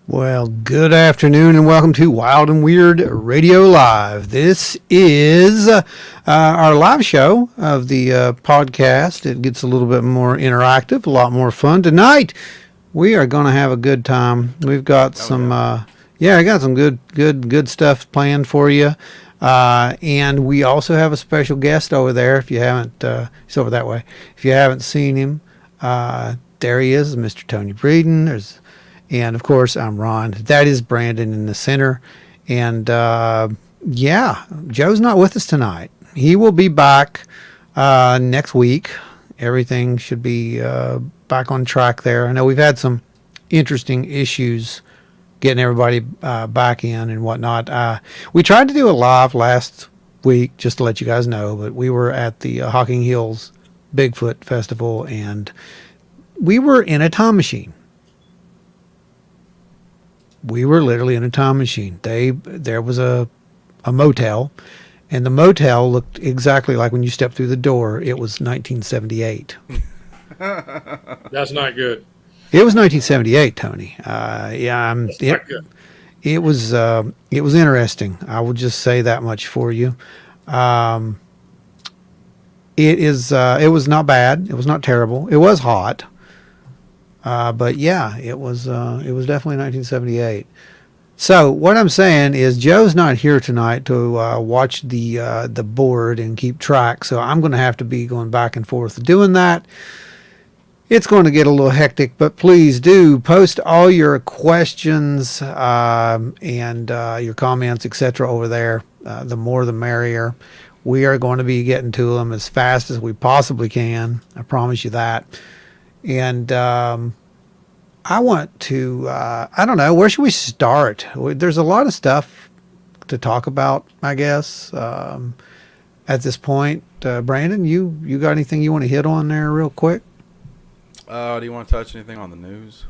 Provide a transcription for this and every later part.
Well, good afternoon and welcome to Wild and Weird Radio Live. This is our live show of the podcast. It gets a little bit more interactive, a lot more fun. Tonight, we are going to have a good time. We've got I got some good stuff planned for you. And we also have a special guest over there. If you haven't, he's over that way. If you haven't seen him, there he is, Mr. Tony Breeden. And of course, I'm Ron. That is Brandon in the center. And Joe's not with us tonight. He will be back next week. Everything should be back on track there. I know we've had some interesting issues getting everybody back in and whatnot. We tried to do a live last week, just to let you guys know, but we were at the Hocking Hills Bigfoot Festival, and we were in a time machine. We were literally in a time machine. There was a motel, and the motel looked exactly like when you stepped through the door. It was 1978. That's not good. It was 1978, Tony. It was interesting. I will just say that much for you. It was not bad. It was not terrible. It was hot. But yeah, it was definitely 1978. So what I'm saying is Joe's not here tonight to watch the board and keep track. So I'm going to have to be going back and forth doing that. It's going to get a little hectic, but please do post all your questions and your comments, etc. over there. The more the merrier. We are going to be getting to them as fast as we possibly can. I promise you that. And I want to, I don't know, where should we start? There's a lot of stuff to talk about, I guess, at this point. Brandon, you got anything you want to hit on there real quick? Do you want to touch anything on the news?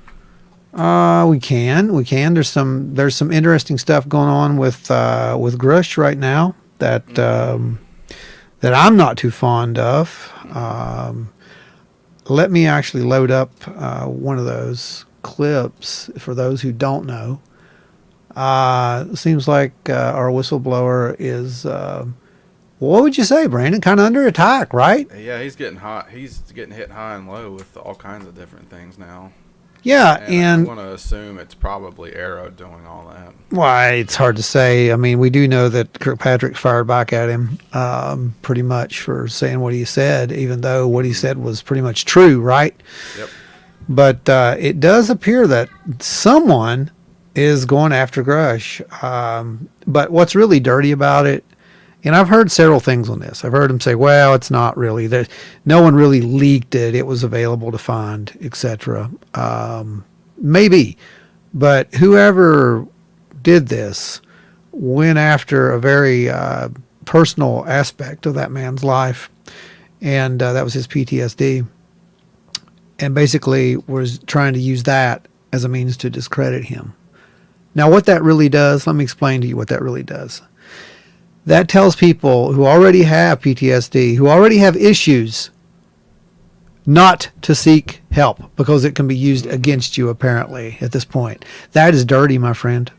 We can. There's some interesting stuff going on with Grush right now that that I'm not too fond of. Let me actually load up one of those clips for those who don't know. It seems like our whistleblower is, what would you say, Brandon? Kind of under attack, right? Yeah, he's getting hot. He's getting hit high and low with all kinds of different things now. Yeah, and I want to assume it's probably Arrow doing all that. Why, it's hard to say. I mean, we do know that Kirkpatrick fired back at him pretty much for saying what he said, even though what he said was pretty much true, right? Yep. But it does appear that someone is going after Grush. But what's really dirty about it, and I've heard several things on this. I've heard him say, well, it's not really. No one really leaked it. It was available to find, etc. Maybe. But whoever did this went after a very personal aspect of that man's life, and that was his PTSD, and basically was trying to use that as a means to discredit him. Now, what that really does, let me explain to you what that really does. That tells people who already have PTSD, who already have issues, not to seek help because it can be used against you, apparently, at this point. That is dirty, my friend.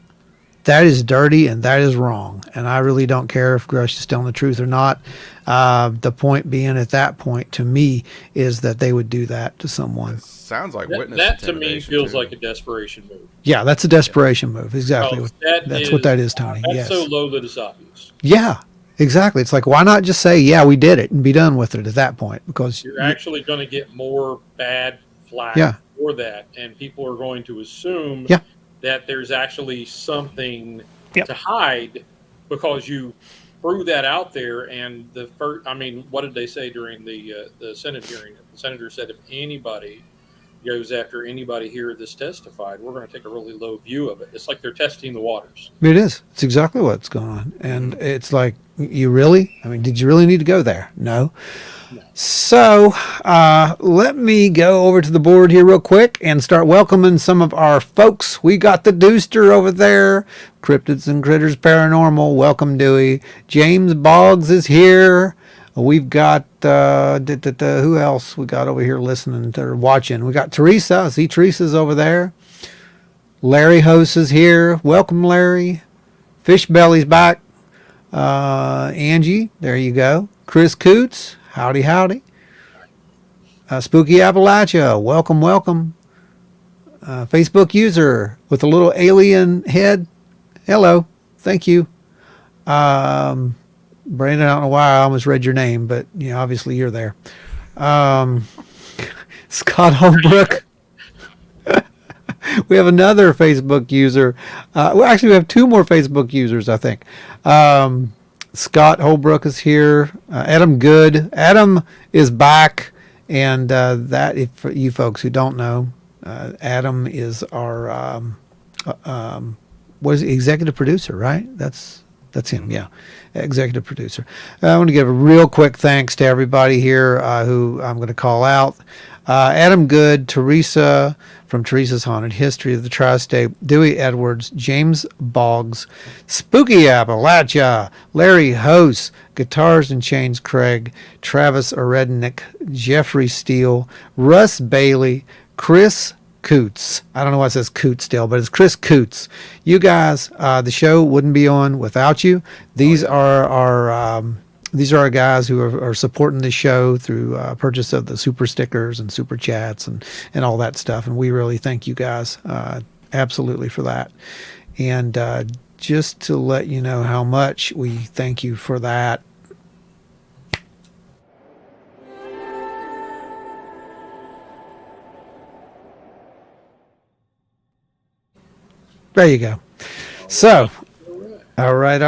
That is dirty and that is wrong. And I really don't care if Grush is telling the truth or not. The point being at that point, to me, is that they would do that to someone. It sounds like witness that to me intimidation, feels too. like a desperation move. Yeah, that's a desperation move. Exactly. That's what that is, Tony. That's Yes. so low that it's obvious. Yeah, exactly. It's like, why not just say, yeah, we did it and be done with it at that point? Because You're actually going to get more bad flack for that, and people are going to assume that there's actually something to hide because you threw that out there. And what did they say during the Senate hearing? The senator said, if anybody goes after anybody here that's testified, we're going to take a really low view of it. It's like they're testing the waters. it is. It's exactly what's going on. And it's like, you really? I mean, did you really need to go there? No. So let me go over to the board here real quick and start welcoming some of our folks. We got the Dooster over there, Cryptids and Critters Paranormal. Welcome, Dewey. James Boggs is here. We've got, who else we got over here listening or watching? We got Teresa. I see Teresa's over there. Larry Hose is here. Welcome, Larry. Fish Belly's back. Angie, there you go. Chris Coots, howdy, howdy. Spooky Appalachia, welcome, welcome. Facebook user with a little alien head, hello, thank you. Brandon, I don't know why I almost read your name, but obviously you're there. Scott Holbrook. We have another Facebook user. Well, actually, we have two more Facebook users, I think. Scott Holbrook is here. Adam Good. Adam is back. And that, if for you folks who don't know, Adam is our what is it, executive producer, right? That's him, yeah, executive producer. I want to give a real quick thanks to everybody here who I'm going to call out. Adam Good, Teresa from Teresa's Haunted History of the Tri-State, Dewey Edwards, James Boggs, Spooky Appalachia, Larry Hose, Guitars and Chains Craig, Travis Orednik, Jeffrey Steele, Russ Bailey, Chris Coots. I don't know why it says Coots still, but it's Chris Coots. You guys, the show wouldn't be on without you. These are our guys who are supporting the show through purchase of the super stickers and super chats and all that stuff. And we really thank you guys absolutely for that. And just to let you know how much we thank you for that. There you go. So, all right.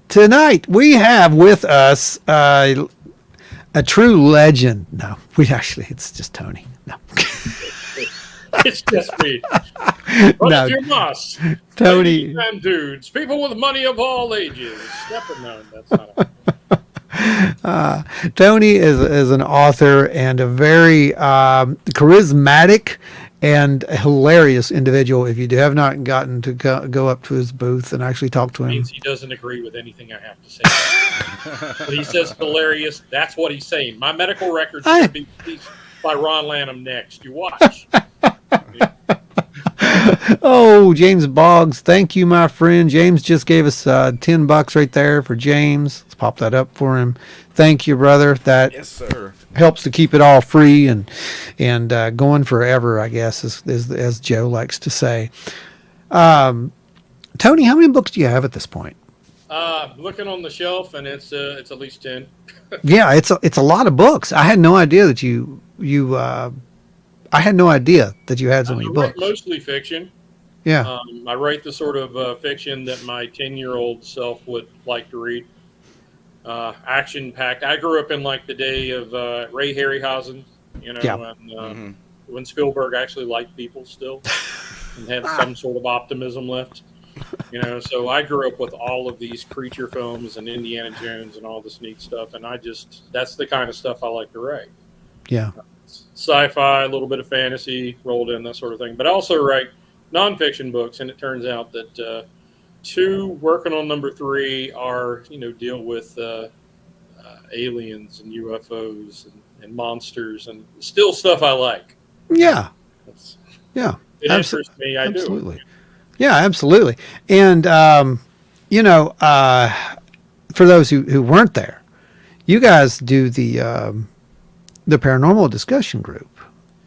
Tonight we have with us a true legend. No, it's just Tony. No. It's just me. No, your boss. Tony. And dudes, people with money of all ages. No, that's not Tony is an author and a very charismatic and hilarious individual. If you have not gotten to go up to his booth and actually talk to him, means he doesn't agree with anything I have to say. But he says hilarious. That's what he's saying. My medical records should be released by Ron Lanham next. You watch. Oh, James Boggs, thank you, my friend. James just gave us $10 right there for James. Let's pop that up for him. Thank you, brother. That Yes, sir. helps to keep it all free and going forever, I guess, as Joe likes to say. Tony, how many books do you have at this point? Looking on the shelf, and it's at least 10. Yeah, it's a lot of books. I had no idea that you had so many books. Mostly fiction. Yeah. I write the sort of fiction that my 10-year-old self would like to read. Action-packed. I grew up in like the day of Ray Harryhausen, and when Spielberg actually liked people still and had some sort of optimism left. So I grew up with all of these creature films and Indiana Jones and all this neat stuff, and that's the kind of stuff I like to write. Yeah. Sci-fi, a little bit of fantasy rolled in, that sort of thing. But I also write nonfiction books, and it turns out that 2, working on number 3, are deal with aliens and UFOs and monsters, and still stuff I like. Yeah. It interests me. I absolutely. do. Yeah, absolutely. And for those who weren't there, you guys do the paranormal discussion group.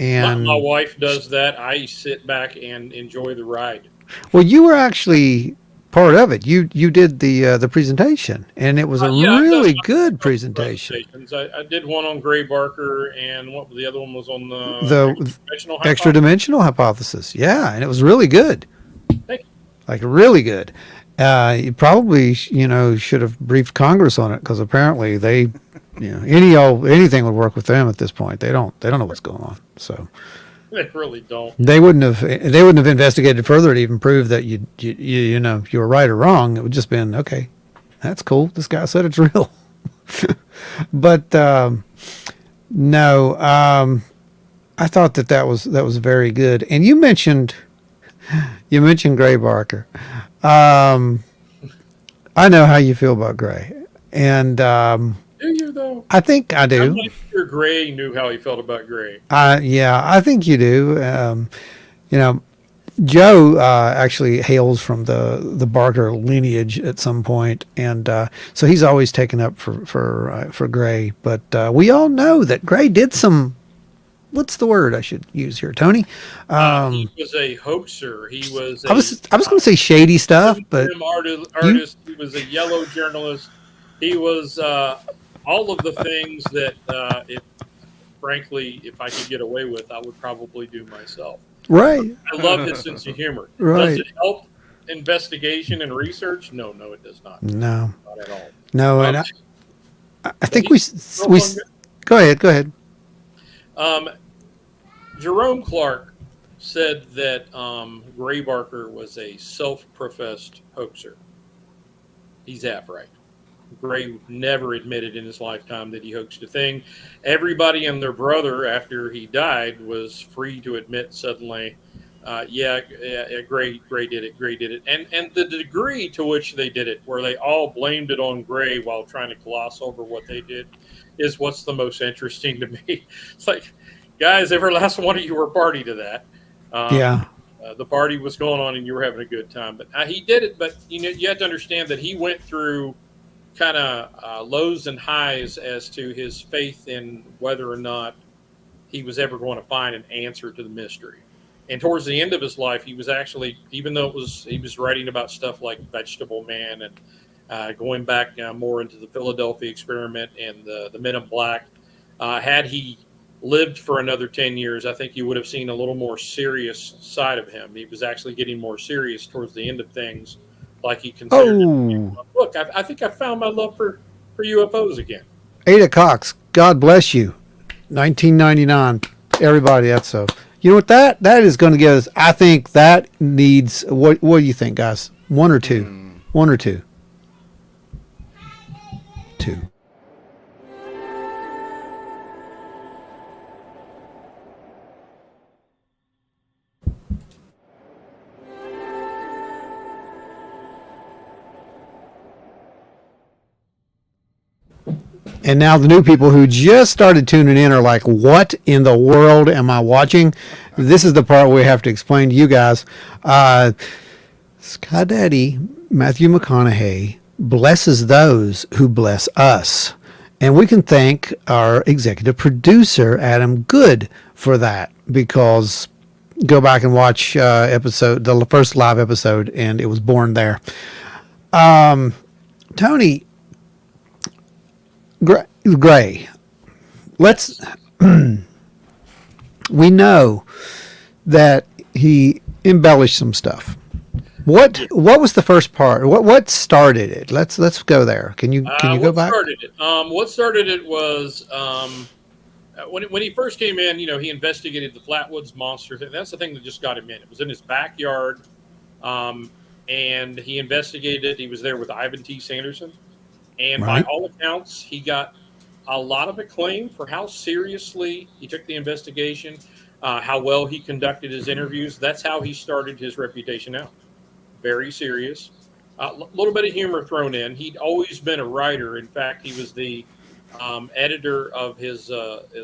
And my wife does that. I sit back and enjoy the ride. Well, you were actually part of it. You did the presentation, and it was a really good presentation. I did one on Gray Barker, and the other one was on the extra dimensional hypothesis. Yeah, and it was really good. Thank you. Like really good. You probably should have briefed Congress on it, because apparently they anything would work with them at this point. They don't know what's going on. So they really don't. They wouldn't have investigated further to even prove that you were right or wrong. It would just been, okay, that's cool. This guy said it's real. But no, I thought that was very good. And you mentioned Gray Barker. I know how you feel about Gray, and do you though? I think I do. I'm not sure Gray knew how he felt about Gray. Yeah, I think you do. Joe actually hails from the Barker lineage at some point, and so he's always taken up for Gray. But we all know that Gray did some. What's the word I should use here, Tony? He was a hoaxer. He was. I was going to say shady stuff, but artist. He was a yellow journalist. He was all of the things that, frankly, if I could get away with, I would probably do myself. Right. I love his sense of humor. Right. Does it help investigation and research? No, it does not. No. Not at all. No, and I think we go ahead. Jerome Clark said that Gray Barker was a self-professed hoaxer. He's half right. Gray never admitted in his lifetime that he hoaxed a thing. Everybody and their brother, after he died, was free to admit suddenly, Gray did it. And the degree to which they did it, where they all blamed it on Gray while trying to gloss over what they did, is what's the most interesting to me. It's like, guys, every last one of you were party to that. The party was going on and you were having a good time. But he did it. But you have to understand that he went through kind of lows and highs as to his faith in whether or not he was ever going to find an answer to the mystery. And towards the end of his life, he was actually, even though he was writing about stuff like Vegetable Man and going back more into the Philadelphia experiment and the Men in Black, had he lived for another 10 years, I think you would have seen a little more serious side of him. He was actually getting more serious towards the end of things, like he considered. Look, I think I found my love for UFOs again. Ada Cox, God bless you. 1999. Everybody, that's so. You know what that is going to give us? I think that needs. What do you think, guys? One or two? One or two? Two. And now the new people who just started tuning in are like, what in the world am I watching? This is the part we have to explain to you guys. Sky Daddy, Matthew McConaughey, blesses those who bless us. And we can thank our executive producer, Adam Good, for that, because go back and watch the first live episode, and it was born there. Tony, Gray, let's. We know that he embellished some stuff. What was the first part? What started it? Let's go there. Can you go back? What started it was when he first came in. He investigated the Flatwoods monster thing. That's the thing that just got him in. It was in his backyard, and he investigated. He was there with Ivan T. Sanderson. And by all accounts, he got a lot of acclaim for how seriously he took the investigation, how well he conducted his interviews. That's how he started his reputation out. Very serious. A little bit of humor thrown in. He'd always been a writer. In fact, he was the editor of his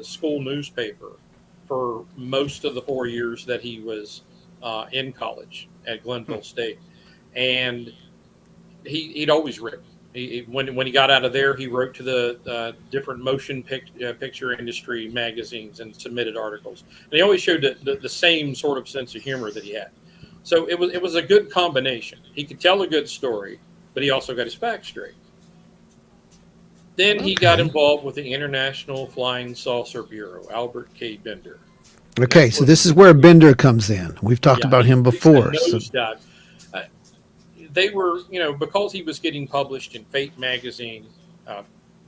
school newspaper for most of the 4 years that he was in college at Glenville State. And he'd always written. When he got out of there, he wrote to the different motion picture industry magazines and submitted articles. And he always showed the same sort of sense of humor that he had. So it was a good combination. He could tell a good story, but he also got his facts straight. Then he got involved with the International Flying Saucer Bureau, Albert K. Bender. Okay, so this is where Bender comes in. We've talked about him before. They were, because he was getting published in Fate magazine,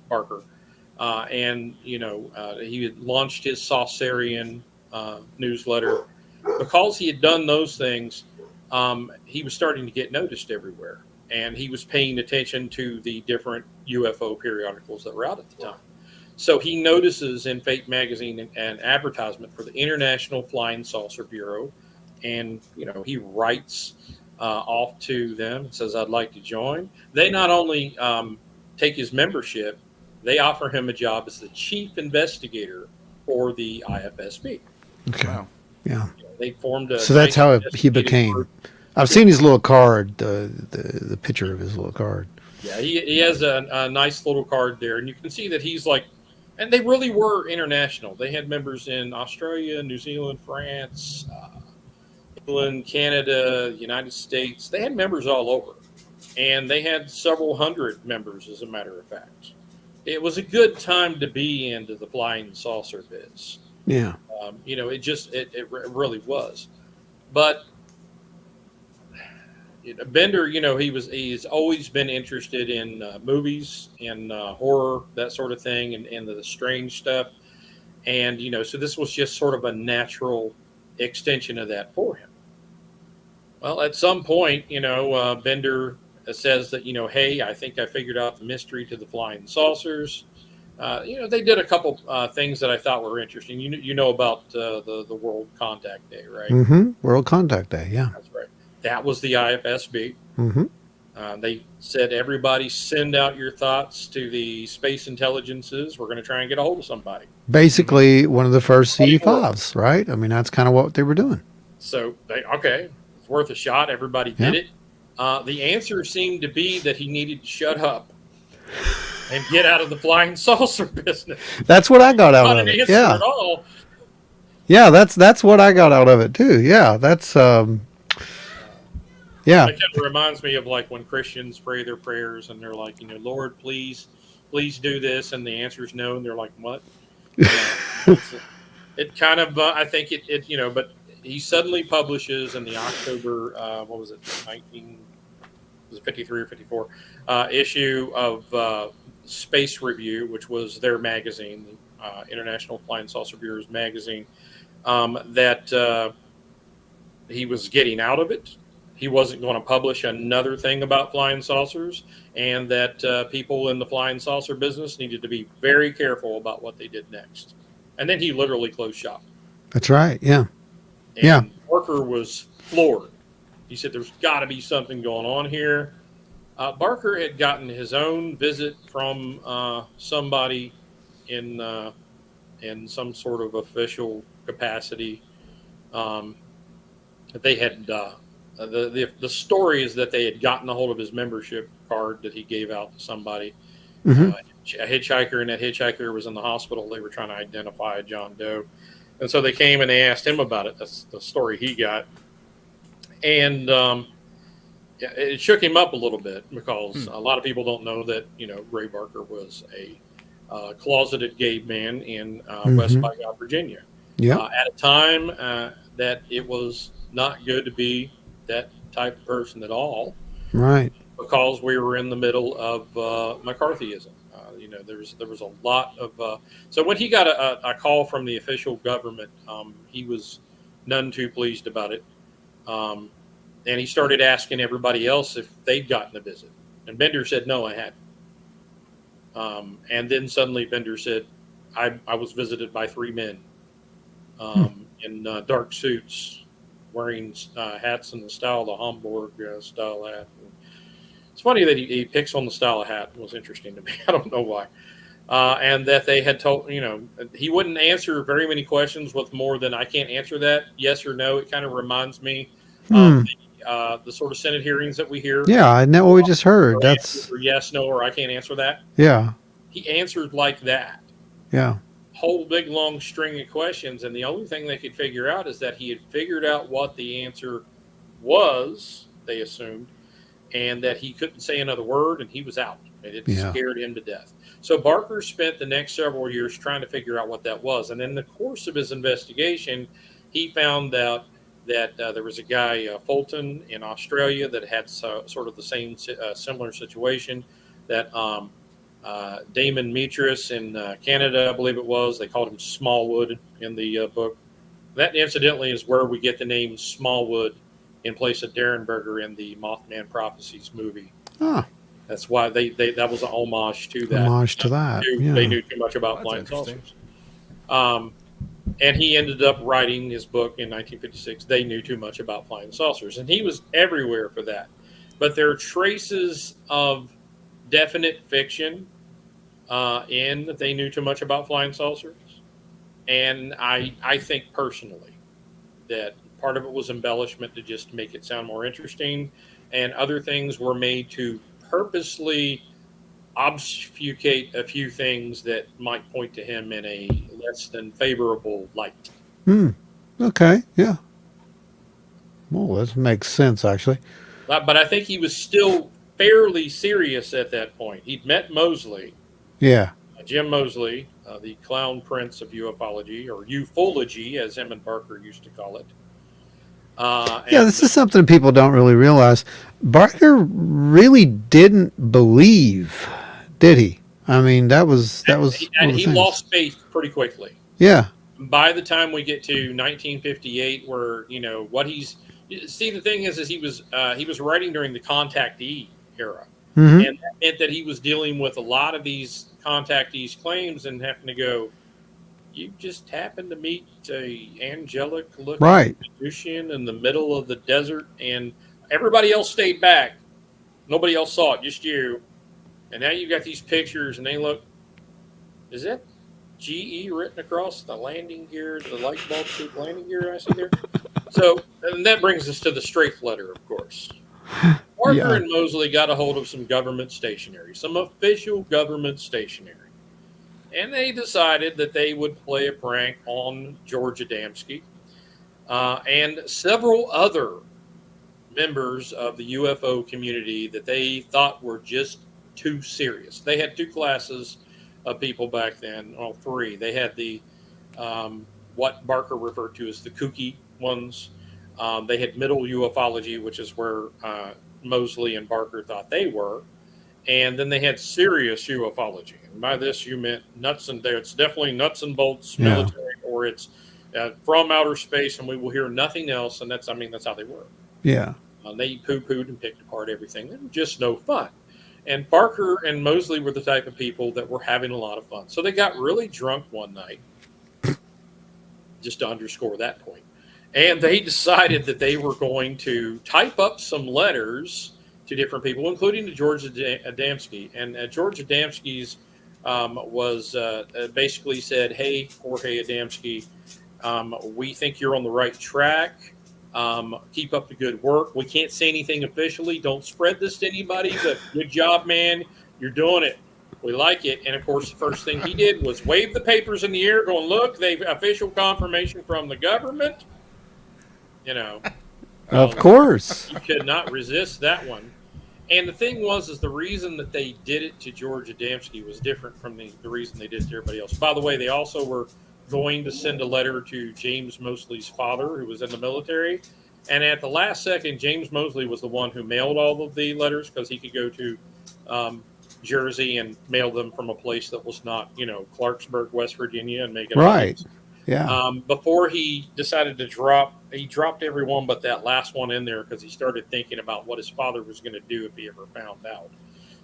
Barker, and he had launched his Saucerian newsletter. Because he had done those things, he was starting to get noticed everywhere, and he was paying attention to the different UFO periodicals that were out at the time. So he notices in Fate magazine an advertisement for the International Flying Saucer Bureau, and he writes off to them and says, I'd like to join. They not only take his membership, they offer him a job as the chief investigator for the IFSB. Okay. Wow. Yeah. They formed a So that's nice how he investigative became. group. I've seen his little card, the picture of his little card. Yeah, he has a nice little card there, and you can see that he's like, and they really were international. They had members in Australia, New Zealand, France, England, Canada, United States. They had members all over, and they had several hundred members, as a matter of fact. It was a good time to be into the flying saucer biz. Yeah. It really was. But Bender, he's always been interested in movies and horror, that sort of thing, and the strange stuff. And so this was just sort of a natural extension of that for him. Well, at some point, Bender says that, hey, I think I figured out the mystery to the flying saucers. They did a couple things that I thought were interesting. You know about the World Contact Day, right? Mm-hmm. World Contact Day. Yeah. That's right. That was the IFSB. Mm-hmm. They said, everybody send out your thoughts to the space intelligences. We're going to try and get a hold of somebody. Basically, one of the first CE5s, right? I mean, that's kind of what they were doing. So, it's worth a shot. Everybody did it. The answer seemed to be that he needed to shut up and get out of the flying saucer business. That's what I got out Not of an it. answer Yeah. at all. Yeah, that's what I got out of it too. Yeah, that's yeah. It kind of reminds me of like when Christians pray their prayers and they're like, Lord, please do this, and the answer is no, and they're like, what? It kind of, I think but he suddenly publishes in the October, what was it, 53 or 54 issue of Space Review, which was their magazine, the International Flying Saucer Bureau's magazine, that he was getting out of it. He wasn't going to publish another thing about flying saucers, and that people in the flying saucer business needed to be very careful about what they did next. And then he literally closed shop. That's right. Yeah. And Barker was floored. He said, there's got to be something going on here. Barker had gotten his own visit from somebody in some sort of official capacity. They had the story is that they had gotten a hold of his membership card that he gave out to somebody. Mm-hmm. A hitchhiker, and that hitchhiker was in the hospital. They were trying to identify John Doe. And so they came and they asked him about it. That's the story he got. And it shook him up a little bit because a lot of people don't know that, Ray Barker was a closeted gay man in West Bygone, Virginia. Yeah. At a time that it was not good to be that type of person at all. Right. Because we were in the middle of McCarthyism. There was a lot of. So when he got a call from the official government, he was none too pleased about it. And he started asking everybody else if they'd gotten a visit. And Bender said, no, I hadn't. And then suddenly Bender said, I was visited by 3 men in dark suits, wearing hats in the style of the Hamburg style hat. It's funny that he picks on the style of hat. It was interesting to me. I don't know why. And that they had told, he wouldn't answer very many questions with more than I can't answer that, yes or no. It kind of reminds me of the sort of Senate hearings that we hear. Yeah, I know what we just heard. That's or yes, no, or I can't answer that. Yeah. He answered like that. Yeah. Whole big long string of questions, and the only thing they could figure out is that he had figured out what the answer was, they assumed, and that he couldn't say another word, and he was out. And it scared him to death. So Barker spent the next several years trying to figure out what that was. And in the course of his investigation, he found out that there was a guy, Fulton, in Australia that had sort of the same similar situation, that Damon Metris in Canada, I believe it was. They called him Smallwood in the book. That, incidentally, is where we get the name Smallwood in place of Derenberger in the Mothman Prophecies movie. Oh. That's why that was an homage to that. Homage to that. They knew too much about flying saucers. And he ended up writing his book in 1956, They Knew Too Much About Flying Saucers. And he was everywhere for that. But there are traces of definite fiction in They Knew Too Much About Flying Saucers. And I think personally that part of it was embellishment to just make it sound more interesting, and other things were made to purposely obfuscate a few things that might point to him in a less than favorable light. Okay. Yeah. Well, that makes sense, actually. But I think he was still fairly serious at that point. He'd met Mosley, Yeah. Jim Mosley, the clown prince of ufology, or ufology, as him and Barker used to call it. Yeah, And this is something people don't really realize. Barker really didn't believe, did he? I mean, that was one of the he things. lost faith pretty quickly. Yeah. By the time we get to 1958, where what he's see, the thing is he was writing during the contactee era, Mm-hmm. and that meant that he was dealing with a lot of these contactees' claims and having to go, you just happened to meet a angelic looking Right. Venusian in the middle of the desert, and everybody else stayed back. Nobody else saw it, just you. And now you got these pictures, and they look. Is that GE written across the landing gear, the light bulb shaped landing gear I see there? So, and that brings us to the strafe letter, of course. Parker Yeah. and Mosley got a hold of some government stationery, some official government stationery. And they decided that they would play a prank on George Adamski and several other members of the UFO community that they thought were just too serious. They had two classes of people back then, well, three. They had the what Barker referred to as the kooky ones. They had middle ufology, which is where Mosley and Barker thought they were. And then they had serious ufology. And by this, you meant nuts and there. It's definitely nuts and bolts military, or it's from outer space, and we will hear nothing else. And that's how they were. Yeah. They poo-pooed and picked apart everything. They were just no fun. And Barker and Mosley were the type of people that were having a lot of fun. So they got really drunk one night, just to underscore that point. And they decided that they were going to type up some letters to different people, including to George Adamski. And George Adamski's was basically said, hey, Jorge Adamski, we think you're on the right track. Keep up the good work. We can't say anything officially. Don't spread this to anybody, but good job, man. You're doing it. We like it. And of course, the first thing he did was wave the papers in the air, going, look, they've official confirmation from the government. Of course. You could not resist that one. And the thing is the reason that they did it to George Adamski was different from the reason they did it to everybody else. By the way, they also were going to send a letter to James Mosley's father, who was in the military. And at the last second, James Mosley was the one who mailed all of the letters because he could go to Jersey and mail them from a place that was not, Clarksburg, West Virginia, and make it right. Yeah. Before he decided to dropped everyone but that last one in there because he started thinking about what his father was going to do if he ever found out.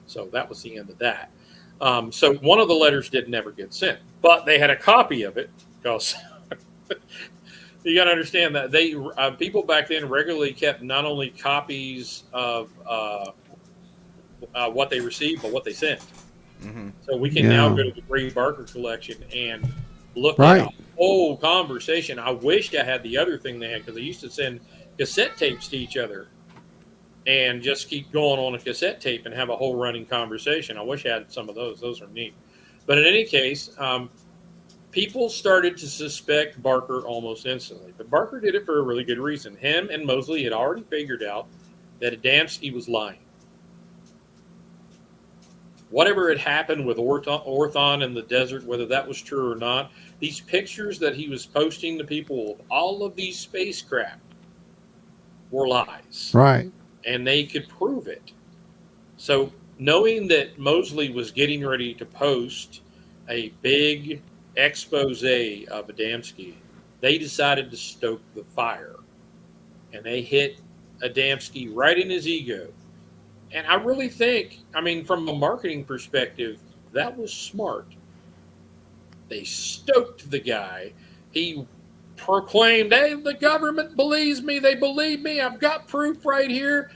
So that was the end of that. So one of the letters did never get sent, but they had a copy of it because you got to understand that they people back then regularly kept not only copies of what they received, but what they sent. Mm-hmm. So we can now go to the Ray Barker collection and look at a whole conversation. I wished I had the other thing they had because they used to send cassette tapes to each other and just keep going on a cassette tape and have a whole running conversation. I wish I had some of those. Those are neat. But in any case, people started to suspect Barker almost instantly. But Barker did it for a really good reason. Him and Mosley had already figured out that Adamski was lying. Whatever had happened with Orthon in the desert, whether that was true or not, these pictures that he was posting to people of all of these spacecraft were lies. Right. And they could prove it. So knowing that Mosley was getting ready to post a big expose of Adamski, they decided to stoke the fire. And they hit Adamski right in his ego. And I really think, from a marketing perspective, that was smart. They stoked the guy. He proclaimed, hey, the government believes me. They believe me. I've got proof right here.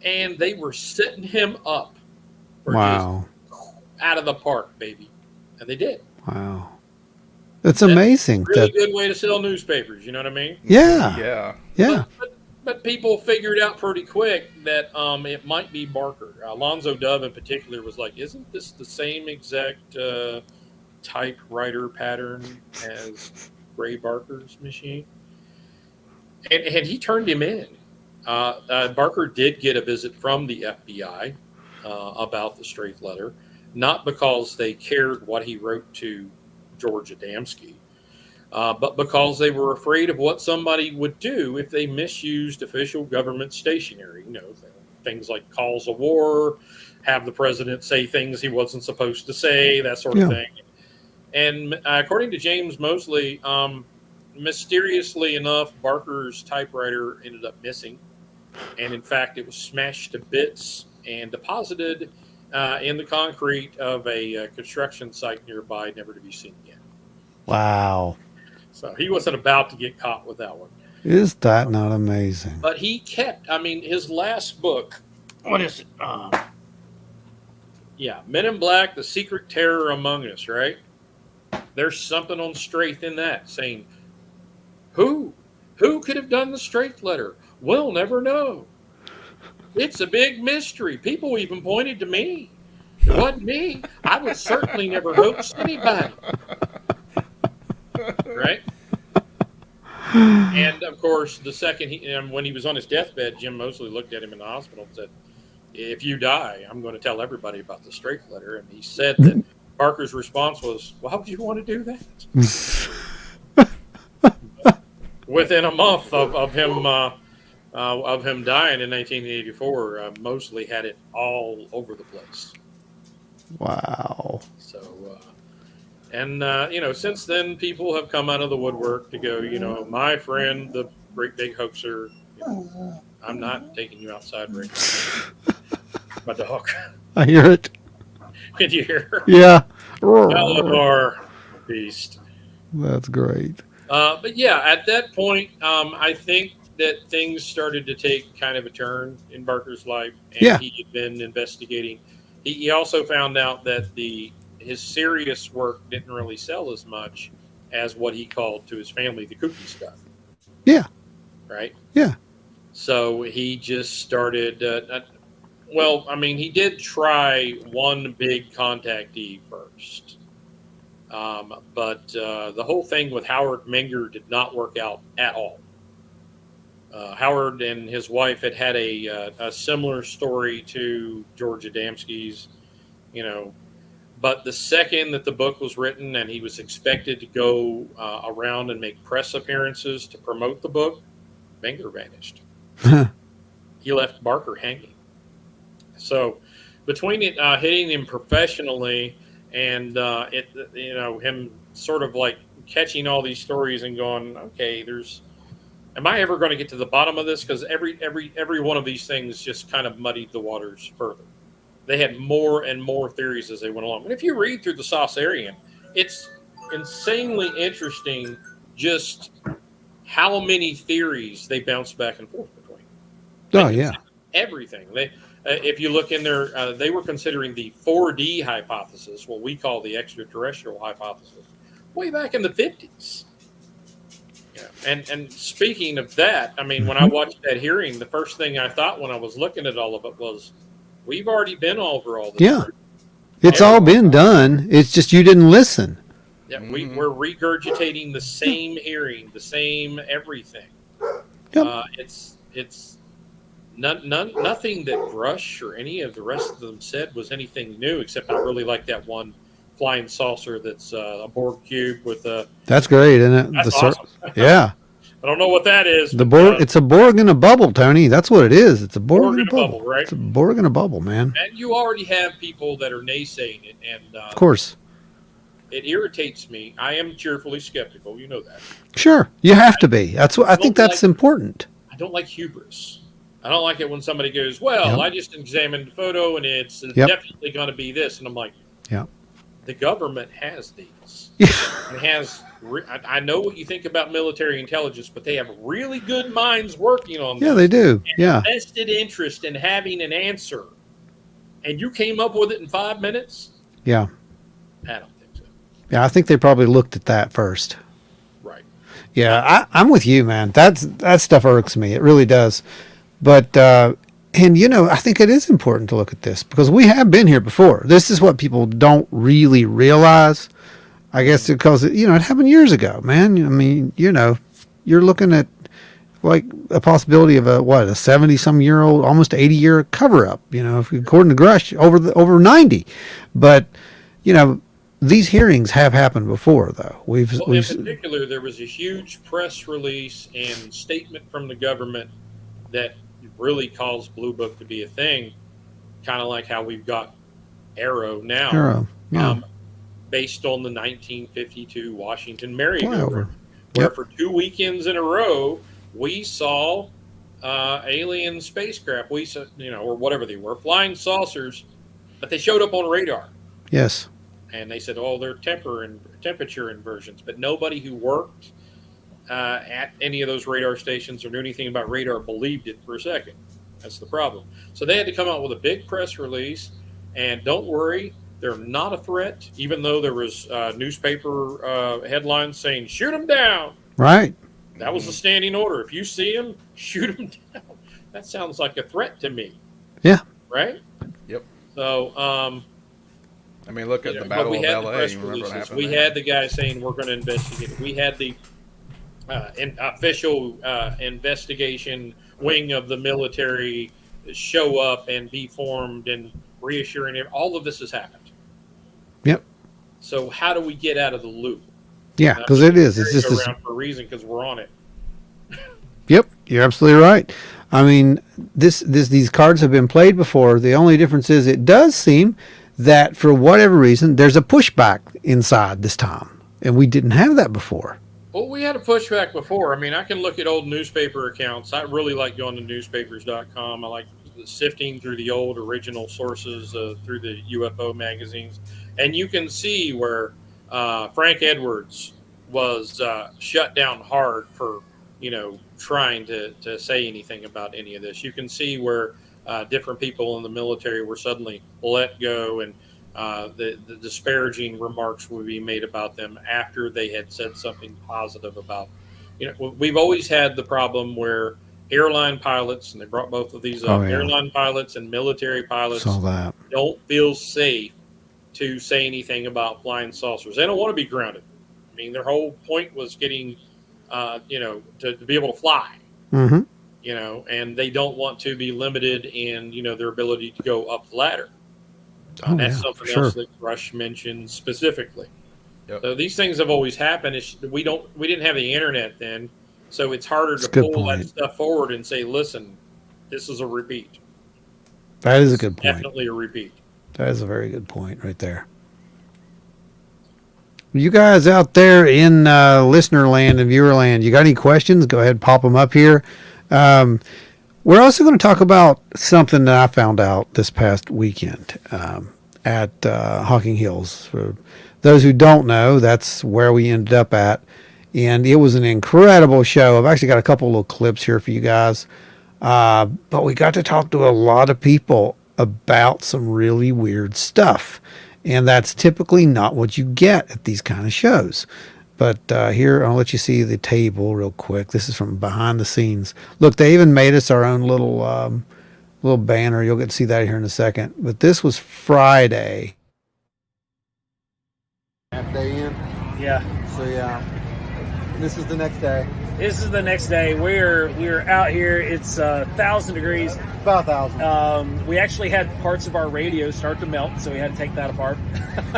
And they were setting him up for just out of the park, baby. And they did. Wow. It's amazing. Really good way to sell newspapers. You know what I mean? Yeah. Yeah. Yeah. But people figured out pretty quick that it might be Barker. Alonzo Dove in particular was like, isn't this the same exact typewriter pattern as Ray Barker's machine? And he turned him in. Barker did get a visit from the FBI about the straight letter, not because they cared what he wrote to George Adamski, but because they were afraid of what somebody would do if they misused official government stationery. You know, things like calls of war, have the president say things he wasn't supposed to say, that sort of thing. And according to James Mosley, mysteriously enough, Barker's typewriter ended up missing. And in fact, it was smashed to bits and deposited in the concrete of a construction site nearby, never to be seen again. Wow. So he wasn't about to get caught with that one. Is that not amazing? But he kept, his last book, what is it? Men in Black, The Secret Terror Among Us, right? There's something on Straith in that saying, who could have done the Straith letter? We'll never know. It's a big mystery. People even pointed to me. It wasn't me. I would certainly never hoax anybody. Right? And of course, the second when he was on his deathbed, Jim Mosley looked at him in the hospital and said, if you die, I'm going to tell everybody about the Straith letter. And he said that Barker's response was, why would you want to do that? Within a month of him dying in 1984, Mosley had it all over the place. Wow. So, since then, people have come out of the woodwork to go, my friend, the great big hoaxer, I'm not taking you outside right now. My dog. I hear it. Can you hear her? Yeah. Eleanor, beast. That's great. But yeah, at that point, I think that things started to take kind of a turn in Barker's life, and he had been investigating. He also found out that his serious work didn't really sell as much as what he called to his family the kooky stuff. Yeah. Right? Yeah. So he just started, he did try one big contactee first. But the whole thing with Howard Menger did not work out at all. Howard and his wife had a similar story to George Adamski's, but the second that the book was written and he was expected to go around and make press appearances to promote the book, Menger vanished. He left Barker hanging. So between it hitting him professionally and him sort of like catching all these stories and going, okay, am I ever going to get to the bottom of this? Because every one of these things just kind of muddied the waters further. They had more and more theories as they went along. And if you read through the Saucerian, it's insanely interesting just how many theories they bounce back and forth between. Oh, yeah. Everything. If you look in there, they were considering the 4D hypothesis, what we call the extraterrestrial hypothesis, way back in the 50s. Yeah. And speaking of that, when I watched that hearing, the first thing I thought when I was looking at all of it was, we've already been over all this. Yeah. It's all been done. It's just you didn't listen. Yeah, we're regurgitating the same hearing, the same everything. Yep. It's nothing that Rush or any of the rest of them said was anything new, except I really like that one flying saucer that's a Borg cube with a. That's great, isn't it? That's awesome. Yeah. I don't know what that is. The Borg. It's a Borg in a bubble, Tony. That's what it is. It's a Borg in a bubble, right? It's a Borg in a bubble, man. And you already have people that are naysaying it, and of course, it irritates me. I am cheerfully skeptical. You know that. Sure, you have to be. That's what I think. That's important. I don't like hubris. I don't like it when somebody goes, "Well, I just examined the photo, and it's definitely going to be this," and I'm like, "Yeah." The government has these. It has. I know what you think about military intelligence, but they have really good minds working on this. Yeah, they do. Yeah. Vested interest in having an answer, and you came up with it in 5 minutes. Yeah. I don't think so. Yeah, I think they probably looked at that first. Right. Yeah, I'm with you, man. That stuff irks me. It really does. But and I think it is important to look at this because we have been here before. This is what people don't really realize. I guess because it happened years ago, man. I mean, you're looking at like a possibility of a 70-some-year-old, almost 80-year cover-up. According to Grush, over 90. But these hearings have happened before, though. We've in particular, there was a huge press release and statement from the government that really caused Blue Book to be a thing, kind of like how we've got Arrow now. Arrow, yeah. Based on the 1952 Washington merry-go-round, Yep. where for 2 weekends in a row, we saw alien spacecraft, or whatever they were, flying saucers, but they showed up on radar. Yes. And they said, they're temperature inversions. But nobody who worked at any of those radar stations or knew anything about radar believed it for a second. That's the problem. So they had to come out with a big press release. And don't worry, they're not a threat, even though there was newspaper headlines saying, shoot them down. Right. That was the standing order. If you see them, shoot them down. That sounds like a threat to me. Yeah. Right? Yep. So, I mean, look at the Battle of L.A. We had the guy saying we're going to investigate it. We had the official investigation wing of the military show up and be formed and reassuring it. All of this has happened. Yep. So how do we get out of the loop? Yeah, because it is. It's just around for a reason because we're on it. Yep, you're absolutely right. I mean, these cards have been played before. The only difference is it does seem that for whatever reason there's a pushback inside this time, and we didn't have that before. Well, we had a pushback before. I mean, I can look at old newspaper accounts. I really like going to newspapers.com. I like sifting through the old original sources through the UFO magazines, and you can see where Frank Edwards was shut down hard for trying to say anything about any of this. You can see where different people in the military were suddenly let go, and the disparaging remarks would be made about them after they had said something positive about. We've always had the problem where airline pilots, and they brought both of these up, airline pilots and military pilots don't feel safe to say anything about flying saucers. They don't want to be grounded. I mean, their whole point was getting, to be able to fly. Mm-hmm. And they don't want to be limited in, their ability to go up the ladder. That's something else that Rush mentioned specifically. Yep. So these things have always happened. We didn't have the internet then, so it's harder to pull that stuff forward and say, listen, this is a repeat. That is a good point. Definitely a repeat. That is a very good point right there. You guys out there in listener land and viewer land, you got any questions? Go ahead and pop them up here. We're also going to talk about something that I found out this past weekend at Hocking Hills. For those who don't know, that's where we ended up at. And it was an incredible show. I've actually got a couple little clips here for you guys. But we got to talk to a lot of people about some really weird stuff. And that's typically not what you get at these kind of shows. But here, I'll let you see the table real quick. This is from behind the scenes. Look, they even made us our own little banner. You'll get to see that here in a second. But this was Friday. Half day in. Yeah. So yeah, this is the next day. This is the next day. We're out here. It's 1,000 degrees. About 1,000. We actually had parts of our radio start to melt, so we had to take that apart.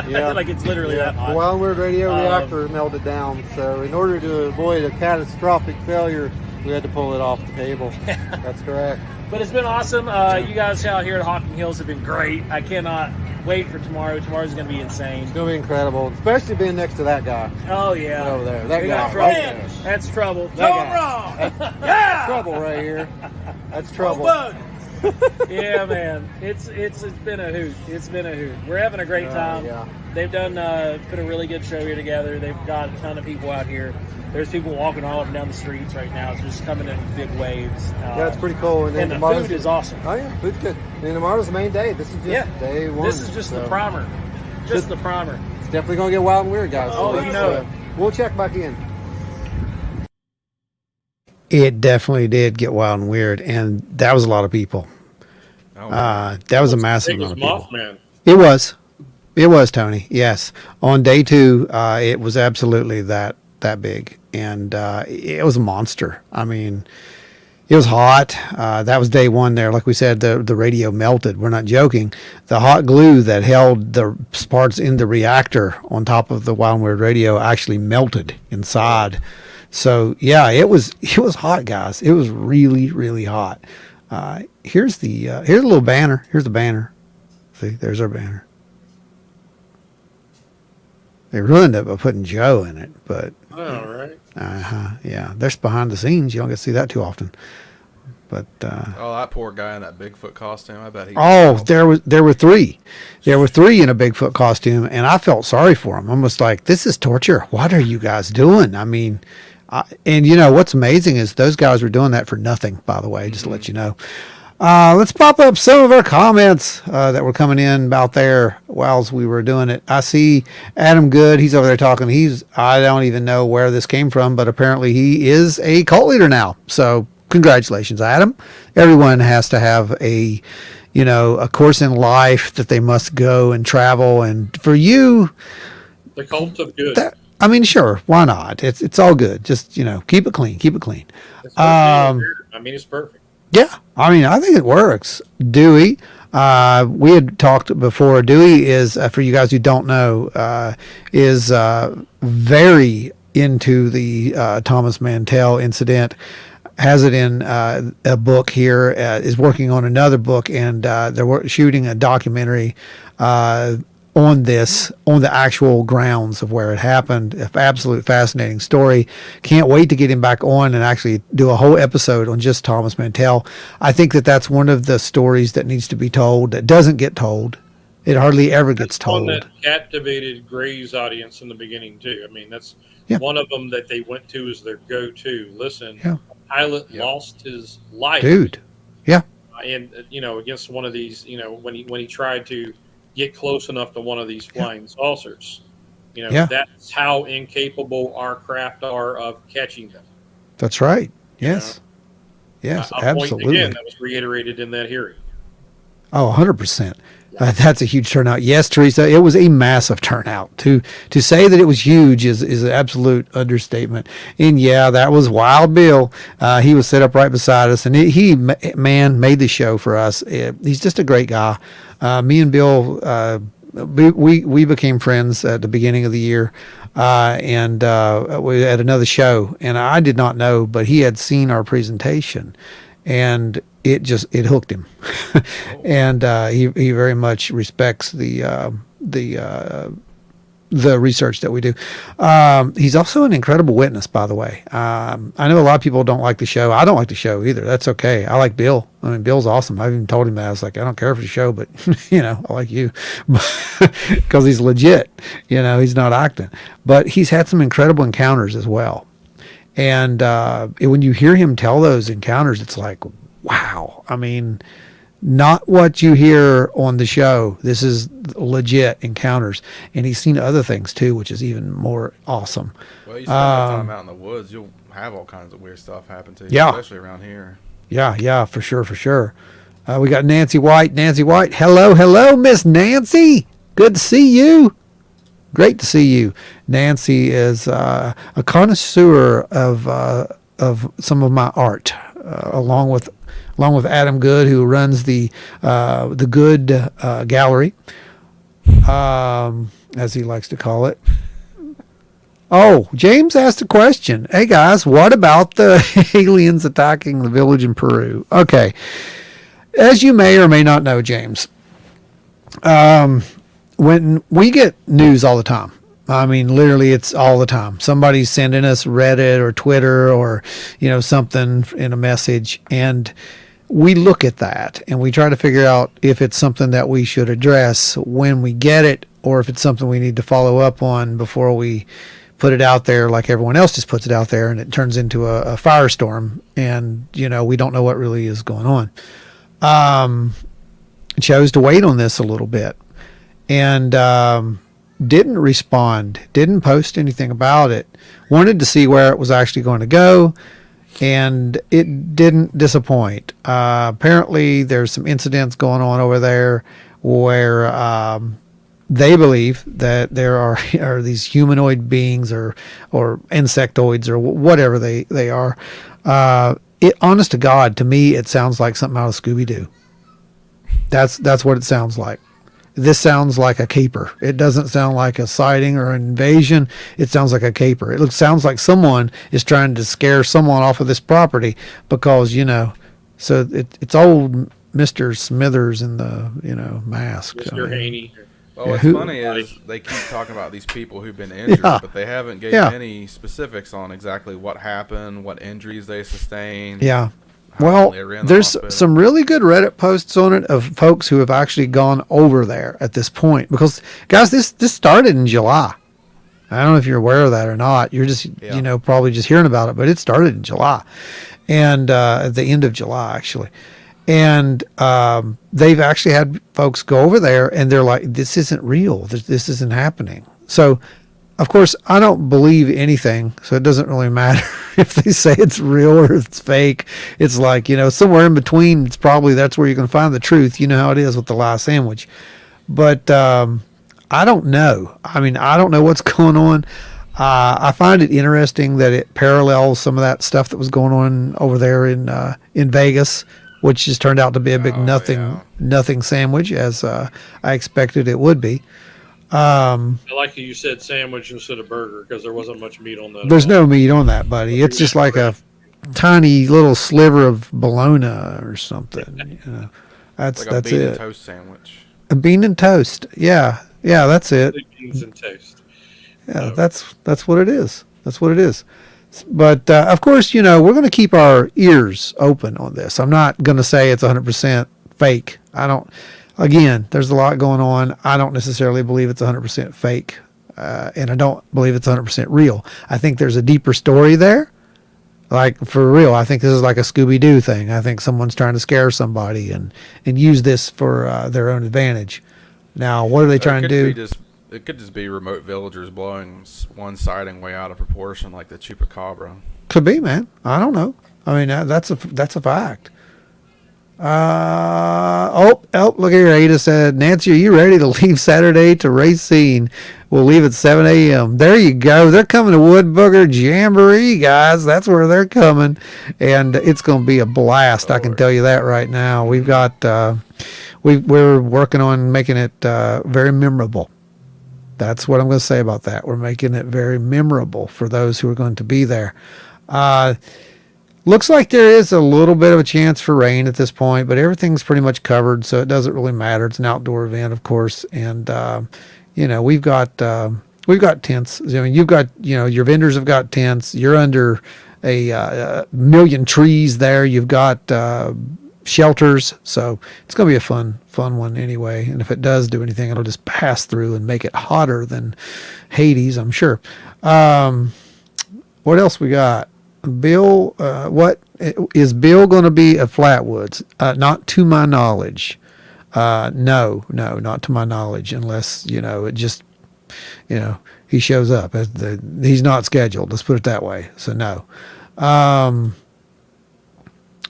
Yeah. Like it's literally that hot. The Wildward radio reactor melted down, so in order to avoid a catastrophic failure, we had to pull it off the table. That's correct. But it's been awesome. You guys out here at Hocking Hills have been great. I cannot wait for tomorrow. Tomorrow's going to be insane. It's going to be incredible, especially being next to that guy. Oh, yeah. Over there. That we guy. got trouble. Right there. That's trouble. That Go guy. wrong. That's trouble right here. That's trouble. Yeah, man. It's been a hoot. It's been a hoot. We're having a great time. Yeah. They've done put a really good show here together. They've got a ton of people out here. There's people walking all up and down the streets right now. It's just coming in big waves. Yeah, it's pretty cool. And the food is awesome. Oh, yeah. Food's good. And tomorrow's the main day. This is just day one. This is just the primer. Just the primer. definitely gonna get wild and weird, guys. Oh, you know it. We'll check back in. It definitely did get wild and weird, and that was a lot of people. Oh, wow. That was a massive It was amount of people. Mothman. It was. It was, Tony. Yes. On day 2, it was absolutely that big, and it was a monster. I mean, it was hot. That was day 1 there. Like we said, the radio melted. We're not joking. The hot glue that held the parts in the reactor on top of the Wild and Weird radio actually melted inside. So yeah, it was hot, guys. It was really, really hot. Here's a little banner. Here's the banner. See, there's our banner. They ruined it by putting Joe in it, but Oh, right. yeah, there's behind the scenes. You don't get to see that too often. But Oh, that poor guy in that Bigfoot costume. I bet he. there were 3. There were 3 in a Bigfoot costume, and I felt sorry for them. I was like, this is torture. What are you guys doing? I mean, and you know what's amazing is those guys were doing that for nothing. By the way, just to let you know. Let's pop up some of our comments that were coming in out there whilst we were doing it. I see Adam Good. He's over there talking. I don't even know where this came from, but apparently he is a cult leader now. So congratulations, Adam. Everyone has to have a course in life that they must go and travel. And for you, The cult of good. I mean, sure, why not? It's all good. Just, keep it clean. Keep it clean. It's I mean, it's perfect. Yeah, I mean, I think it works. Dewey, we had talked before. Dewey is, for you guys who don't know, is very into the Thomas Mantell incident. Has it in a book here. Is working on another book, and they're shooting a documentary on the actual grounds of where it happened. An absolute fascinating story. Can't wait to get him back on and actually do a whole episode on just Thomas Mantell. I think that's one of the stories that needs to be told that doesn't get told. It hardly ever gets told. One that captivated Gray's audience in the beginning too. I mean, that's one of them that they went to as their go-to. Listen, a pilot lost his life, dude. Yeah, and against one of these, when he tried to get close enough to one of these flying saucers. That's how incapable our craft are of catching them. That's right. Yes. Yes, absolutely. Again, that was reiterated in that hearing. Oh, 100%. That's a huge turnout. Yes, Teresa, it was a massive turnout. To say that it was huge is an absolute understatement. And yeah, that was Wild Bill. He was set up right beside us, and he made the show for us. He's just a great guy. Me and Bill, we became friends at the beginning of the year, and we had another show, and I did not know, but he had seen our presentation, and it hooked him. And he very much respects the research that we do. He's also an incredible witness, by the way. I know a lot of people don't like the show. I don't like the show either. That's okay. I like Bill. I mean, Bill's awesome. I've even told him that. I was like, I don't care for the show, but I like you because he's legit. He's not acting, but he's had some incredible encounters as well. And when you hear him tell those encounters, it's like, wow. I mean, not what you hear on the show. This is legit encounters. And he's seen other things too, which is even more awesome. Well, you spend enough time out in the woods, you'll have all kinds of weird stuff happen to you, especially around here. Yeah, for sure. We got Nancy White. Nancy White, hello, Miss Nancy. Good to see you. Great to see you. Nancy is a connoisseur of some of my art, along with Adam Good, who runs the Good Gallery, as he likes to call it. Oh, James asked a question. Hey guys, what about the aliens attacking the village in Peru? Okay, as you may or may not know, James, when we get news all the time, I mean, literally, it's all the time. Somebody's sending us Reddit or Twitter or, something in a message. And we look at that and we try to figure out if it's something that we should address when we get it, or if it's something we need to follow up on before we put it out there like everyone else just puts it out there and it turns into a firestorm. And, we don't know what really is going on. Chose to wait on this a little bit. And, didn't respond, didn't post anything about it, wanted to see where it was actually going to go, and it didn't disappoint. Apparently, there's some incidents going on over there where they believe that there are these humanoid beings or insectoids or whatever they are. Honest to God, to me, it sounds like something out of Scooby-Doo. That's what it sounds like. This sounds like a caper. It doesn't sound like a sighting or an invasion. It sounds like a caper. It sounds like someone is trying to scare someone off of this property because, so it's old Mr. Smithers in the, mask. Mr. Haney. Well, what's funny is they keep talking about these people who've been injured, but they haven't gave any specifics on exactly what happened, what injuries they sustained. Yeah. Well, there's some really good Reddit posts on it of folks who have actually gone over there at this point. Because, guys, this started in July. I don't know if you're aware of that or not. You're just, probably just hearing about it. But it started in July. And at the end of July, actually. And they've actually had folks go over there, and they're like, this isn't real. This isn't happening. So, of course, I don't believe anything, so it doesn't really matter if they say it's real or it's fake. It's like, somewhere in between, that's where you're going to find the truth. You know how it is with the lie sandwich. But I don't know. I mean, I don't know what's going on. I find it interesting that it parallels some of that stuff that was going on over there in Vegas, which just turned out to be a big nothing sandwich, as I expected it would be. I like you said sandwich instead of burger because there wasn't much meat on that. There's no meat on that, buddy. It's just like a tiny little sliver of bologna or something. That's like a bean it. And toast sandwich. A bean and toast. Yeah, that's it. Beans and toast. Yeah, that's what it is. That's what it is. But of course, we're going to keep our ears open on this. I'm not going to say it's 100% fake. Again, there's a lot going on. I don't necessarily believe it's 100% fake, and I don't believe it's 100% real. I think there's a deeper story there. Like, for real, I think this is like a Scooby-Doo thing. I think someone's trying to scare somebody and use this for their own advantage. Now, what are they trying to do? It could just be remote villagers blowing one sighting way out of proportion, like the chupacabra. Could be, man. I don't know. I mean, that's a fact. Look here. Ada said, Nancy, are you ready to leave Saturday to Racine? We'll leave at 7 a.m. There you go. They're coming to Wood Booger Jamboree, guys. That's where they're coming. And it's going to be a blast. I can tell you that right now. We've got, we're working on making it very memorable. That's what I'm going to say about that. We're making it very memorable for those who are going to be there. Looks like there is a little bit of a chance for rain at this point, but everything's pretty much covered, so it doesn't really matter. It's an outdoor event, of course, and we've got tents. I mean, you've got your vendors have got tents. You're under a million trees there. You've got shelters, so it's going to be a fun one anyway. And if it does do anything, it'll just pass through and make it hotter than Hades, I'm sure. What else we got? Bill, what is Bill going to be at Flatwoods? Not to my knowledge. No, not to my knowledge, unless, it just, he shows up. He's not scheduled. Let's put it that way. So no.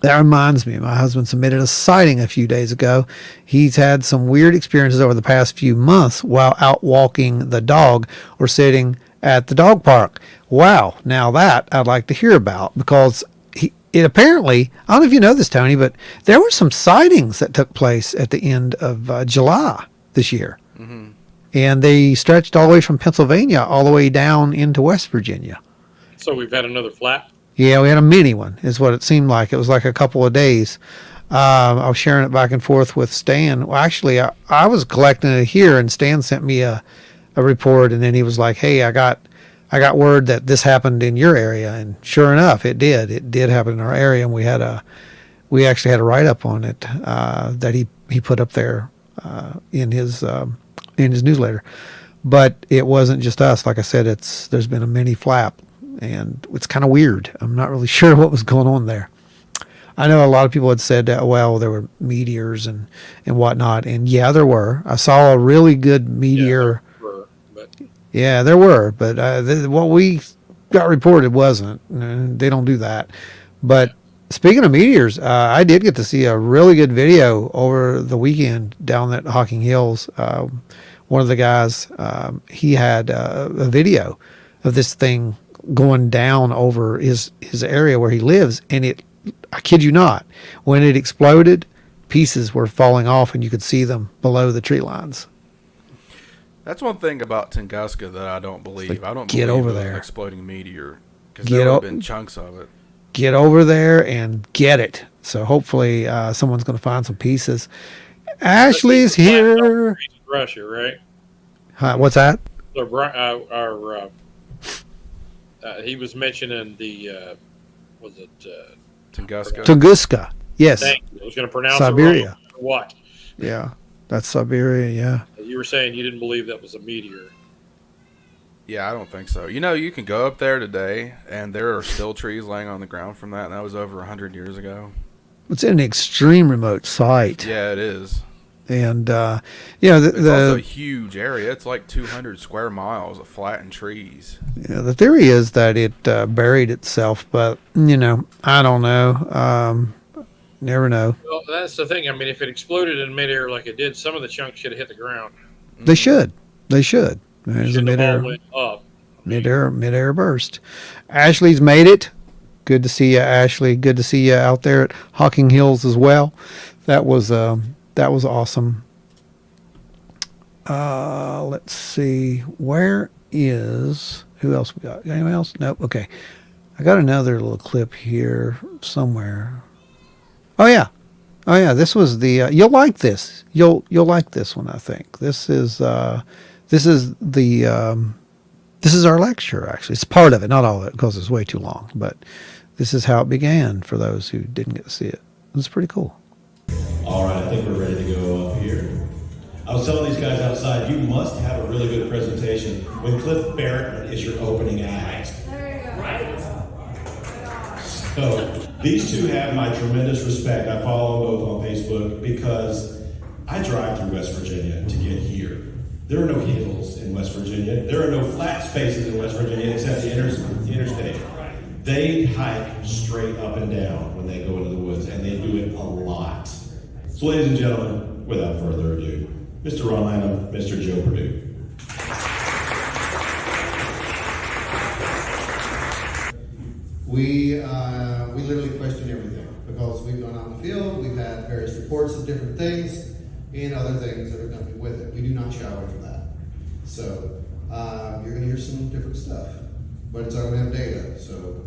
That reminds me, my husband submitted a sighting a few days ago. He's had some weird experiences over the past few months while out walking the dog or sitting at the dog park. Wow. Now that I'd like to hear about, because it apparently, I don't know if you know this, Tony, but there were some sightings that took place at the end of July this year. Mm-hmm. And they stretched all the way from Pennsylvania all the way down into West Virginia. So we've had another flap? Yeah, we had a mini one, is what it seemed like. It was like a couple of days. I was sharing it back and forth with Stan. Well, actually, I was collecting it here, and Stan sent me a report, and then he was like, "Hey, I got word that this happened in your area," and sure enough, it did. It did happen in our area, and we actually had a write up on it that he put up there in his newsletter. But it wasn't just us. Like I said, there's been a mini flap. And it's kind of weird. I'm not really sure what was going on there. I know a lot of people had said, well, there were meteors and whatnot. And yeah, there were. I saw a really good meteor. Yeah, there were, but what we got reported wasn't. They don't do that. But speaking of meteors, I did get to see a really good video over the weekend down at Hocking Hills. One of the guys, he had a video of this thing going down over his area where he lives, and I kid you not, when it exploded, pieces were falling off, and you could see them below the tree lines. That's one thing about Tunguska that I don't believe. Like, I don't get believe over it was there. an exploding meteor, because there have been chunks of it. Get over there and get it. So hopefully someone's going to find some pieces. Ashley's here. Russia, right? What's that? So, he was mentioning the was it Tunguska. Tunguska. Yes. I was going to pronounce Siberia. it wrong. What? Yeah, that's Siberia. Yeah. You were saying you didn't believe that was a meteor. Yeah, I don't think so. You know, you can go up there today, and there are still trees laying on the ground from that, and that was over 100 years ago. It's an extreme remote site. Yeah, it is. And, it's also a huge area. It's like 200 square miles of flattened trees. Yeah, the theory is that it buried itself, but, I don't know. Never know. Well, that's the thing. I mean, if it exploded in midair like it did, some of the chunks should have hit the ground. They should. There's a midair burst. Ashley's made it. Good to see you, Ashley. Good to see you out there at Hocking Hills as well. That was awesome. Let's see. Who else we got? Anyone else? Nope. Okay. I got another little clip here somewhere. Oh yeah. This was the. You'll like this. You'll like this one. I think this is our lecture. Actually, it's part of it, not all of it, because it's way too long. But this is how it began for those who didn't get to see it. It was pretty cool. All right, I think we're ready to go up here. I was telling these guys outside, you must have a really good presentation when Cliff Barrett is your opening act. Right? So, these two have my tremendous respect. I follow them both on Facebook because I drive through West Virginia to get here. There are no hills in West Virginia. There are no flat spaces in West Virginia except the interstate. They hike straight up and down when they go into the woods, and they do it a lot. So, ladies and gentlemen, without further ado, Mr. Ron Lanham, Mr. Joe Perdue. We literally question everything because we've gone out in the field, we've had various reports of different things and other things that are coming with it. We do not shy away from that. So you're going to hear some different stuff, but it's all going to have data. So,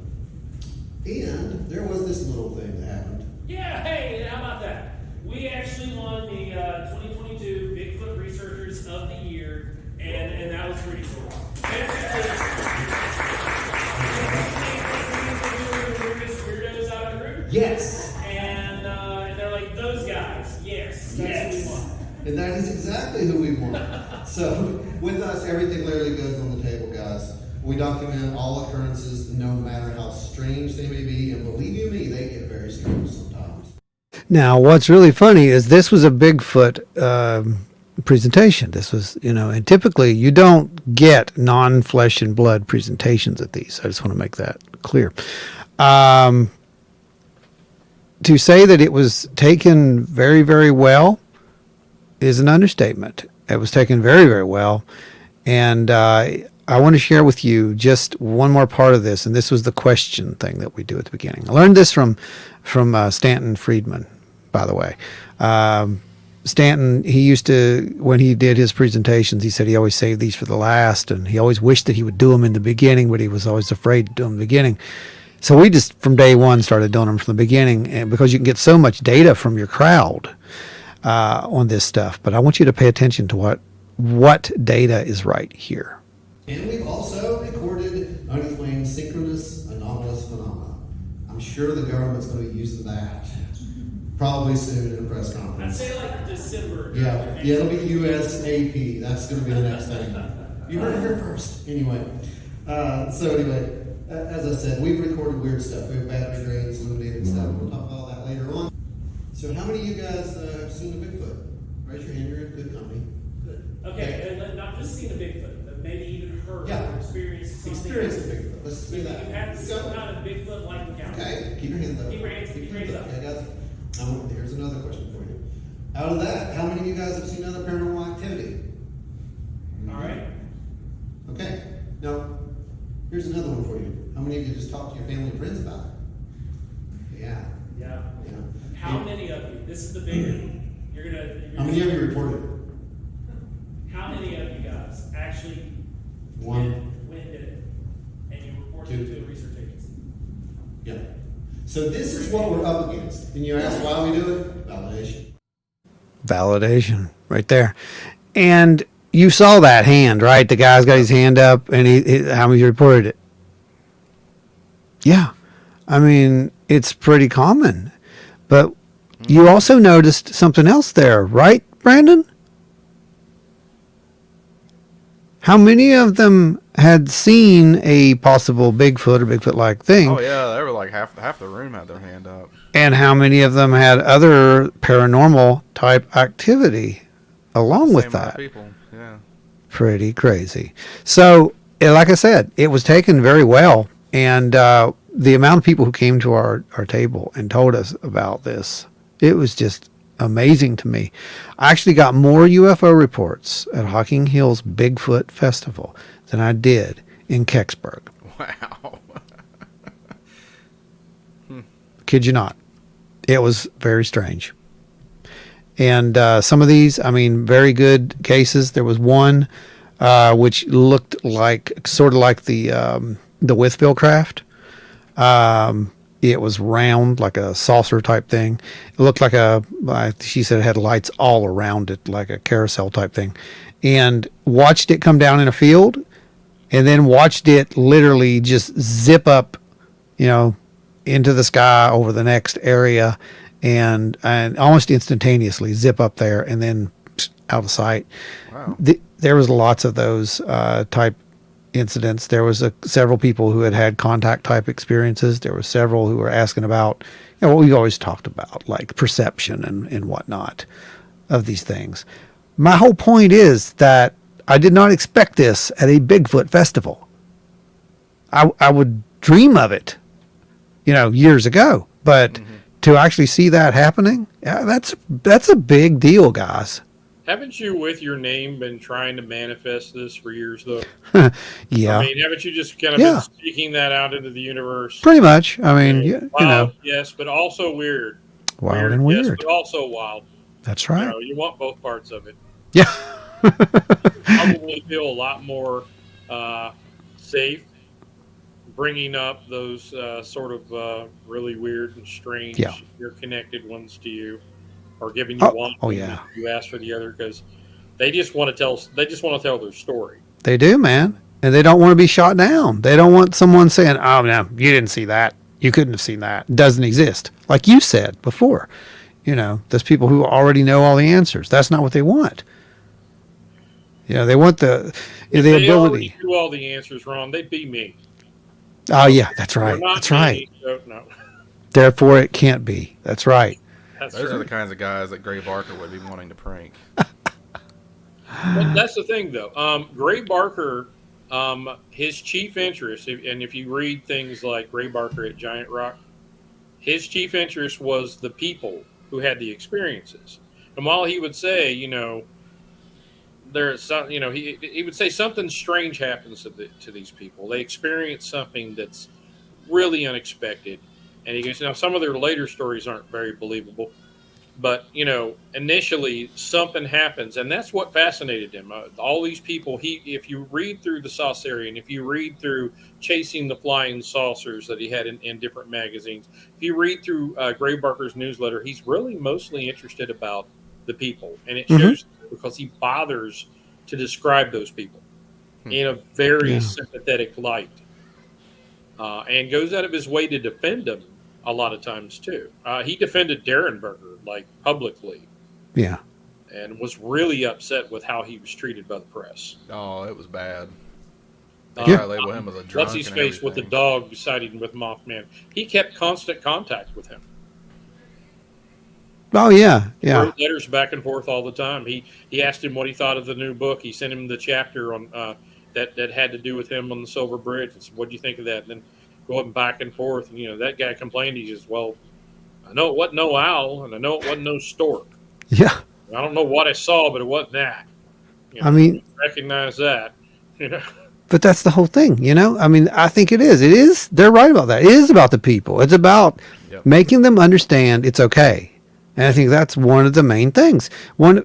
and there was this little thing that happened. Yeah, hey, how about that? We actually won the 2022 Bigfoot Researchers of the Year, and that was pretty cool. Weirdos out of the group. Yes. And they're like, those guys. Yes. That's who we want. And that is exactly who we want. So with us, everything literally goes on the table, guys. We document all occurrences, no matter how strange they may be, and believe you me, they get very strange sometimes. Now, what's really funny is this was a Bigfoot presentation. This was, and typically you don't get non-flesh and blood presentations at these. I just want to make that clear. To say that it was taken very, very well is an understatement. It was taken very, very well. And I want to share with you just one more part of this, and this was the question thing that we do at the beginning. I learned this from Stanton Friedman, by the way. Stanton, he used to, when he did his presentations, he said he always saved these for the last, and he always wished that he would do them in the beginning, but he was always afraid to do them in the beginning. So we just, from day one, started doing them from the beginning, and because you can get so much data from your crowd on this stuff. But I want you to pay attention to what data is right here. And we've also recorded unexplained synchronous anomalous phenomena. I'm sure the government's going to use that probably soon in a press conference. I'd say like December. Yeah, it'll be USAP. That's going to be the next thing. You heard it here first. Anyway, as I said, we've recorded weird stuff. We have battery drains, illuminated stuff. We'll talk about all that later on. So how many of you guys have seen a Bigfoot? Raise your hand. You're in good company. Okay, and not just seen a Bigfoot. The maybe even heard Yeah. or experienced something. Experience of Bigfoot. Let's do that. You've had some kind of Bigfoot-like encounter. Okay, keep your hands up. Keep your hands up. Okay, guys. Here's another question for you. Out of that, how many of you guys have seen other paranormal activity? All right. Okay. Now, here's another one for you. How many of you just talked to your family and friends about it? Yeah. Yeah. Yeah. How many of you? This is the big one. How many of you reported? How many of you guys actually One. went and did it? And you reported Two. it to a research agency? Yeah. So this is what we're up against. And you ask why we do it? Validation. Validation right there. And you saw that hand, right? The guy's got his hand up and how many reported it? Yeah. I mean, it's pretty common. But you also noticed something else there, right, Brandon? How many of them had seen a possible Bigfoot or Bigfoot-like thing? Oh yeah, they were like half the room had their hand up. And how many of them had other paranormal type activity along with Same amount of that? people, yeah. Pretty crazy. So, like I said, it was taken very well. And the amount of people who came to our table and told us about this, it was just amazing to me. I actually got more UFO reports at Hocking Hills Bigfoot Festival than I did in Kecksburg. Wow. Kid you not. It was very strange. And some of these, I mean, very good cases. There was one which looked like, sort of like the Withville craft. It was round, like a saucer type thing. It looked like she said it had lights all around it, like a carousel type thing. And watched it come down in a field, and then watched it literally just zip up, into the sky over the next area, and almost instantaneously zip up there and then out of sight. Wow. There was lots of those type incidents. There was several people who had contact type experiences. There were several who were asking about what we've always talked about, like perception and whatnot of these things. My whole point is that I did not expect this at a Bigfoot festival. I would dream of it, years ago, but to actually see that happening, that's a big deal, guys. Haven't you, with your name, been trying to manifest this for years, though? Yeah. I mean, haven't you just kind of been speaking that out into the universe? Pretty much. I mean, wild, yes, but also weird. Wild and weird. Yes, but also wild. That's right. You want both parts of it. Yeah. Probably feel a lot more safe bringing up those sort of really weird and strange, you're connected ones to you, or giving you one. Oh yeah. You ask for the other because they just want to tell. They just want to tell their story. They do, man, and they don't want to be shot down. They don't want someone saying, "Oh no, you didn't see that. You couldn't have seen that. It doesn't exist." Like you said before, there's people who already know all the answers. That's not what they want. They want the ability. If they do all the answers wrong, they'd be me. Oh yeah, that's right. That's right. So, no. Therefore, it can't be. That's right. Those are the kinds of guys that Gray Barker would be wanting to prank. But that's the thing, though. Gray Barker, his chief interest, and if you read things like Gray Barker at Giant Rock, his chief interest was the people who had the experiences. And while he would say, there's some, he would say something strange happens to these people. They experience something that's really unexpected. And he goes, now some of their later stories aren't very believable, but initially something happens, and that's what fascinated him. All these people, if you read through the Saucerian, if you read through Chasing the Flying Saucers that he had in different magazines, if you read through Gray Barker's newsletter, he's really mostly interested about the people, and it shows because he bothers to describe those people in a very sympathetic light, and goes out of his way to defend them. A lot of times too. He defended Derenberger publicly. Yeah. And was really upset with how he was treated by the press. Oh, it was bad. Yeah. Label him as a drunk. What's his face with the dog siding with Mothman? He kept constant contact with him. Oh yeah, yeah. Wrote letters back and forth all the time. He asked him what he thought of the new book. He sent him the chapter on that had to do with him on the Silver Bridge. And said, what do you think of that? And then going back and forth. And, that guy complained. He says, well, I know it wasn't no owl, and I know it wasn't no stork. Yeah. I don't know what I saw, but it wasn't that. I mean, recognize that. But that's the whole thing, I mean, I think it is. It is. They're right about that. It is about the people. It's about making them understand it's okay. And I think that's one of the main things. I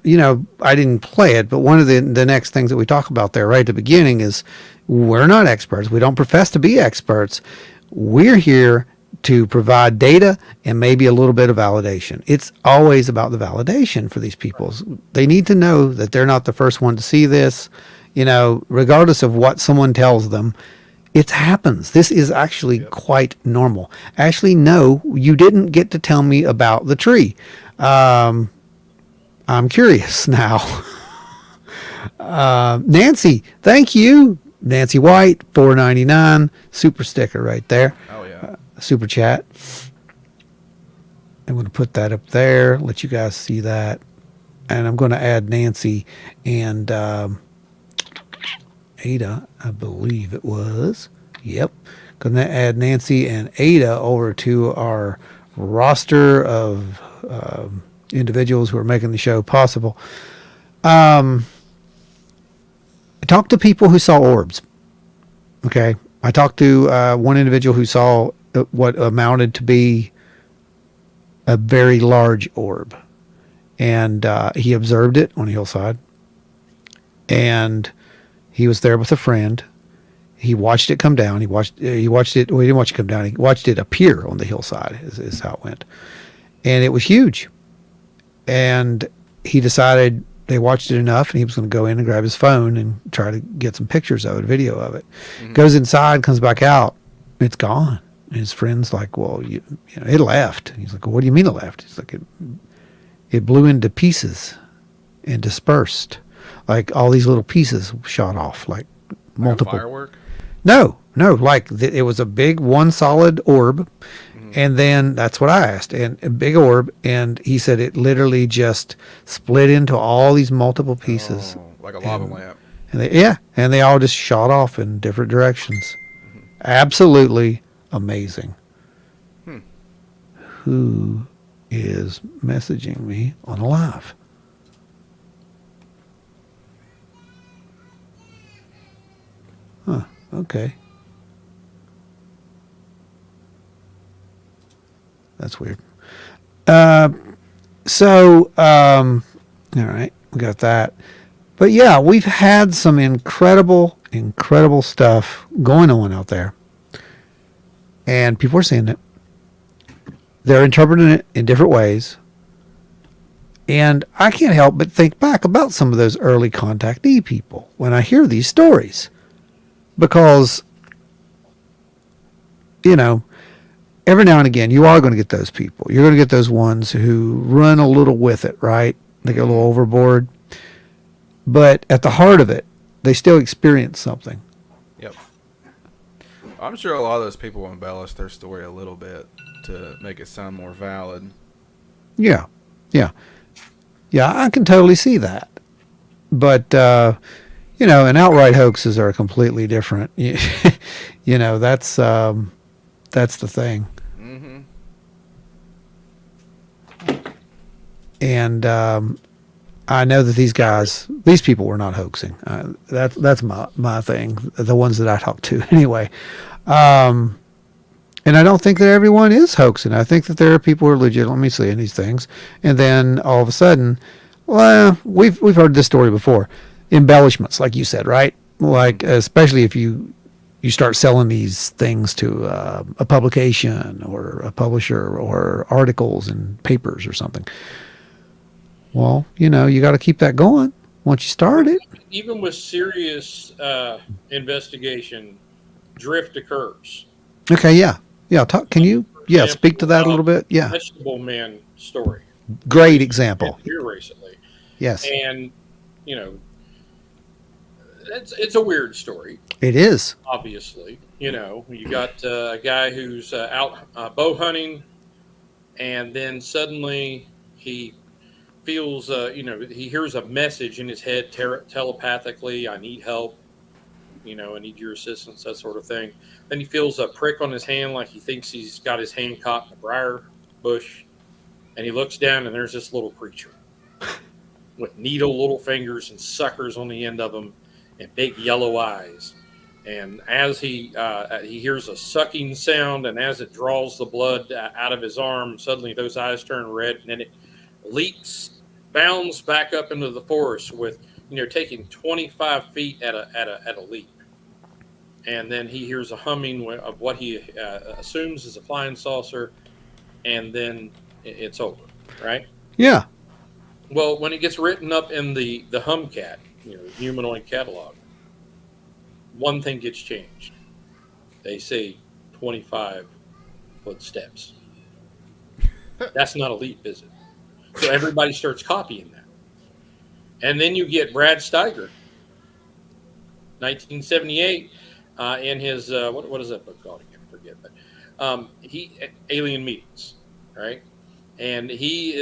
didn't play it, but one of the next things that we talk about there right at the beginning is we're not experts. We don't profess to be experts. We're here to provide data and maybe a little bit of validation. It's always about the validation for these people. They need to know that they're not the first one to see this, regardless of what someone tells them. It happens. This is actually quite normal. Actually, no, you didn't get to tell me about the tree. I'm curious now. Nancy, thank you. Nancy White, $4.99, super sticker right there. Oh yeah. Super chat. I'm going to put that up there, let you guys see that. And I'm going to add Nancy and Ada, I believe it was. Yep. Going to add Nancy and Ada over to our roster of individuals who are making the show possible. I talked to people who saw orbs. Okay. I talked to one individual who saw what amounted to be a very large orb. And he observed it on a hillside. And he was there with a friend. He watched it come down. He watched it. Well, he didn't watch it come down. He watched it appear on the hillside is how it went. And it was huge. And he decided they watched it enough and he was going to go in and grab his phone and try to get some pictures of it, video of it. Mm-hmm. Goes inside, comes back out. It's gone. And his friend's like, well, it left. And he's like, well, what do you mean it left? He's like, it blew into pieces and dispersed. Like all these little pieces shot off, like multiple. Like a firework? No. It was a big one solid orb. Mm-hmm. And then that's what I asked. And a big orb. And he said it literally just split into all these multiple pieces. Oh, like a lava lamp. And they all just shot off in different directions. Mm-hmm. Absolutely amazing. Who is messaging me on a live? Huh, okay. That's weird. All right, we got that. But yeah, we've had some incredible stuff going on out there. And people are seeing it. They're interpreting it in different ways. And I can't help but think back about some of those early contactee people when I hear these stories. Because, every now and again, you are going to get those people. You're going to get those ones who run a little with it, right? They get a little overboard. But at the heart of it, they still experience something. Yep. I'm sure a lot of those people embellish their story a little bit to make it sound more valid. Yeah, I can totally see that. But, and outright hoaxes are completely different. That's the thing. Mm-hmm. And I know that these people were not hoaxing. That's my thing. The ones that I talk to anyway. And I don't think that everyone is hoaxing. I think that there are people who are legitimately seeing these things, and then all of a sudden, well, we've heard this story before. Embellishments, like you said, right? Like especially if you start selling these things to a publication or a publisher or articles in papers or something. Well, you got to keep that going once you start it. Even with serious investigation, drift occurs. Okay, yeah. Can you speak to that a little bit? Yeah. Vegetable Man story. Great example. Here recently. Yes. And it's a weird story. It is. Obviously, you got a guy who's out bow hunting, and then suddenly he feels, he hears a message in his head telepathically. I need help. I need your assistance, that sort of thing. Then he feels a prick on his hand, like he thinks he's got his hand caught in a briar bush. And he looks down, and there's this little creature with needle little fingers and suckers on the end of them and big yellow eyes. And as he hears a sucking sound, and as it draws the blood out of his arm, suddenly those eyes turn red, and then it leaps, bounds back up into the forest with, taking 25 feet at a leap. And then he hears a humming of what he assumes is a flying saucer, and then it's over, right? Yeah. Well, when it gets written up in the HumCat, humanoid catalog, one thing gets changed. They say 25 footsteps. That's not a leap, is it? So everybody starts copying that. And then you get Brad Steiger, 1978, in his, what is that book called again? I forget. But Alien Meetings, right? And he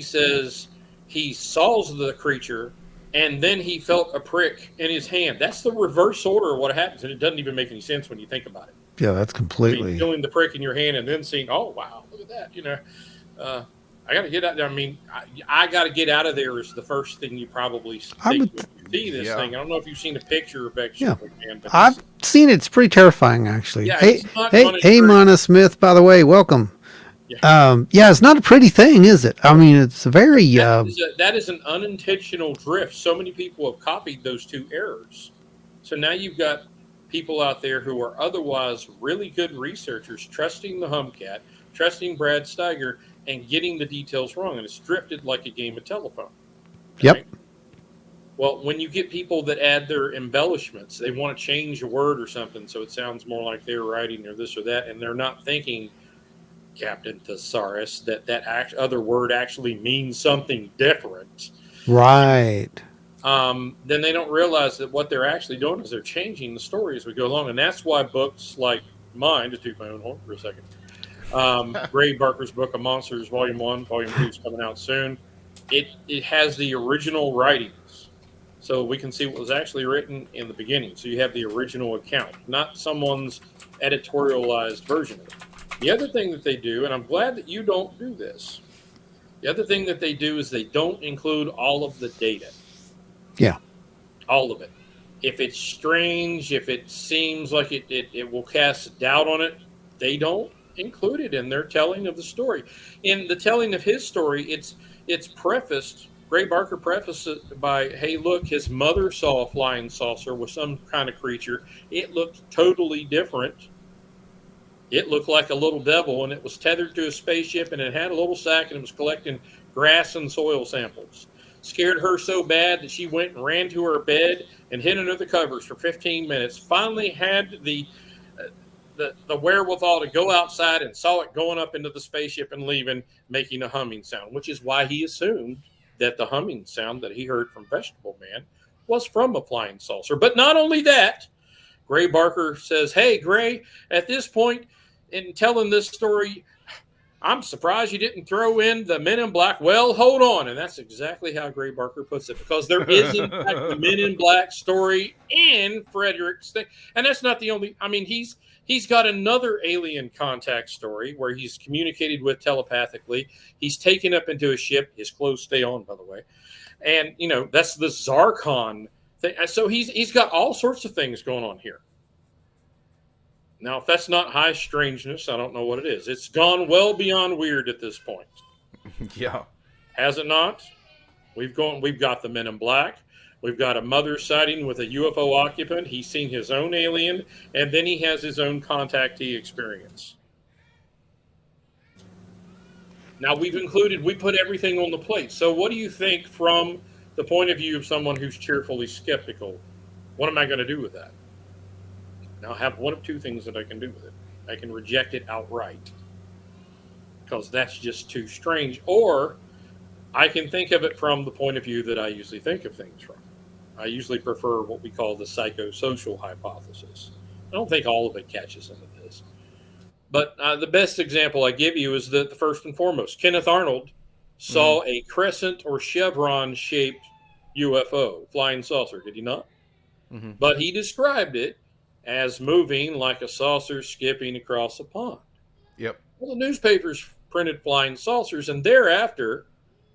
says he saw the creature, and then he felt a prick in his hand. That's the reverse order of what happens, and it doesn't even make any sense when you think about it. Yeah, that's completely. Feeling the prick in your hand and then seeing, oh, wow, look at that. I got to get out there. I mean, I got to get out of there is the first thing you probably think when you see this thing. I don't know if you've seen a picture of Beck Shepherd, man. I've seen it. It's pretty terrifying, actually. Yeah, hey, Mana Smith, by the way, welcome. Yeah. It's not a pretty thing, is it? I mean, it's a very... that is an unintentional drift. So many people have copied those two errors. So now you've got people out there who are otherwise really good researchers trusting the HumCat, trusting Brad Steiger, and getting the details wrong. And it's drifted like a game of telephone. Yep. Right? Well, when you get people that add their embellishments, they want to change a word or something so it sounds more like they're writing or this or that, and they're not thinking... Captain Thesaurus, that other word actually means something different. Right. Then they don't realize that what they're actually doing is they're changing the story as we go along. And that's why books like mine, to toot my own horn for a second, Ray Barker's Book of Monsters, Volume 1, Volume 2 is coming out soon. It has the original writings. So we can see what was actually written in the beginning. So you have the original account, not someone's editorialized version of it. The other thing that they do, and I'm glad that you don't do this, the other thing that they do is they don't include all of the data. Yeah. All of it. If it's strange, if it seems like it will cast doubt on it, they don't include it in their telling of the story. In the telling of his story, it's prefaced, Ray Barker prefaced it by, hey, look, his mother saw a flying saucer with some kind of creature. It looked totally different. It looked like a little devil, and it was tethered to a spaceship, and it had a little sack, and it was collecting grass and soil samples. Scared her so bad that she went and ran to her bed and hid under the covers for 15 minutes. Finally had the wherewithal to go outside and saw it going up into the spaceship and leaving, making a humming sound, which is why he assumed that the humming sound that he heard from Vegetable Man was from a flying saucer. But not only that, Gray Barker says, hey, Gray, at this point, in telling this story, I'm surprised you didn't throw in the Men in Black. Well, hold on. And that's exactly how Gray Barker puts it, because there is, in fact, the Men in Black story in Frederick's thing. And that's not the only, I mean, he's got another alien contact story where he's communicated with telepathically. He's taken up into a ship. His clothes stay on, by the way. And, that's the Zarkon thing. So he's got all sorts of things going on here. Now, if that's not high strangeness, I don't know what it is. It's gone well beyond weird at this point. Yeah. Has it not? We've got the Men in Black. We've got a mother sighting with a UFO occupant. He's seen his own alien, and then he has his own contactee experience. Now, we put everything on the plate. So what do you think from the point of view of someone who's cheerfully skeptical? What am I going to do with that? Now, I have one of two things that I can do with it. I can reject it outright because that's just too strange. Or I can think of it from the point of view that I usually think of things from. I usually prefer what we call the psychosocial hypothesis. I don't think all of it catches into this. But the best example I give you is the first and foremost. Kenneth Arnold saw a crescent or chevron-shaped UFO, flying saucer, did he not? but he described it as moving like a saucer skipping across a pond. Yep. Well, the newspapers printed flying saucers, and thereafter,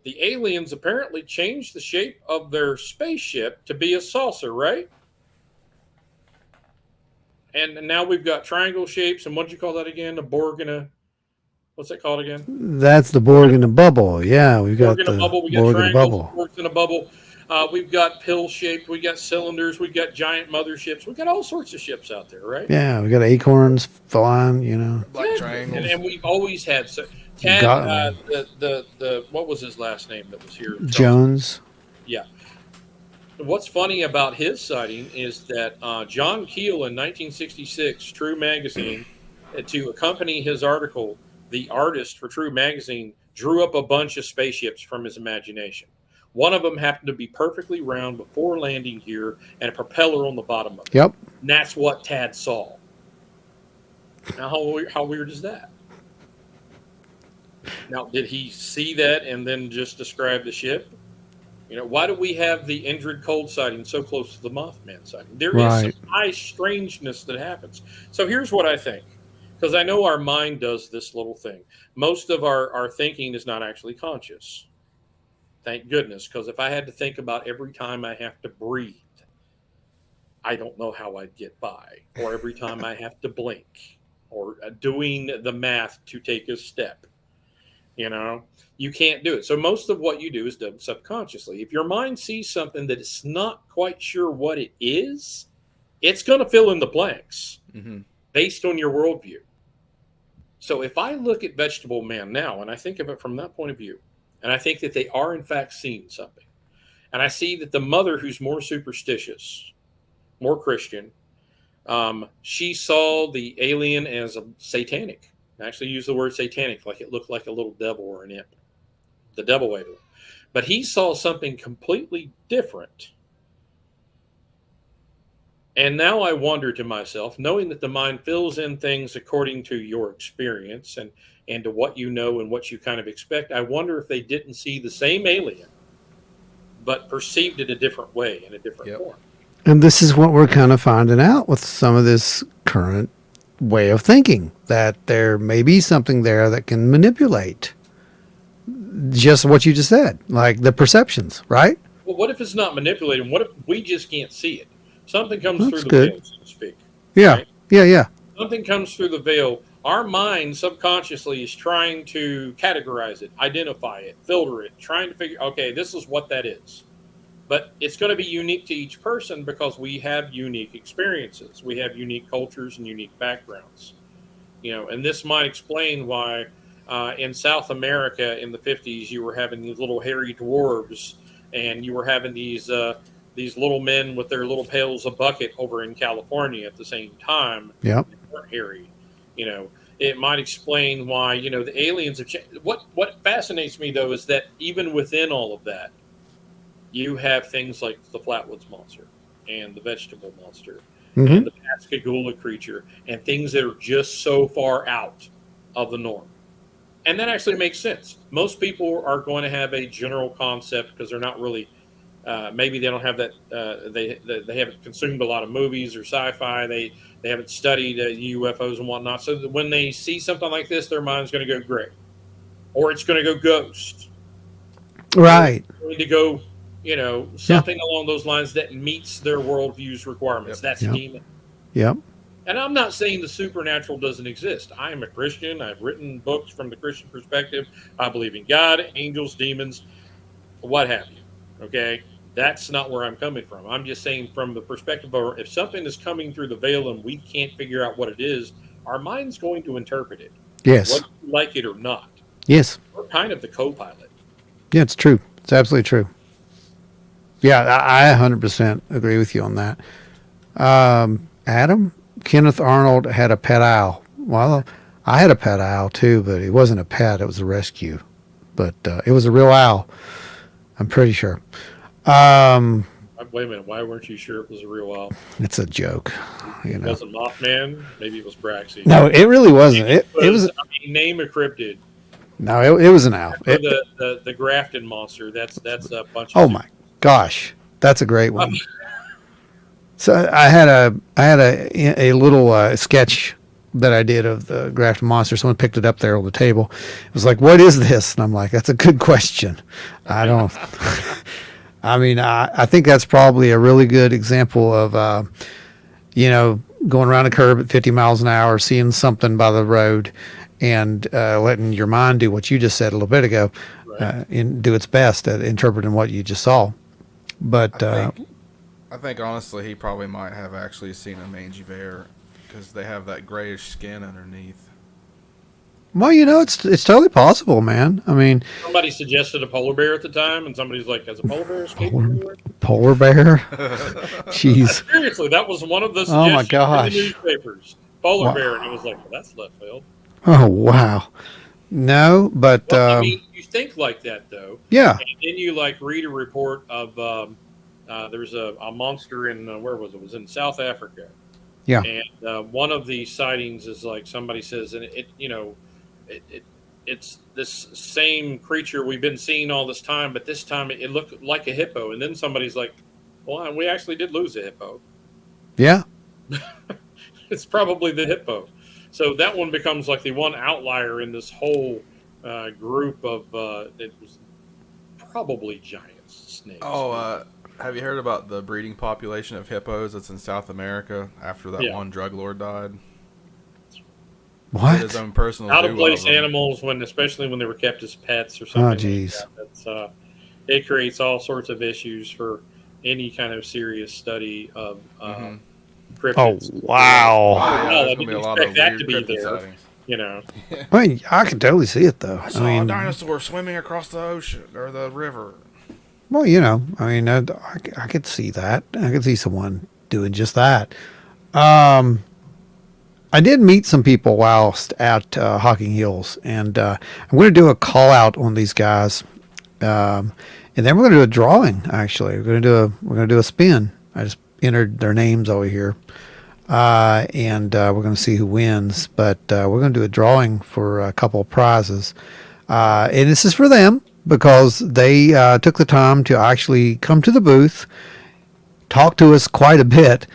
the aliens apparently changed the shape of their spaceship to be a saucer, right? And now we've got triangle shapes, and what did you call that again? A Borg and a... What's that called again? That's the Borg in a bubble. Yeah, we've got Borg in a the bubble. We got Borg in a triangles, bubble. Borgs in a bubble. We've got pill-shaped. We got cylinders. We got giant motherships. We got all sorts of ships out there, right? Yeah, we got acorns flying. You know, Black triangles. And we've always had Tad. The what was his last name that was here? Jones. Yeah. What's funny about his sighting is that John Keel in 1966, True Magazine, to accompany his article, the artist for True Magazine drew up a bunch of spaceships from his imagination. One of them happened to be perfectly round before landing here and a propeller on the bottom of it. Yep. And that's what Tad saw. Now, how weird is that? Now, did he see that and then just describe the ship? You know, why do we have the Indrid Cold sighting so close to the Mothman sighting? There is some high strangeness that happens. So here's what I think, because I know our mind does this little thing. Most of our thinking is not actually conscious. Thank goodness, because if I had to think about every time I have to breathe, I don't know how I'd get by. Or every time I have to blink, or doing the math to take a step. You know, you can't do it. So most of what you do is done subconsciously. If your mind sees something that it's not quite sure what it is, it's going to fill in the blanks based on your worldview. So if I look at Vegetable Man now, and I think of it from that point of view, and I think that they are in fact seeing something, and I see that the mother, who's more superstitious, more Christian, she saw the alien as a satanic. I actually use the word satanic, like it looked like a little devil or an imp, the devil alien. But he saw something completely different. And now I wonder to myself, knowing that the mind fills in things according to your experience and to what you know and what you kind of expect, I wonder if they didn't see the same alien, but perceived it a different way, in a different form. And this is what we're kind of finding out with some of this current way of thinking, that there may be something there that can manipulate just what you just said, like the perceptions, right? Well, what if it's not manipulating? What if we just can't see it? Something comes through the veil, so to speak. Yeah, right? yeah. Something comes through the veil. Our mind subconsciously is trying to categorize it, identify it, filter it, trying to figure, okay, this is what that is. But it's going to be unique to each person because we have unique experiences. We have unique cultures and unique backgrounds. You know, and this might explain why in South America in the 50s you were having these little hairy dwarves, and you were having these little men with their little pails of bucket over in California at the same time. Yep. They weren't hairy. You know, it might explain why, you know, the aliens have changed. What fascinates me, though, is that even within all of that, you have things like the Flatwoods Monster and the Vegetable Monster and the Pascagoula creature and things that are just so far out of the norm. And that actually makes sense. Most people are going to have a general concept because they're not really, maybe they don't have that, they haven't consumed a lot of movies or sci-fi. They haven't studied UFOs and whatnot. So that when they see something like this, their mind's going to go gray. Or it's going to go ghost. Right. It's going to go, you know, something along those lines that meets their worldview's requirements. That's demon. Yep. And I'm not saying the supernatural doesn't exist. I am a Christian. I've written books from the Christian perspective. I believe in God, angels, demons, what have you. Okay? That's not where I'm coming from. I'm just saying from the perspective of if something is coming through the veil and we can't figure out what it is, our mind's going to interpret it. Yes. Whether you like it or not. Yes. We're kind of the co-pilot. Yeah, it's true. It's absolutely true. Yeah, I 100% agree with you on that. Adam, Kenneth Arnold had a pet owl. Well, I had a pet owl too, but it wasn't a pet. It was a rescue. But it was a real owl. I'm pretty sure. Wait a minute. Why weren't you sure it was a real owl? It's a joke. You know. It wasn't Mothman. Maybe it was Braxy. No, it really wasn't. It was. I mean, name a cryptid. No, it was an owl. The Grafton monster. That's a bunch. Oh my gosh, that's a great one. So I had a little sketch that I did of the grafted monster. Someone picked it up there on the table. It was like, "What is this?" And I'm like, "That's a good question. I don't." I mean, I think that's probably a really good example of, going around a curve at 50 miles an hour, seeing something by the road, and letting your mind do what you just said a little bit ago, and do its best at interpreting what you just saw. But I think honestly, he probably might have actually seen a mangy bear because they have that grayish skin underneath. well, it's totally possible, man. I mean, Somebody suggested a polar bear at the time, and somebody's like, "Has a polar bear escaped anywhere?" polar bear. Jeez. Seriously, that was one of the Oh, my suggestions gosh. in the newspapers. Polar Wow. bear, and it was like, well, that's left field. Oh wow. No, but Well, I mean, you think like that though, yeah. and then you like read a report of there's a monster in where was it? It was in South Africa. Yeah. And one of the sightings is like somebody says, and it's this same creature we've been seeing all this time, but this time it looked like a hippo. And then somebody's like, well, we actually did lose a hippo. Yeah. It's probably the hippo. So that one becomes like the one outlier in this whole group of it was probably giant snakes. Oh, have you heard about the breeding population of hippos that's in South America after that one drug lord died? What? His own personal Out zoo of place of them. animals especially when they were kept as pets or something. Oh, geez. Like that. It creates all sorts of issues for any kind of serious study of Oh cryptids. wow. Yeah, I there's gonna didn't be a lot of expect that weird to be cryptid there. sightings. I mean, I can totally see it though. I saw a dinosaur swimming across the ocean or the river. Well, I mean, I could see that. I could see someone doing just that. I did meet some people whilst at Hocking Hills, and I'm going to do a call out on these guys, and then we're going to do a drawing. Actually, we're going to do a spin. I just entered their names over here, and we're going to see who wins. But we're going to do a drawing for a couple of prizes, and this is for them because they took the time to actually come to the booth, talk to us quite a bit.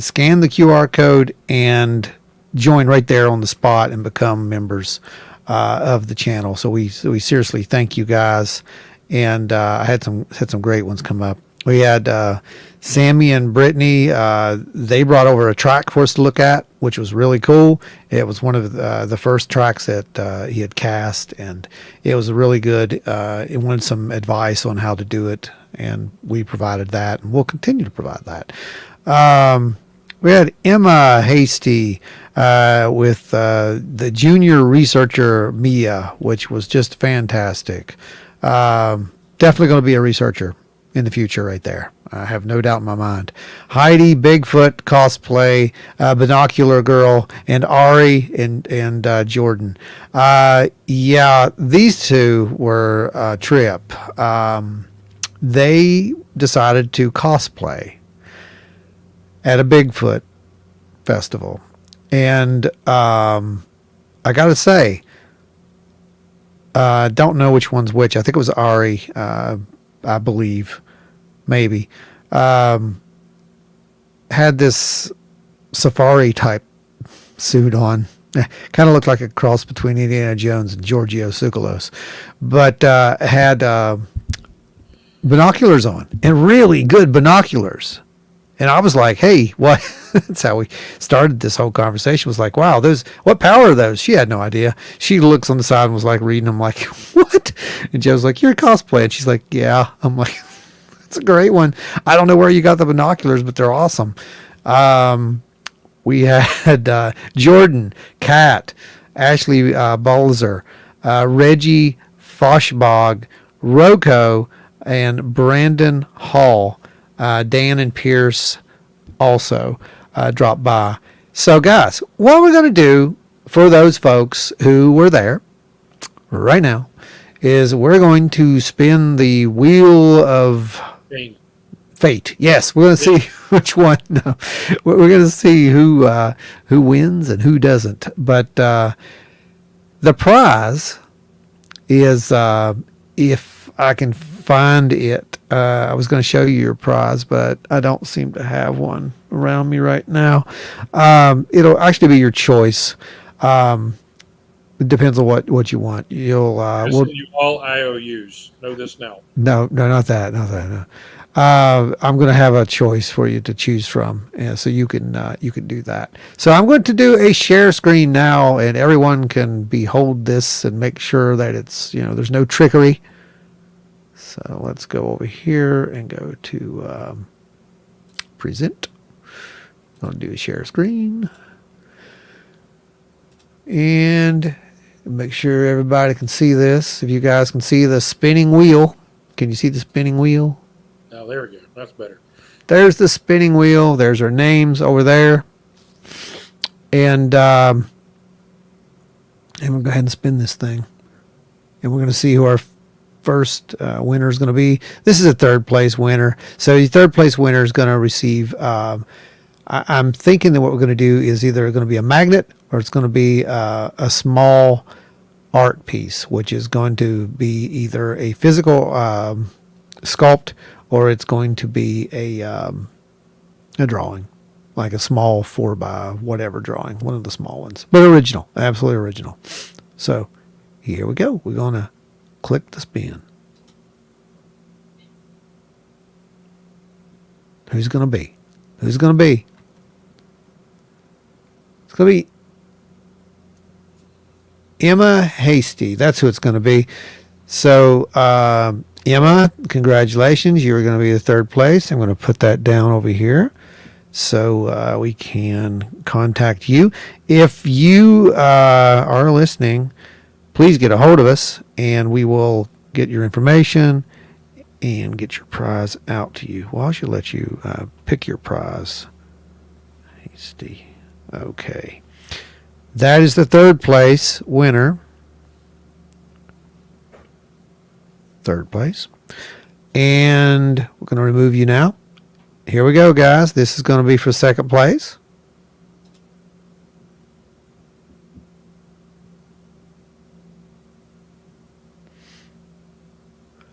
Scan the QR code and join right there on the spot and become members of the channel. So we seriously thank you guys, and I had some great ones come up. We had Sammy and Brittany. They brought over a track for us to look at, which was really cool. It was one of the first tracks that he had cast, and it was really good. It wanted some advice on how to do it, and we provided that, and we'll continue to provide that. We had Emma Hasty with the junior researcher Mia, which was just fantastic. Definitely going to be a researcher in the future right there. I have no doubt in my mind. Heidi, Bigfoot cosplay, Binocular Girl, and Ari and Jordan. Yeah, these two were a trip. They decided to cosplay at a Bigfoot festival. And I got to say, I don't know which one's which. I think it was Ari, I believe, maybe. Had this safari type suit on. Kind of looked like a cross between Indiana Jones and Giorgio Tsoukalos. But had binoculars on, and really good binoculars. And I was like, hey, what? That's how we started this whole conversation. Was like, wow, what power are those? She had no idea. She looks on the side and was like reading them like, what? And Joe's like, you're a cosplay. And she's like, yeah. I'm like, that's a great one. I don't know where you got the binoculars, but they're awesome. We had Jordan, Kat, Ashley Bolzer, Reggie Foshbog, Rocco, and Brandon Hall. Dan and Pierce also dropped by. So, guys, what we're going to do for those folks who were there right now is we're going to spin the wheel of fate. Yes, we're going to see which one. No, we're going to see who wins and who doesn't. But the prize is, if I can find it, I was going to show you your prize, but I don't seem to have one around me right now. It'll actually be your choice. It depends on what you want. You'll We'll send you all IOUs. Know this now. No, not that. No. I'm going to have a choice for you to choose from, and so you can do that. So I'm going to do a share screen now, and everyone can behold this and make sure that it's there's no trickery. So let's go over here and go to present. I'll do a share screen, and make sure everybody can see this. If you guys can see the spinning wheel, can you see the spinning wheel? Oh, there we go. That's better. There's the spinning wheel. There's our names over there. And we'll go ahead and spin this thing. And we're going to see who our first winner is going to be. This is a third place winner. So the third place winner is going to receive, I'm thinking that what we're going to do is either going to be a magnet or it's going to be a small art piece, which is going to be either a physical sculpt or it's going to be a drawing, like a small 4x whatever drawing, one of the small ones, but original, absolutely original. So here we go. We're going to click the spin. Who's going to be? Who's going to be? It's going to be Emma Hasty. That's who it's going to be. So, Emma, congratulations. You're going to be the third place. I'm going to put that down over here so we can contact you. If you are listening, please get a hold of us and we will get your information and get your prize out to you. Well, I should let you pick your prize. Hasty. Okay. That is the third place winner. Third place. And we're going to remove you now. Here we go, guys. This is going to be for second place.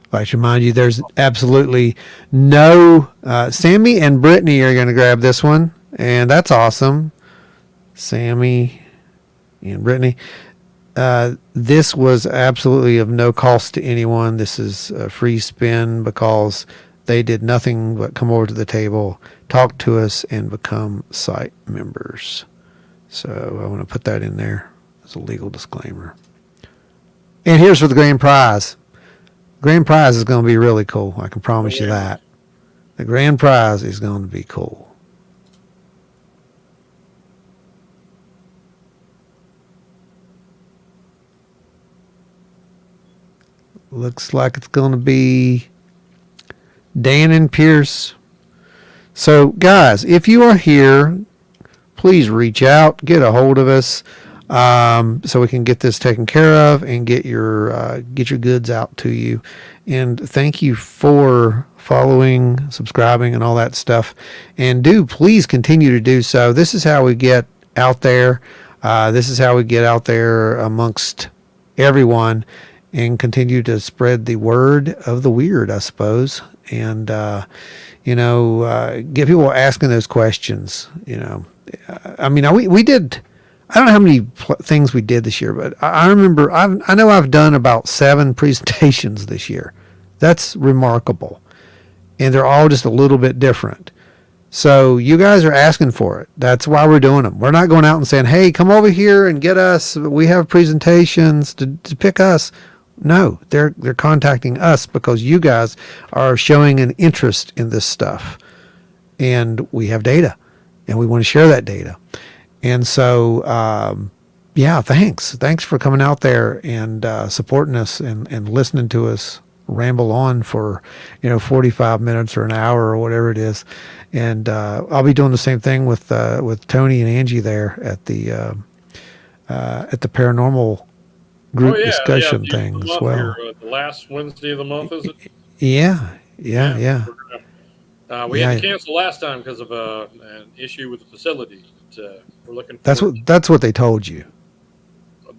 I'd like to remind you there's absolutely no... Sammy and Brittany are going to grab this one, and that's awesome. Sammy and Brittany. This was absolutely of no cost to anyone. This is a free spin because they did nothing but come over to the table, talk to us, and become site members. So I want to put that in there as a legal disclaimer. And here's for the grand prize. Grand prize is going to be really cool. I can promise you that. The grand prize is going to be cool. Looks like it's going to be Dan and Pierce. So, guys, if you are here, please reach out, get a hold of us, so we can get this taken care of and get your goods out to you. And thank you for following, subscribing, and all that stuff. And please continue to do so. This is how we get out there. This is how we get out there amongst everyone and continue to spread the word of the weird, I suppose. And, get people asking those questions, I mean, we did, I don't know how many things we did this year, but I remember, I know I've done about 7 presentations this year. That's remarkable. And they're all just a little bit different. So you guys are asking for it. That's why we're doing them. We're not going out and saying, hey, come over here and get us. We have presentations to pick us. No, they're contacting us because you guys are showing an interest in this stuff. And we have data. And we want to share that data. And so, thanks. Thanks for coming out there and supporting us and listening to us ramble on for 45 minutes or an hour or whatever it is. And I'll be doing the same thing with Tony and Angie there at the paranormal group discussion thing as well. The last Wednesday of the month, is it? Yeah. We had to cancel last time because of an issue with the facility. We're looking. That's what they told you.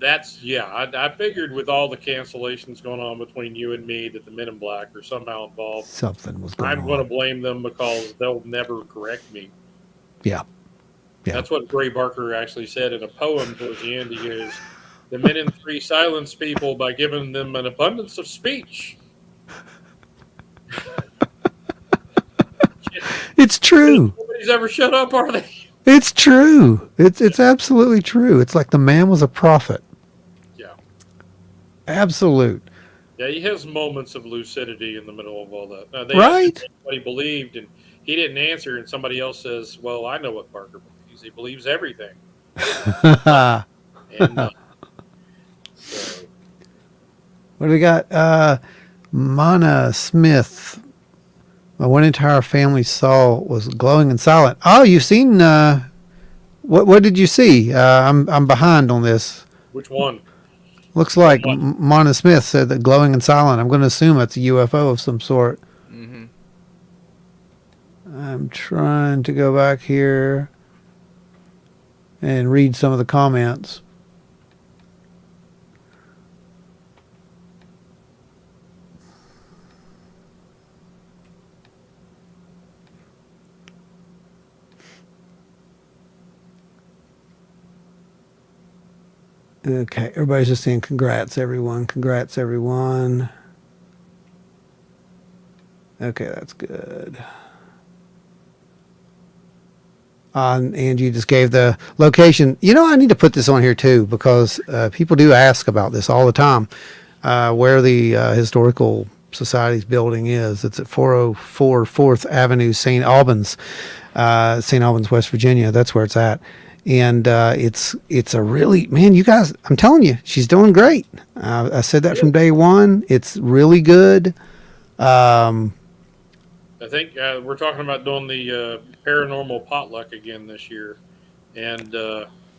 I figured with all the cancellations going on between you and me that the Men in Black are somehow involved. Something was going on. I'm going to blame them because they'll never correct me. Yeah. That's what Gray Barker actually said in a poem towards the end. He goes, "The Men in Three silenced people by giving them an abundance of speech." It's true. Nobody's ever shut up, are they? It's true. It's absolutely true. It's like the man was a prophet. Yeah. Absolute. Yeah, he has moments of lucidity in the middle of all that. They Right. asked him what he believed, and he didn't answer, and somebody else says, "Well, I know what Barker believes. He believes everything." And, so. What do we got? Mana Smith. One entire family saw was glowing and silent. Oh, you've seen what did you see? I'm behind on this. Which one? Looks like Mana Smith said that glowing and silent. I'm going to assume it's a UFO of some sort. Mm-hmm. I'm trying to go back here and read some of the comments. Okay, everybody's just saying congrats, everyone. Congrats, everyone. Okay, that's good. Angie just gave the location. You know, I need to put this on here too because people do ask about this all the time. Where the Historical Society's building is. It's at 404 4th Avenue, St. Albans, West Virginia. That's where it's at. And it's a really, man, you guys, I'm telling you, she's doing great. I said that from day one. It's really good. I think we're talking about doing the paranormal potluck again this year. And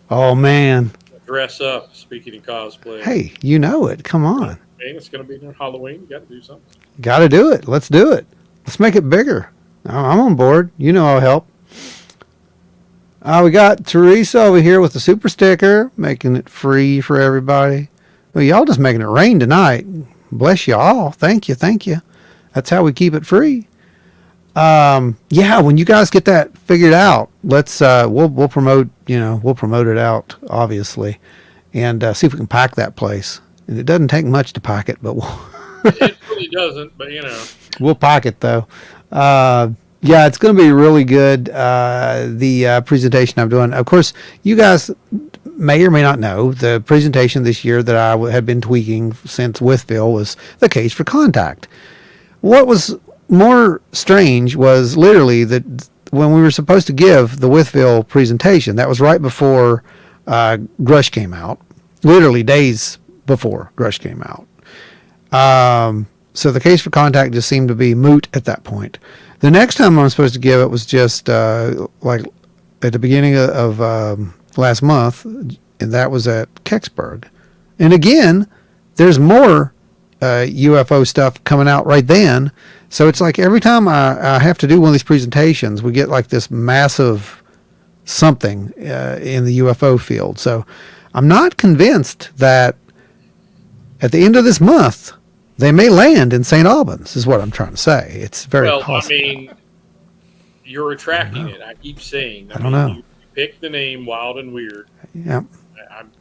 oh, man. Dress up, speaking of cosplay. Hey, you know it. Come on. Man, it's going to be near Halloween. You got to do something. Got to do it. Let's do it. Let's make it bigger. I'm on board. You know I'll help. We got Teresa over here with the super sticker, making it free for everybody. Well, y'all just making it rain tonight. Bless you all. Thank you. Thank you. That's how we keep it free. Yeah, when you guys get that figured out, let's we'll promote, we'll promote it out, obviously, and see if we can pack that place. And it doesn't take much to pack it, but it really doesn't, but we'll pack it though. Yeah, it's going to be really good. The presentation I'm doing, of course, you guys may or may not know the presentation this year that I had been tweaking since Withville was the case for contact. What was more strange was literally that when we were supposed to give the Withville presentation, that was right before Grush came out, literally days before Grush came out. So the case for contact just seemed to be moot at that point. The next time I was supposed to give it was just like at the beginning of last month, and that was at Kecksburg. And again, there's more UFO stuff coming out right then. So it's like every time I have to do one of these presentations, we get like this massive something in the UFO field. So I'm not convinced that at the end of this month, they may land in St. Albans, is what I'm trying to say. It's very possible. I mean, you're attracting it. I keep saying. I don't know. You pick the name Wild and Weird. Yeah. I'm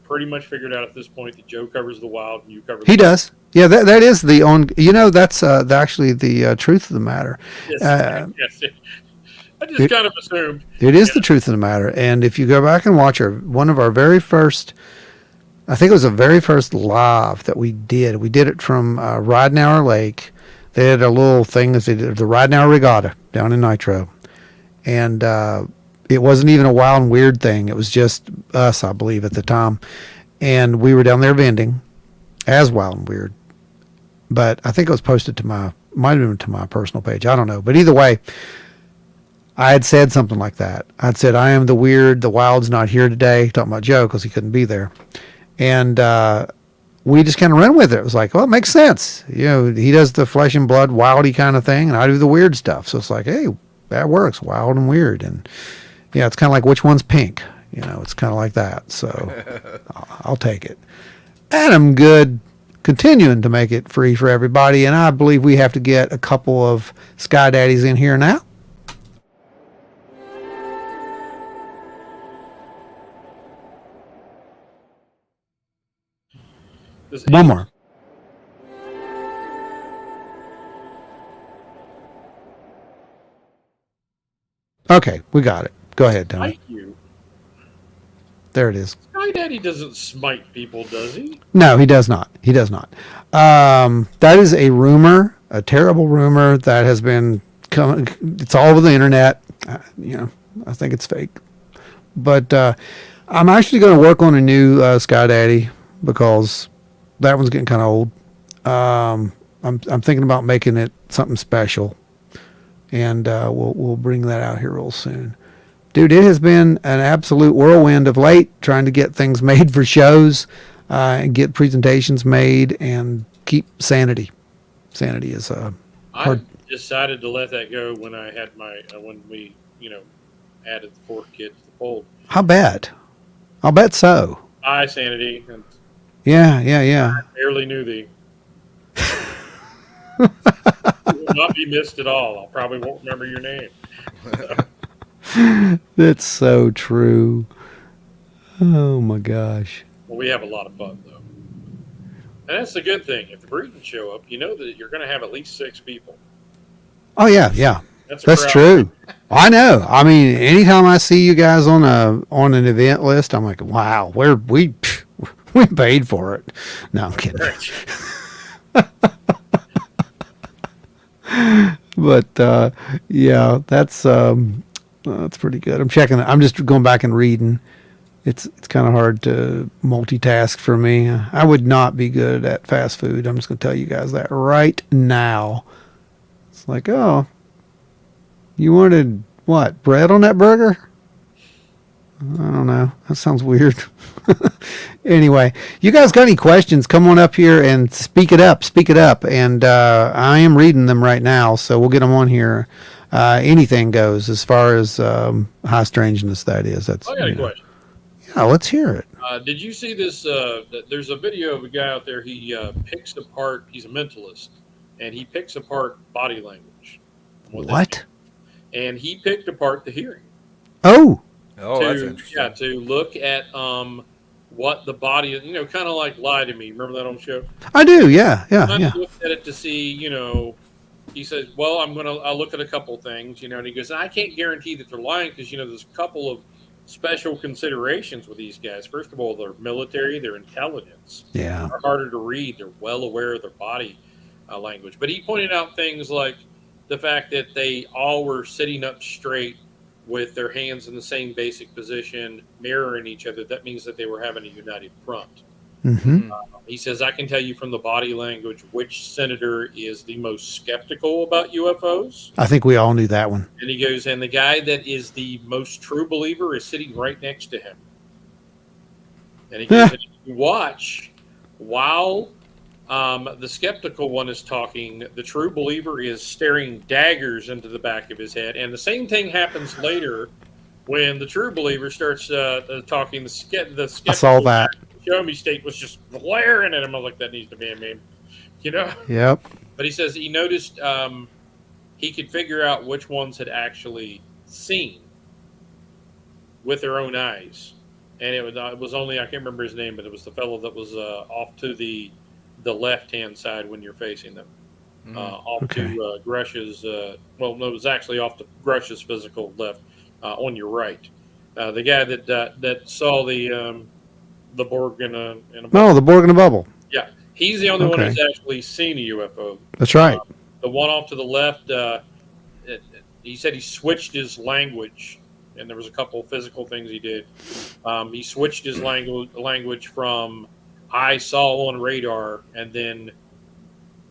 pretty much figured out at this point that Joe covers the wild and you cover He does. Yeah, that is the on. That's actually the truth of the matter. Yes. Yes. I just kind of assumed. It is the truth of the matter. And if you go back and watch one of our very first, I think it was the very first live that we did. We did it from Ridenour Lake. They had a little thing that they did, the Ridenour Regatta down in Nitro. And it wasn't even a wild and weird thing. It was just us, I believe, at the time. And we were down there vending as wild and weird. But I think it was posted might have been to my personal page. I don't know. But either way, I had said something like that. I'd said, I am the weird, the wild's not here today. Talking about Joe because he couldn't be there. And we just kind of ran with it. It was like, well, it makes sense. He does the flesh and blood, wildy kind of thing, and I do the weird stuff. So it's like, hey, that works, wild and weird. And yeah, it's kind of like which one's pink. You know, it's kind of like that. So I'll take it. And I'm good continuing to make it free for everybody. And I believe we have to get a couple of Sky Daddies in here now. One more. Okay, we got it. Go ahead, Tony. Thank you. There it is. Sky Daddy doesn't smite people, does he? No, he does not. He does not. That is a rumor, a terrible rumor that has been coming. It's all over the internet. You know, I think it's fake. But I'm actually going to work on a new Sky Daddy because that one's getting kind of old. I'm thinking about making it something special, and we'll bring that out here real soon. Dude, it has been an absolute whirlwind of late trying to get things made for shows and get presentations made and keep sanity. Sanity is hard. I decided to let that go when I had when we, added the fourth kid to the fold. How bad? I'll bet so. Hi, Sanity. Yeah. I barely knew thee. You will not be missed at all. I probably won't remember your name. That's so true. Oh my gosh. Well, we have a lot of fun though, and that's the good thing. If the Breeden show up, you know that you're going to have at least 6 people. Oh yeah. That's crowd. true. I know. I mean, anytime I see you guys on an event list, I'm like, wow, we paid for it. No, I'm kidding. But yeah, that's pretty good. I'm checking. I'm just going back and reading. It's kind of hard to multitask for me. I would not be good at fast food. I'm just going to tell you guys that right now. It's like, oh, you wanted what? Bread on that burger? I don't know. That sounds weird. Anyway, you guys got any questions? Come on up here and speak it up. Speak it up. And I am reading them right now, so we'll get them on here. Anything goes as far as high strangeness. That is. That's. I got a question. Yeah, let's hear it. Did you see this? There's a video of a guy out there. He picks apart. He's a mentalist, and he picks apart body language. What? And he picked apart the hearing. Oh, that's interesting. Yeah, to look at what the body, kind of like Lie to Me. Remember that old show? I do. Yeah. I looked at it to see, he says, well, I'll look at a couple things, and he goes, I can't guarantee that they're lying because, there's a couple of special considerations with these guys. First of all, they're military, they're intelligence. Yeah. They're harder to read. They're well aware of their body language. But he pointed out things like the fact that they all were sitting up straight with their hands in the same basic position, mirroring each other. That means that they were having a united front. Mm-hmm. He says, I can tell you from the body language which senator is the most skeptical about UFOs. I think we all knew that one. And he goes, and the guy that is the most true believer is sitting right next to him. And he goes, and if you watch, while the skeptical one is talking, the true believer is staring daggers into the back of his head. And the same thing happens later when the true believer starts talking. The skeptical, I saw that. Show me state was just glaring at him. I was like, that needs to be a meme. Yep. But he says he noticed he could figure out which ones had actually seen with their own eyes. And it was only, I can't remember his name, but it was the fellow that was off to the left-hand side when you're facing them. Off to Gresh's, it was actually off to Gresh's physical left on your right. The guy that saw the Borg in a bubble. No, the Borg in a bubble. Yeah. He's the only one who's actually seen a UFO. That's right. The one off to the left, he said he switched his language, and there was a couple of physical things he did. He switched his language from I saw on radar, and then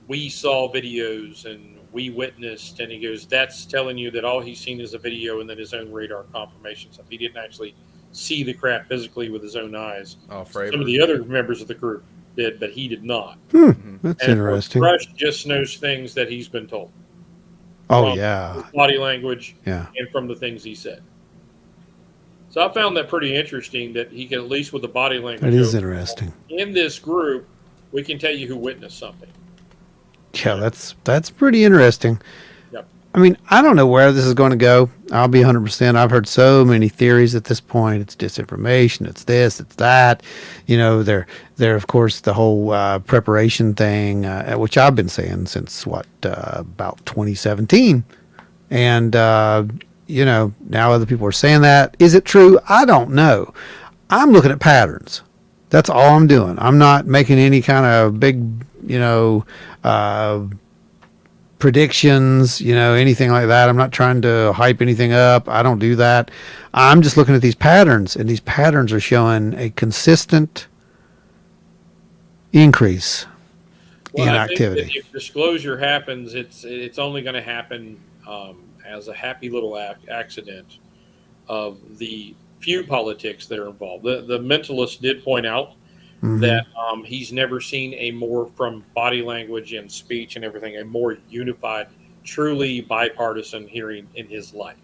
we saw videos and we witnessed, and he goes, that's telling you that all he's seen is a video and then his own radar confirmation stuff. He didn't actually see the crap physically with his own eyes. Some of the other members of the group did, but he did not. That's interesting. Rush just knows things that he's been told. Oh, yeah. His body language and from the things he said. So I found that pretty interesting that he can, at least with the body language. It is interesting. In this group, we can tell you who witnessed something. Yeah, that's pretty interesting. Yep. I mean, I don't know where this is going to go. I'll be 100%. I've heard so many theories at this point. It's disinformation. It's this. It's that. You know, they're of course the whole preparation thing, which I've been saying since about 2017, and you know, now other people are saying that. Is it true? I don't know. I'm looking at patterns. That's all I'm doing. I'm not making any kind of big, you know, predictions, you know, anything like that. I'm not trying to hype anything up. I don't do that. I'm just looking at these patterns, and these patterns are showing a consistent increase in I activity. think that if disclosure happens, it's only going to happen as a happy little accident of the few politics that are involved. The mentalist did point out that he's never seen a more, from body language and speech and everything, a more unified, truly bipartisan hearing in his life.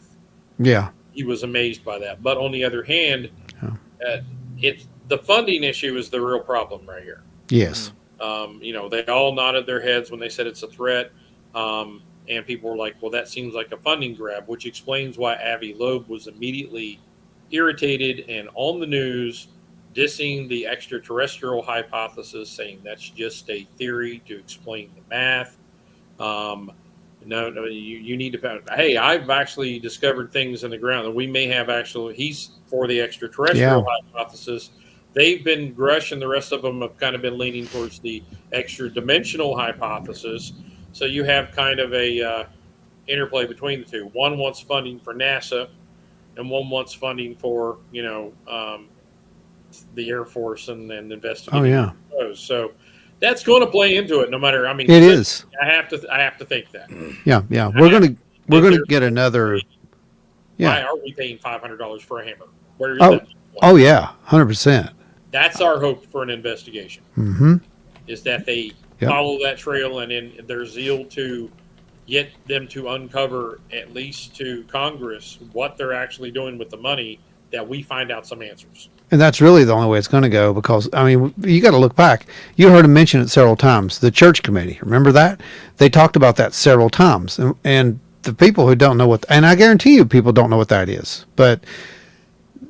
Yeah. He was amazed by that. But on the other hand, it's the funding issue is the real problem right here. Yes. You know, they all nodded their heads when they said it's a threat. And people were like, well, that seems like a funding grab, which explains why Avi Loeb was immediately irritated and on the news dissing the extraterrestrial hypothesis, saying that's just a theory to explain the math. No, you need to. Hey, I've actually discovered things in the ground that we may have actually. He's for the extraterrestrial hypothesis. They've been, Grush and the rest of them have kind of been leaning towards the extra dimensional hypothesis. So you have kind of a interplay between the two. One wants funding for NASA, and one wants funding for, you know, the Air Force and investigating. Oh, yeah. Those. So that's going to play into it, no matter. I mean, it is. I have to think that. Yeah, yeah. We're gonna get another. Yeah. Why are we paying $500 for a hammer? Where is Oh, that? oh yeah, 100%. That's our hope for an investigation. Mm-hmm. Is that they follow that trail, and in their zeal to get them to uncover, at least to Congress, what they're actually doing with the money, that we find out some answers. And that's really the only way it's going to go, because, I mean, you got to look back. You heard him mention it several times. The church committee, remember that? They talked about that several times. And the people who don't know what, and I guarantee you people don't know what that is, but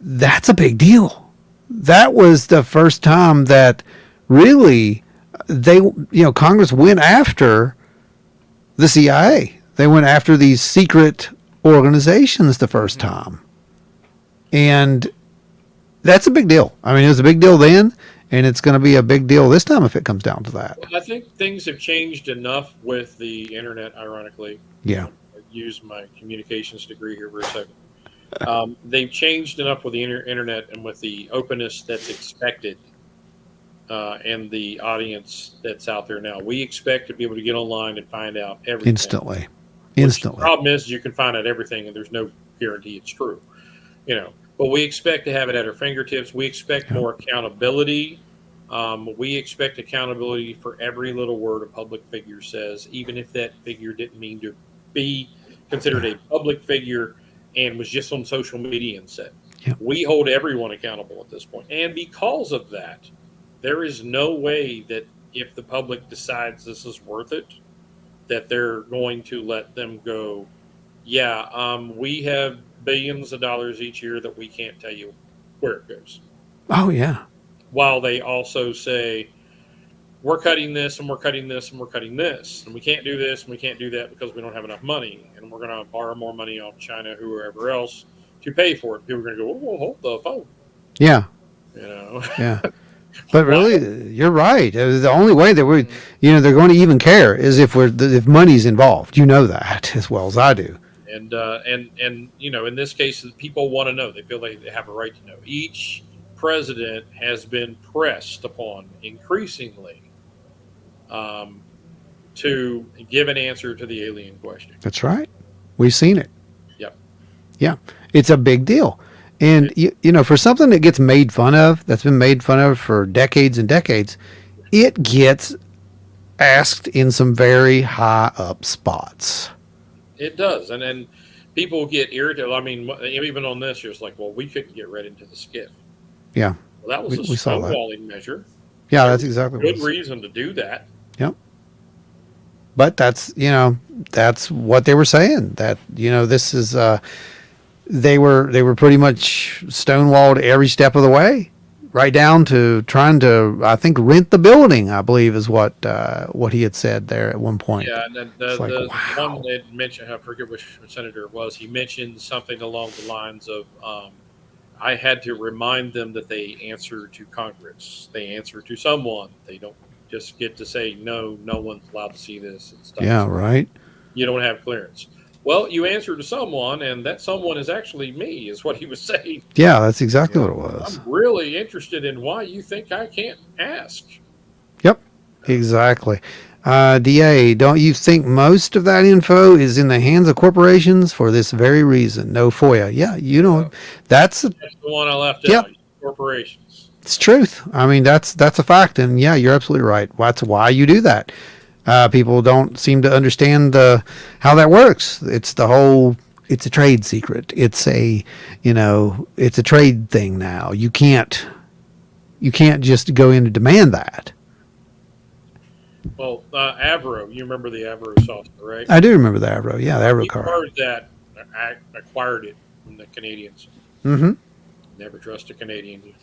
that's a big deal. That was the first time that really Congress went after the CIA. They went after these secret organizations the first time. And that's a big deal. I mean, it was a big deal then, and it's going to be a big deal this time if it comes down to that. Well, I think things have changed enough with the internet, ironically. Yeah. I use my communications degree here for a second. They've changed enough with the internet and with the openness that's expected and the audience that's out there now. We expect to be able to get online and find out everything. Instantly. The problem is you can find out everything, and there's no guarantee it's true. You know, but we expect to have it at our fingertips. We expect more accountability. We expect accountability for every little word a public figure says, even if that figure didn't mean to be considered a public figure and was just on social media and said. Yep. We hold everyone accountable at this point. And because of that, there is no way that if the public decides this is worth it, that they're going to let them go, we have billions of dollars each year that we can't tell you where it goes. Oh, yeah. While they also say, we're cutting this and we're cutting this and we're cutting this, and we can't do this and we can't do that because we don't have enough money, and we're going to borrow more money off China, whoever else, to pay for it. People are going to go, well, hold the phone. Yeah. You know? Yeah. But really, you're right. The only way that they're going to even care is if money's involved. You know that as well as I do. And in this case, people want to know. They feel like they have a right to know. Each president has been pressed upon increasingly to give an answer to the alien question. That's right. We've seen it. Yep. Yeah. It's a big deal. And, for something that gets made fun of, that's been made fun of for decades and decades, it gets asked in some very high up spots. It does. And people get irritated. I mean, even on this, it's like, well, we couldn't get right into the skiff. Yeah. Well, that was We a saw that. stonewalling measure. Yeah, There that's was exactly what it good was. reason to do that. Yep. But that's, that's what they were saying, that, this is, they were pretty much stonewalled every step of the way, right down to trying to, I think, rent the building, I believe is what he had said there at one point. Yeah, and then It's like, the wow. one that mentioned, I forget which senator it was, he mentioned something along the lines of, I had to remind them that they answer to Congress. They answer to someone. They don't just get to say, no one's allowed to see this and stuff. Yeah, So right. you don't have clearance. Well, you answer to someone, and that someone is actually me, is what he was saying. Yeah, that's exactly what it was. I'm really interested in why you think I can't ask. Yep, exactly. DA, don't you think most of that info is in the hands of corporations for this very reason? No FOIA. Yeah, that's That's the one I left Yep. out. Corporations. it's truth. I mean, that's a fact, and yeah, you're absolutely right. That's why you do that. People don't seem to understand how that works. It's a trade secret. It's it's a trade thing now. You can't just go in and demand that. Well, Avro, you remember the Avro saucer, right? I do remember the Avro. Yeah, the Avro We car. borrowed that. I acquired it from the Canadians. Mm-hmm. Never trust a Canadian.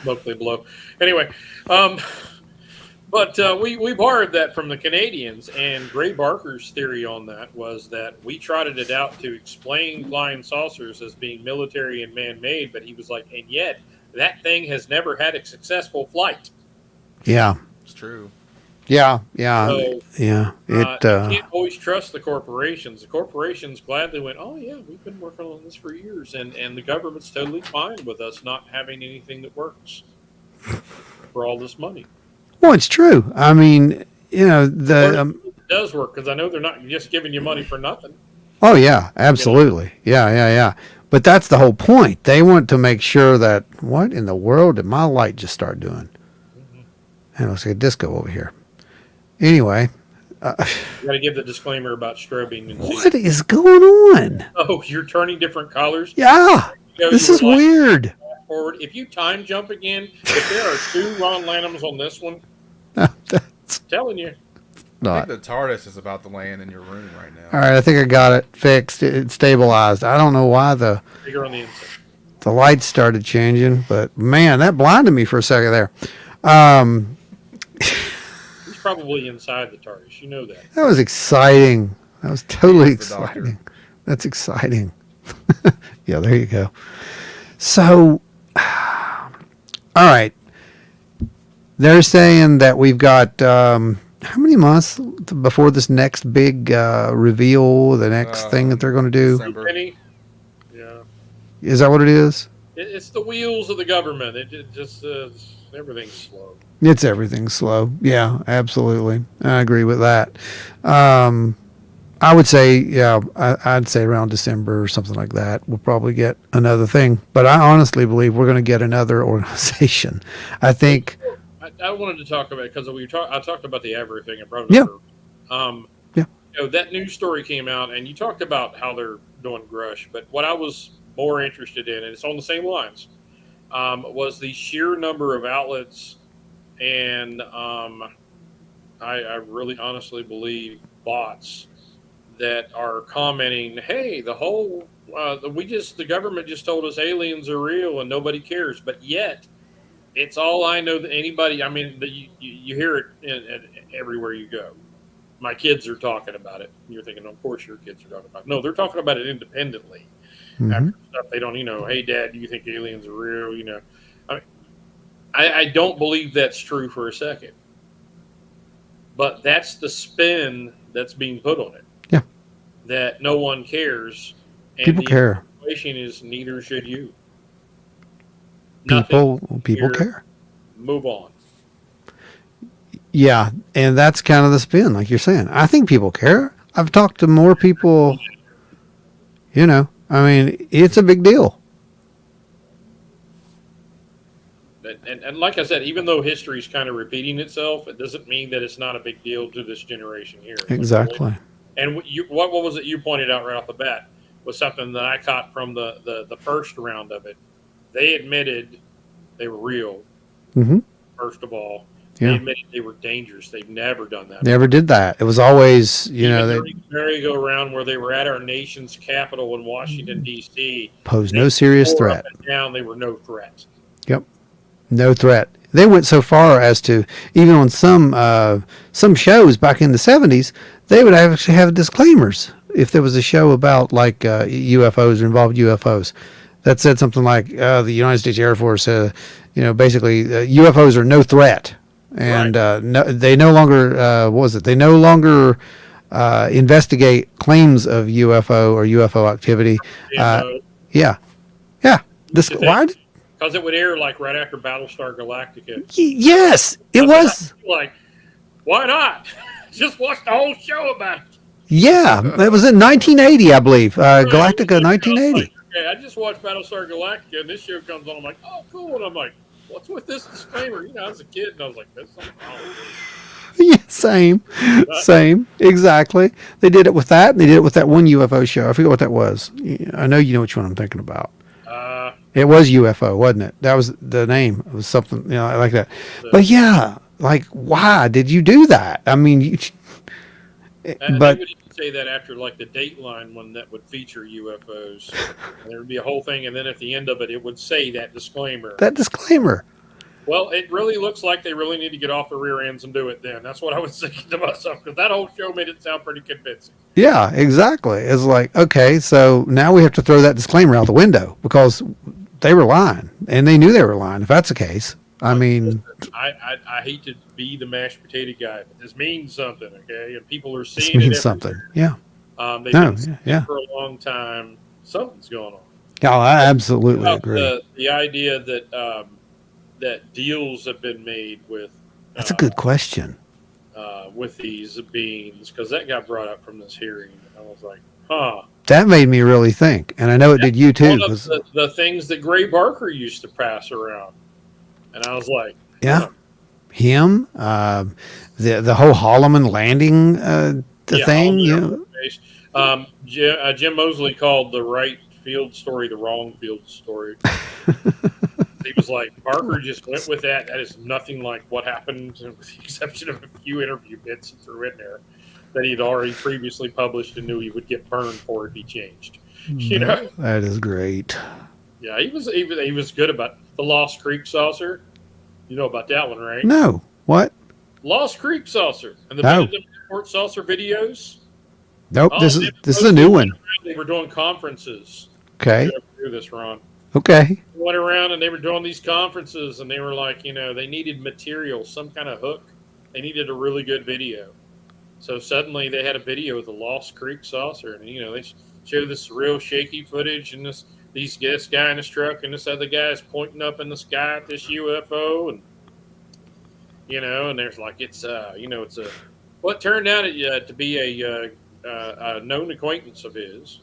Look, they blow. Anyway, but we borrowed that from the Canadians, and Gray Barker's theory on that was that we trotted it out to explain flying saucers as being military and man-made, but he was like, and yet that thing has never had a successful flight. Yeah. It's true. Yeah. So, Yeah. you can't always trust the corporations. The corporations gladly went, oh, yeah, we've been working on this for years, and the government's totally fine with us not having anything that works for all this money. Well, it's true. I mean, the. It does work, because I know they're not just giving you money for nothing. Oh yeah, absolutely. Yeah. But that's the whole point. They want to make sure that what in the world did my light just start doing? Mm-hmm. And it looks like a disco over here. Anyway, You got to give the disclaimer about strobing. And what is going on? Oh, you're turning different colors? Yeah, this is weird. Forward. If you time jump again, if there are 2 Ron Lanhams on this one, That's telling you. I not. think the TARDIS is about to land in your room right now. All right, I think I got it fixed. It stabilized. I don't know why the Bigger on the inside. lights started changing, but man, that blinded me for a second there. He's probably inside the TARDIS. You know that. That was exciting. That was totally He's the doctor. exciting. That's exciting. Yeah, there you go. So, all right. They're saying that we've got how many months before this next big reveal, the next thing that they're going to do? December. Penny? Yeah. Is that what it is? It's the wheels of the government. It just everything's slow. It's everything slow. Yeah, absolutely. I agree with that. I would say, yeah, I'd say around December or something like that, we'll probably get another thing. But I honestly believe we're going to get another organization. I think. I wanted to talk about it because I talked about the Avery thing. I brought it up. Yeah. That news story came out, and you talked about how they're doing Grush. But what I was more interested in, and it's on the same lines, was the sheer number of outlets, and I really honestly believe bots that are commenting, "Hey, the government just told us aliens are real and nobody cares," but yet. It's all I know that anybody. I mean, you hear it everywhere you go. My kids are talking about it. You're thinking, of course, your kids are talking about it. No, they're talking about it independently. Mm-hmm. After stuff they don't, hey, Dad, do you think aliens are real? I don't believe that's true for a second. But that's the spin that's being put on it. Yeah. That no one cares. And People care. The situation is neither should you. People care. Move on. Yeah, and that's kind of the spin, like you're saying. I think people care. I've talked to more people. I mean, it's a big deal. And like I said, even though history is kind of repeating itself, it doesn't mean that it's not a big deal to this generation here. Exactly. And what was it you pointed out right off the bat was something that I caught from the first round of it. They admitted they were real. Mm-hmm. First of all, Yeah. they admitted they were dangerous. They've never done that. Never did that. It was always, Even during the merry-go-round where they were at our nation's capital in Washington, D.C., posed no serious swore threat. Up and down, they were no threat. Yep. No threat. They went so far as to, even on some shows back in the 70s, they would actually have disclaimers if there was a show about like UFOs or involved UFOs that said something like the United States Air Force, basically UFOs are no threat. And they no longer, what was it? They no longer investigate claims of UFO or UFO activity. Yeah. Why? Because it would air like right after Battlestar Galactica. Yes, it was. Like, why not? Just watch the whole show about it. Yeah, it was in 1980, I believe. Galactica 1980. Okay, I just watched Battlestar Galactica, and this show comes on. I'm like, oh, cool. And I'm like, what's with this disclaimer? I was a kid, and I was like, that's something wrong. Yeah, same, exactly. They did it with that, and they did it with that one UFO show. I forget what that was. I know you know which one I'm thinking about. It was UFO, wasn't it? That was the name. It was something, like that. But yeah, like, why did you do that? I mean, They would even say that after like the Dateline one that would feature UFOs. And there would be a whole thing, and then at the end of it, it would say that disclaimer. Well, it really looks like they really need to get off the rear ends and do it then. That's what I was thinking to myself, because that whole show made it sound pretty convincing. Yeah, exactly. It's like, okay, so now we have to throw that disclaimer out the window because they were lying, and they knew they were lying, if that's the case. I mean, I hate to be the mashed potato guy, but this means something, okay? And people are seeing this means it something. Yeah. They've been seeing it for a long time. Something's going on. Yeah, I absolutely agree. The idea that that deals have been made with. That's a good question. With these beings, because that got brought up from this hearing. I was like, huh. That made me really think, and I know it did you too. One of the things that Gray Barker used to pass around. And I was like, yeah, him, the whole Holloman landing, thing. Jim Mosley called the right field story the wrong field story. He was like, Barker just went with that. That is nothing like what happened, with the exception of a few interview bits he threw in there that he'd already previously published and knew he would get burned for if he changed. That is great. Yeah, he was good about the Lost Creek saucer. You know about that one, right? No. What? Lost Creek saucer and the Benedict Airport saucer videos. Nope. This is a new one. They were doing conferences. Okay. Do this, Ron. Okay. They went around and they were doing these conferences, and they were like, they needed material, some kind of hook. They needed a really good video. So suddenly they had a video of the Lost Creek saucer, and they show this real shaky footage, and this guy in his truck, and this other guy is pointing up in the sky at this UFO, and and there's like it's what turned out to be a known acquaintance of his,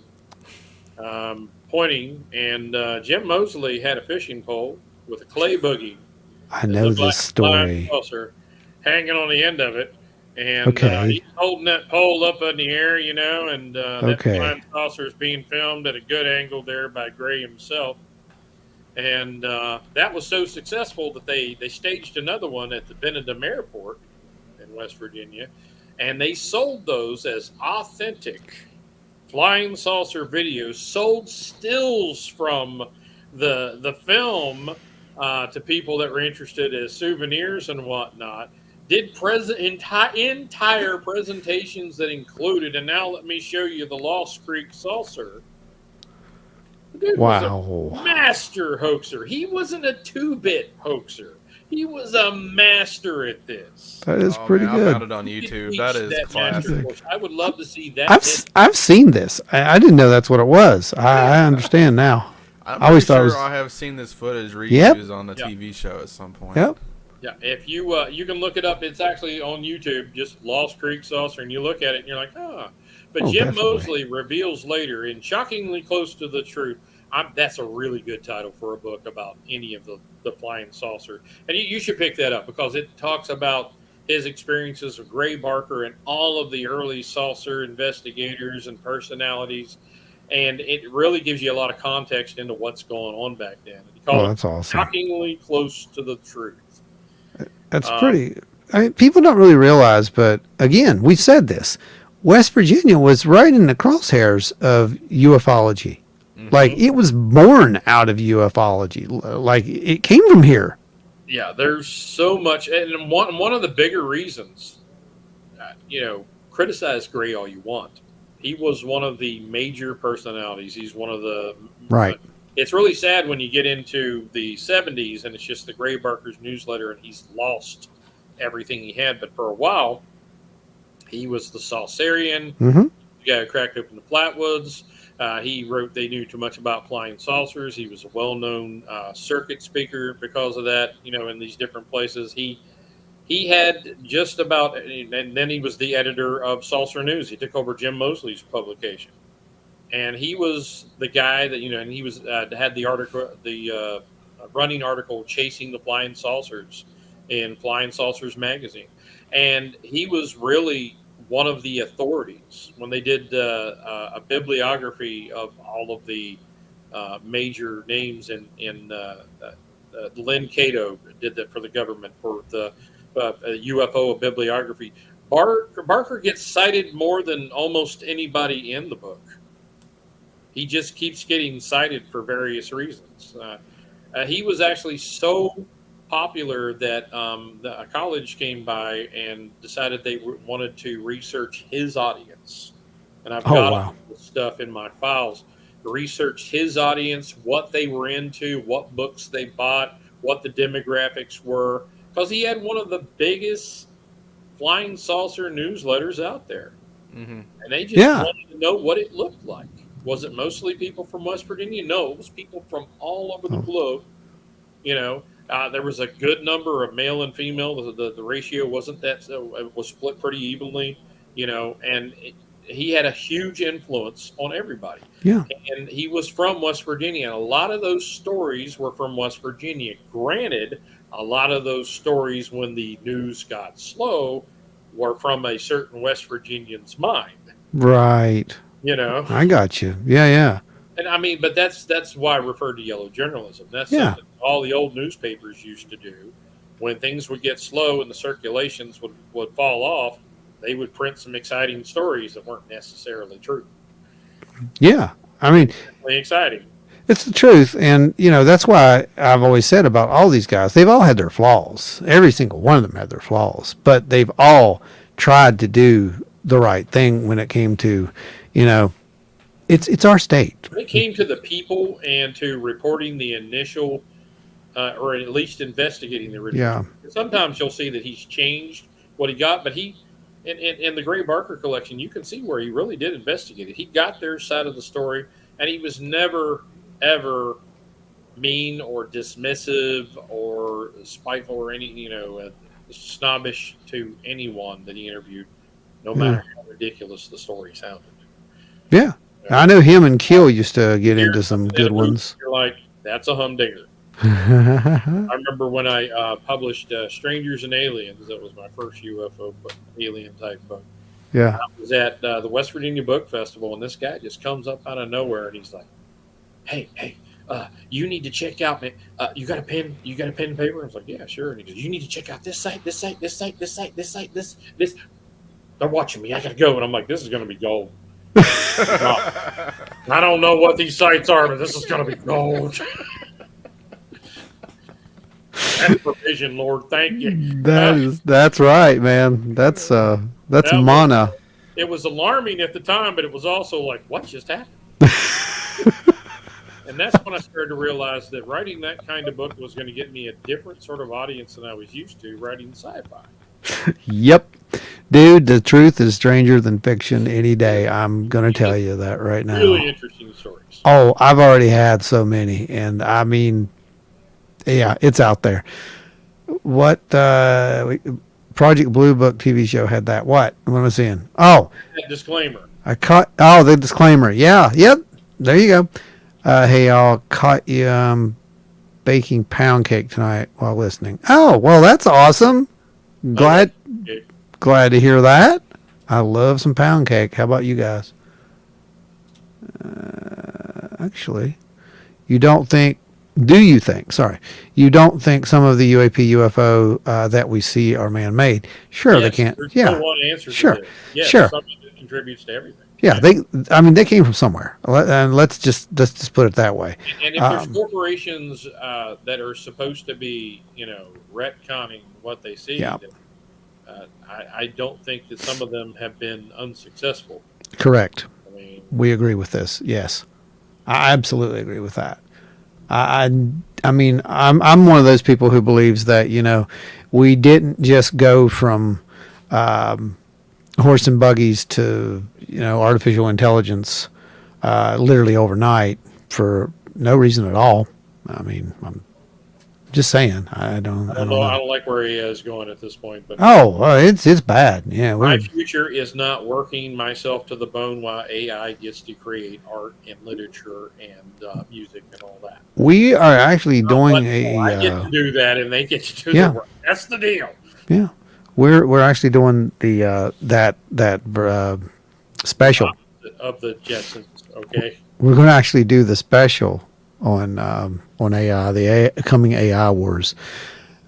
pointing, and Jim Mosley had a fishing pole with a clay boogie. I know this story. Hanging on the end of it. And he's holding that pole up in the air, and that flying saucer is being filmed at a good angle there by Gray himself. And that was so successful that they staged another one at the Benedict Airport in West Virginia, and they sold those as authentic flying saucer videos, sold stills from the film to people that were interested as souvenirs and whatnot. Did entire presentations that included, and now let me show you the Lost Creek saucer. The dude was a master hoaxer. He wasn't a 2-bit hoaxer. He was a master at this. That is pretty good. I found it on YouTube. That is classic. I would love to see that. I've seen this. I didn't know that's what it was. I understand now. I always thought I have seen this footage reused on the TV show at some point. Yep. Yeah, if you can look it up, it's actually on YouTube, just Lost Creek saucer, and you look at it and you're like, huh. But Jim Mosley reveals later, and shockingly close to the truth, that's a really good title for a book about any of the flying saucer. And you should pick that up because it talks about his experiences with Gray Barker and all of the early saucer investigators and personalities. and it really gives you a lot of context into what's going on back then. He called that's awesome. Shockingly close to the truth. That's pretty. I mean, people don't really realize, but again, we've said this. West Virginia was right in the crosshairs of ufology. Mm-hmm. Like, it was born out of ufology. Like, it came from here. Yeah, there's so much, and one of the bigger reasons, criticize Gray all you want. He was one of the major personalities. He's one of the right. It's really sad when you get into the 70s and it's just the Gray Barker's newsletter and he's lost everything he had. But for a while, he was the Saucerian. Mm-hmm. The guy who cracked open the Flatwoods. He wrote They Knew Too Much About Flying Saucers. He was a well-known circuit speaker because of that, in these different places. He had just about, and then he was the editor of Saucer News. He took over Jim Mosley's publication. And he was the guy that, and he was had the article, the running article, Chasing the Flying Saucers in Flying Saucers magazine. And he was really one of the authorities when they did a bibliography of all of the major names in Lynn Cato did that for the government for the UFO bibliography. Barker gets cited more than almost anybody in the book. He just keeps getting cited for various reasons. He was actually so popular that a college came by and decided they wanted to research his audience. And I've got all the stuff in my files. Research his audience, what they were into, what books they bought, what the demographics were. Because he had one of the biggest flying saucer newsletters out there. Mm-hmm. And they just wanted to know what it looked like. Was it mostly people from West Virginia? No, it was people from all over the globe. There was a good number of male and female. The ratio wasn't that, so it was split pretty evenly, and he had a huge influence on everybody. Yeah. And he was from West Virginia, and a lot of those stories were from West Virginia. Granted, a lot of those stories, when the news got slow, were from a certain West Virginian's mind. Right. I got you. Yeah. And but that's why I referred to yellow journalism. That's something all the old newspapers used to do. When things would get slow and the circulations would fall off, they would print some exciting stories that weren't necessarily true. Yeah. Definitely exciting. It's the truth. And, that's why I've always said about all these guys, they've all had their flaws. Every single one of them had their flaws. But they've all tried to do the right thing when it came to, it's our state. When it came to the people and to reporting the initial, or at least investigating the original. Yeah. Sometimes you'll see that he's changed what he got, but in the Gray Barker collection, you can see where he really did investigate it. He got their side of the story, and he was never, ever mean or dismissive or spiteful or any, snobbish to anyone that he interviewed, no matter how ridiculous the story sounded. Yeah. I know him and Keel used to get into some good ones. You're like, that's a humdinger. I remember when I published Strangers and Aliens. That was my first UFO book, alien type book. Yeah. I was at the West Virginia Book Festival, and this guy just comes up out of nowhere, and he's like, hey, you need to check out, man. You got a pen? You got a pen and paper? I was like, yeah, sure. And he goes, you need to check out this site. They're watching me. I got to go. And I'm like, this is going to be gold. I don't know what these sites are, but this is going to be gold. That's provision, Lord. Thank you. That's right, man. That's mana. It was alarming at the time, but it was also like, what just happened? And that's when I started to realize that writing that kind of book was going to get me a different sort of audience than I was used to writing sci-fi. Yep. Dude, the truth is stranger than fiction any day. I'm going to tell you that right now. Really interesting stories. Oh, I've already had so many. And yeah, it's out there. What Project Blue Book TV show had that? What am I seeing? Oh, that disclaimer. The disclaimer. Yeah. Yep. There you go. Hey, I'll caught you baking pound cake tonight while listening. Oh, well, that's awesome. Glad to hear that. I love some pound cake. How about you guys? actually, you don't think, do you think, sorry, you don't think some of the UAP, UFO that we see are man-made? Sure, they Yes, can't. there's Yeah, no one answer sure, to this. Yes, sure. some of it contributes to everything. Yeah, they came from somewhere. And let's just put it that way. And if there's corporations that are supposed to be, retconning what they see, Yeah. then, I don't think that some of them have been unsuccessful. Correct. I mean, We agree with this. Yes, I absolutely agree with that. I mean, I'm one of those people who believes that we didn't just go from horse and buggies to artificial intelligence literally overnight for no reason at all. I mean, I'm just saying. I don't know. I don't like where he is going at this point. But it's bad. Yeah, my future is not working myself to the bone while AI gets to create art and literature and music and all that. We are actually doing I get to do that, and they get to do the work. That's the deal. Yeah, we're actually doing the that special of the Jetsons. Okay, we're going to actually do the special on AI, the coming AI wars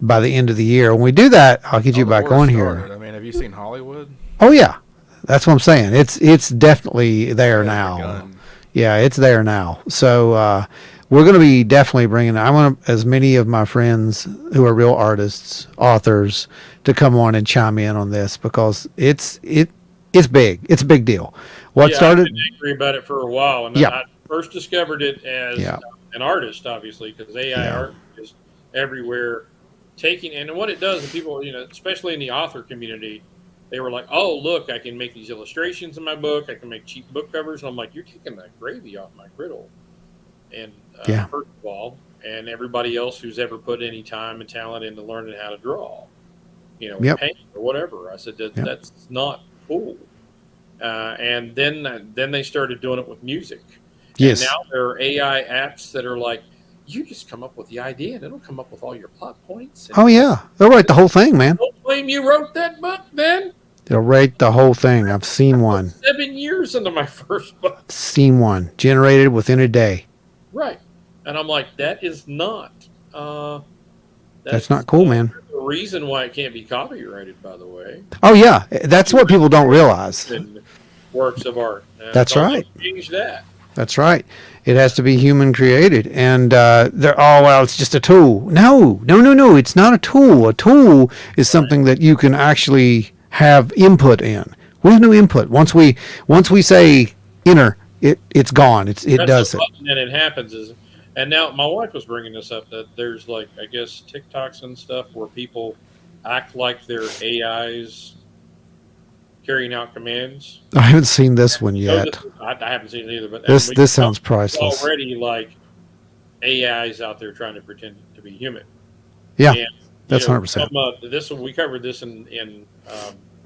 by the end of the year. When we do that, I'll get you back on here. I mean, have you seen Hollywood? Oh yeah, that's what I'm saying. It's definitely there now. Yeah, it's there now. So we're going to be definitely bringing. I want as many of my friends who are real artists, authors, to come on and chime in on this because it's big. It's a big deal. What started? I've been angry about it for a while, and I first discovered it as an artist, obviously, because AI art is everywhere. And what it does, and people, especially in the author community, they were like, "Oh, look, I can make these illustrations in my book. I can make cheap book covers." And I'm like, "You're taking the gravy off my griddle." And first of all, and everybody else who's ever put any time and talent into learning how to draw, paint or whatever, I said that's not cool. And then they started doing it with music. Yes. And now there are AI apps that are like, you just come up with the idea and it'll come up with all your plot points. Oh yeah, they'll write the whole thing, man. Don't claim you wrote that book, then. They'll write the whole thing. I've seen one. 7 years into my first book. Seen one generated within a day. Right, and I'm like, that is not. That's not cool, man. The reason why it can't be copyrighted, by the way. Oh yeah, that's what people don't realize. Works of art. That's right. Change that. That's right. It has to be human created, and it's just a tool. No. It's not a tool. A tool is something that you can actually have input in. We have no input. Once we say enter, it's gone. It does it. And it happens and now my wife was bringing this up that there's I guess TikToks and stuff where people act like they're AIs carrying out commands. I haven't seen this one yet. I haven't seen it either, but this sounds priceless. Already like AIs out there trying to pretend to be human. Yeah, and, that's 100%. We covered this in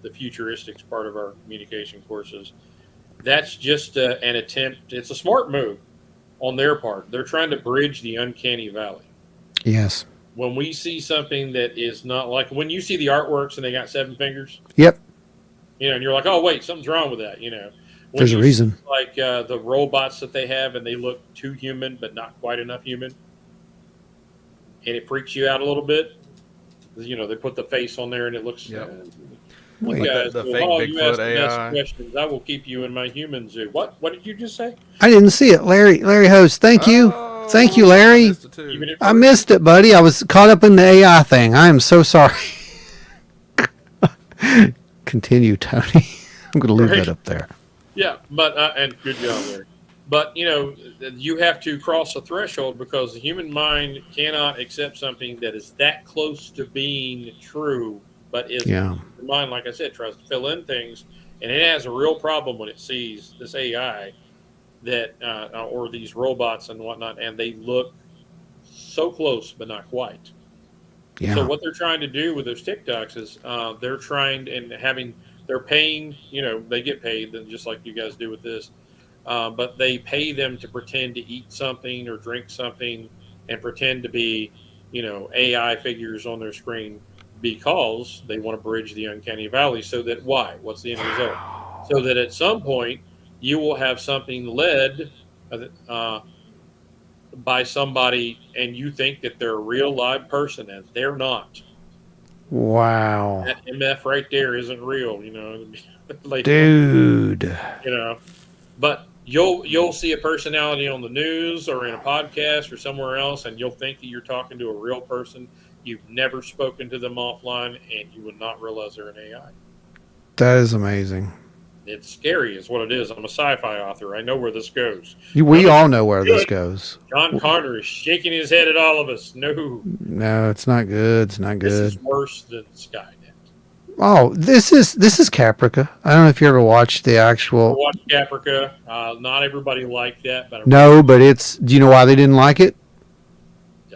the futuristics part of our communication courses. That's just an attempt. It's a smart move on their part. They're trying to bridge the uncanny valley. Yes. When we see something that is not like when you see the artworks and they got 7 fingers. Yep. And you're like, oh wait, something's wrong with that. There's a reason. Like the robots that they have, and they look too human, but not quite enough human, and it freaks you out a little bit. They put the face on there, and it looks. Wait, the fake Bigfoot AI. Questions. I will keep you in my human zoo. What did you just say? I didn't see it, Larry Host. Thank you, Larry. I missed it, buddy. I was caught up in the AI thing. I am so sorry. Continue, Tony. I'm going to leave that up there. Yeah, but and good job, Larry. But you have to cross a threshold because the human mind cannot accept something that is that close to being true, but is the mind, like I said, tries to fill in things, and it has a real problem when it sees this AI that or these robots and whatnot, and they look so close but not quite. Yeah. So what they're trying to do with those TikToks is they're trying they're paying, they get paid just like you guys do with this, but they pay them to pretend to eat something or drink something and pretend to be, AI figures on their screen because they want to bridge the uncanny valley so that what's the end result? So that at some point you will have something led by somebody, and you think that they're a real live person, and they're not. Wow. That MF right there isn't real, Dude. But you'll see a personality on the news or in a podcast or somewhere else, and you'll think that you're talking to a real person. You've never spoken to them offline, and you would not realize they're an AI. That is amazing. It's scary, is what it is. I'm a sci-fi author. I know where this goes. We all know where this goes. John Connor is shaking his head at all of us. No, it's not good. It's not good. This is worse than Skynet. Oh, this is Caprica. I don't know if you ever watched the actual. Watch Caprica. Not everybody liked that, but but it's. Do you know why they didn't like it?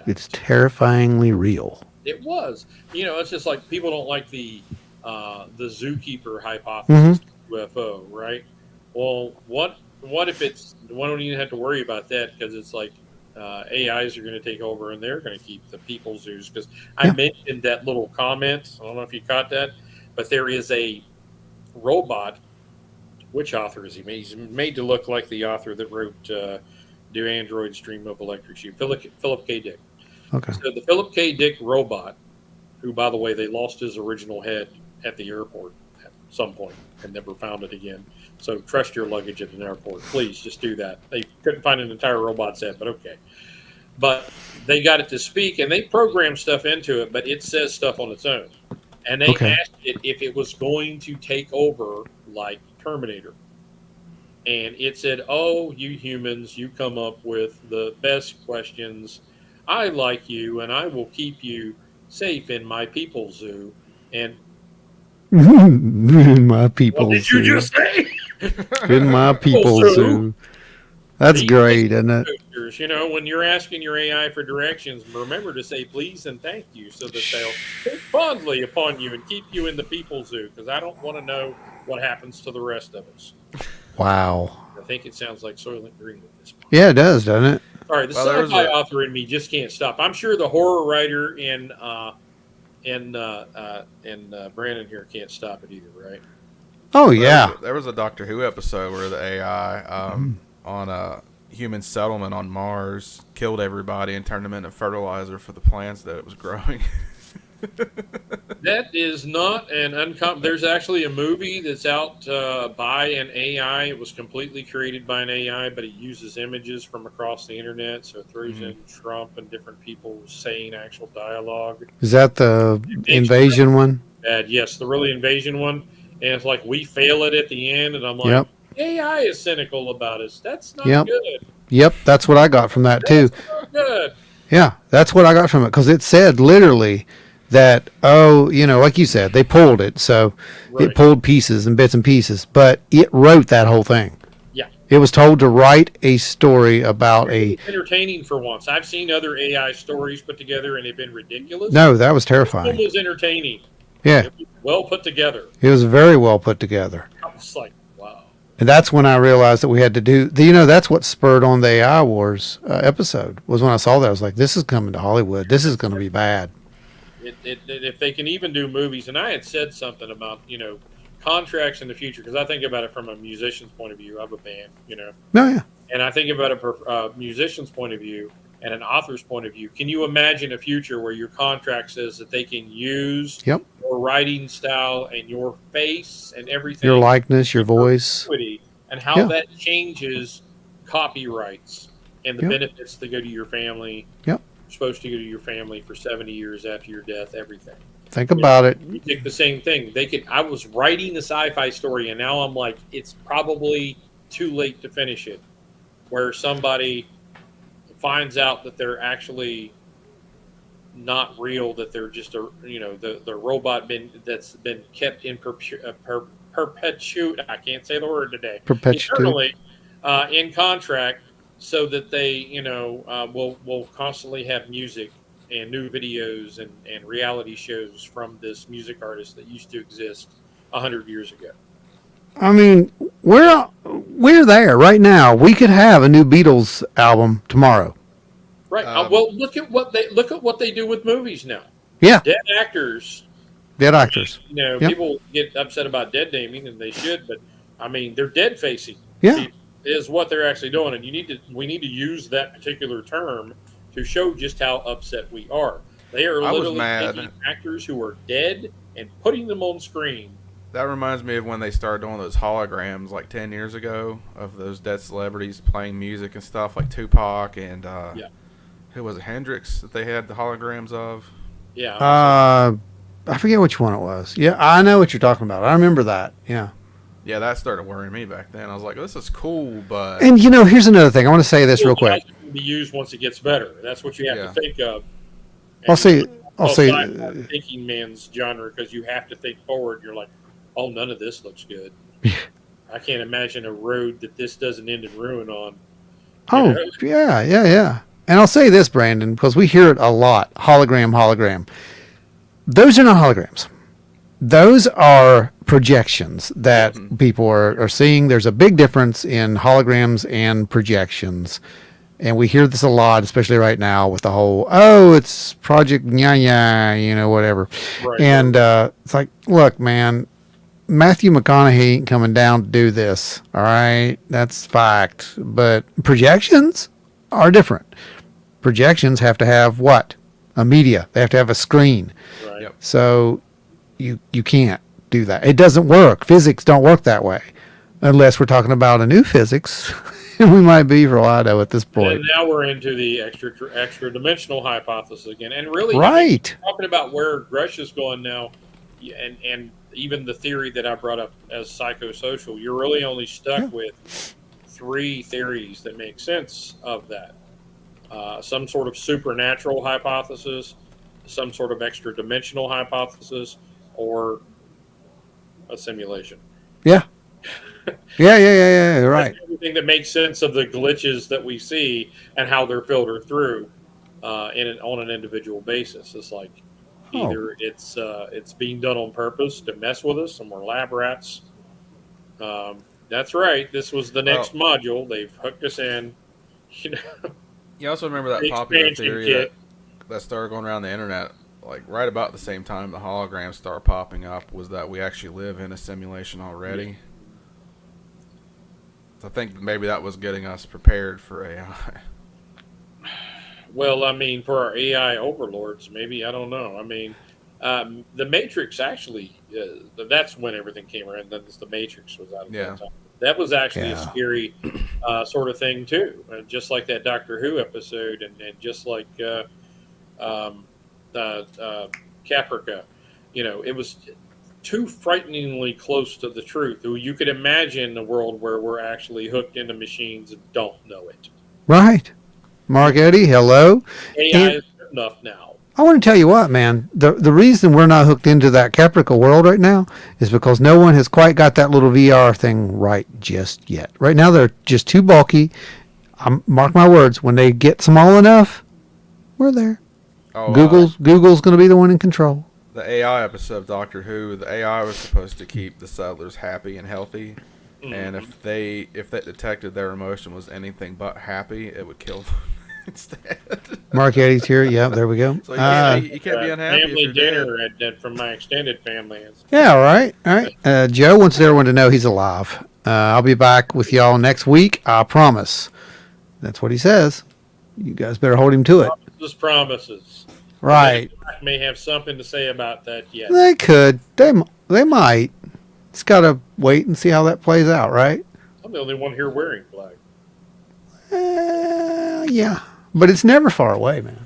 It's terrifyingly real. It was. It's just like people don't like the zookeeper hypothesis. UFO, right? Well, what if it's? Why don't you even have to worry about that? Because it's like AIs are going to take over, and they're going to keep the people zoos. Because I mentioned that little comment. I don't know if you caught that, but there is a robot. Which author is he? He's made to look like the author that wrote "Do Androids Dream of Electric Sheep?" Philip K. Dick. Okay. So the Philip K. Dick robot, who, by the way, they lost his original head at the airport at some point and never found it again. So trust your luggage at an airport. Please just do that. They couldn't find an entire robot set, but okay. But they got it to speak, and they programmed stuff into it, but it says stuff on its own. And they asked it if it was going to take over like Terminator. And it said, "Oh, you humans, you come up with the best questions. I like you, and I will keep you safe in my people zoo." And in my people what did you just say? In my people zoo. That's great, isn't it? When you're asking your AI for directions, remember to say please and thank you so that they'll think fondly upon you and keep you in the people zoo, because I don't want to know what happens to the rest of us. Wow. I think it sounds like Soylent Green at this point. Yeah, it does, doesn't it? All right, the sci-fi author in me just can't stop. I'm sure the horror writer in Brandon here can't stop it either, right? Oh yeah. There was a Doctor Who episode where the AI on a human settlement on Mars killed everybody and turned them into fertilizer for the plants that it was growing. That is not an uncommon. There's actually a movie that's out by an AI. It was completely created by an AI, but it uses images from across the internet, so it throws in Trump and different people saying actual dialogue. Is that the invasion one? Yes, the really invasion one. And it's like we fail it at the end, and I'm like, AI is cynical about us. That's not good. Yep, that's what I got from that too. That's not good. Yeah, that's what I got from it, because it said literally that, like you said, they pulled it, so it pulled pieces and bits and pieces, but it wrote that whole thing. Yeah. It was told to write a story about entertaining for once. I've seen other AI stories put together, and they've been ridiculous. No, that was terrifying. It was entertaining. Yeah. It was well put together. It was very well put together. I was like, wow. And that's when I realized that we had to do, that's what spurred on the AI Wars episode, was when I saw that. I was like, this is coming to Hollywood. This is going to be bad. If they can even do movies, and I had said something about, contracts in the future, because I think about it from a musician's point of view. I have a band, Oh, yeah. And I think about it from a musician's point of view and an author's point of view. Can you imagine a future where your contract says that they can use your writing style and your face and everything, your likeness, your voice, and how that changes copyrights and the benefits that go to your family? Yep. You're supposed to go to your family for 70 years after your death, everything. Think about it. You think the same thing. I was writing the sci-fi story, and now I'm like, it's probably too late to finish it, where somebody finds out that they're actually not real, that they're just the robot that's been kept in perpetuate. I can't say the word today. Eternally in contract, so that they will constantly have music and new videos and reality shows from this music artist that used to exist 100 years ago. I mean, we're there right now. We could have a new Beatles album tomorrow. Right. Well, look at what they do with movies now. Yeah. Dead actors. Yep. People get upset about dead naming, and they should, but I mean, they're dead facing. Yeah. is what they're actually doing, and we need to use that particular term to show just how upset we are. They are literally taking actors who are dead and putting them on screen. That reminds me of when they started doing those holograms like 10 years ago of those dead celebrities playing music and stuff, like Tupac and who was it, Hendrix, that they had the holograms of? Yeah. I forget which one it was. Yeah, I know what you're talking about. I remember that. Yeah. Yeah, that started worrying me back then. I was like, this is cool, but... And, here's another thing. I want to say this real quick. It can be used once it gets better. That's what you have to think of. And I'll say... thinking man's genre, because you have to think forward. You're like, oh, none of this looks good. I can't imagine a road that this doesn't end in ruin on. Yeah. And I'll say this, Brandon, because we hear it a lot. Hologram. Those are not holograms. Those are projections that people are seeing. There's a big difference in holograms and projections. And we hear this a lot, especially right now with the whole, it's Project whatever. Right. And it's like, look, man, Matthew McConaughey ain't coming down to do this. All right. That's fact. But projections are different. Projections have to have what? A media. They have to have a screen. Right. Yep. So you can't do that. It doesn't work. Physics don't work that way. Unless we're talking about a new physics. We might be for all I know at this point. And now we're into the extra dimensional hypothesis again. And really, right. Talking about where Grush is going now, and even the theory that I brought up as psychosocial, you're really only stuck with 3 theories that make sense of that. Some sort of supernatural hypothesis, some sort of extra dimensional hypothesis, or a simulation. Yeah. Yeah. Right. That's everything that makes sense of the glitches that we see and how they're filtered through on an individual basis. It's like either it's being done on purpose to mess with us, and we're lab rats. That's right. This was the next module. They've hooked us in. You also remember that popular theory that started going around the internet, like right about the same time the holograms started popping up, was that we actually live in a simulation already. So I think maybe that was getting us prepared for AI. Well, I mean, for our AI overlords, maybe, I don't know. I mean, the Matrix actually, that's when everything came around. Then the Matrix was out of that time. That was actually a scary sort of thing, too. Just like that Doctor Who episode, and just like Caprica. It was too frighteningly close to the truth. You could imagine a world where we're actually hooked into machines and don't know it. Right. Mark Eddy, hello. AI is good enough now. I want to tell you what, man. The reason we're not hooked into that Caprica world right now is because no one has quite got that little VR thing right just yet. Right now, they're just too bulky. Mark my words, when they get small enough, we're there. Google's going to be the one in control. The AI episode of Doctor Who, the AI was supposed to keep the settlers happy and healthy, and if they detected their emotion was anything but happy, it would kill them instead. Mark Eddy's here. Yeah, there we go. So you can't be unhappy. Family dinner from my extended family. Yeah, all right. Joe wants everyone to know he's alive. I'll be back with y'all next week. I promise. That's what he says. You guys better hold him to it. Promises. Right. They may have something to say about that yet. They could. They might. It's got to wait and see how that plays out, right? I'm the only one here wearing black. Yeah. But it's never far away, man.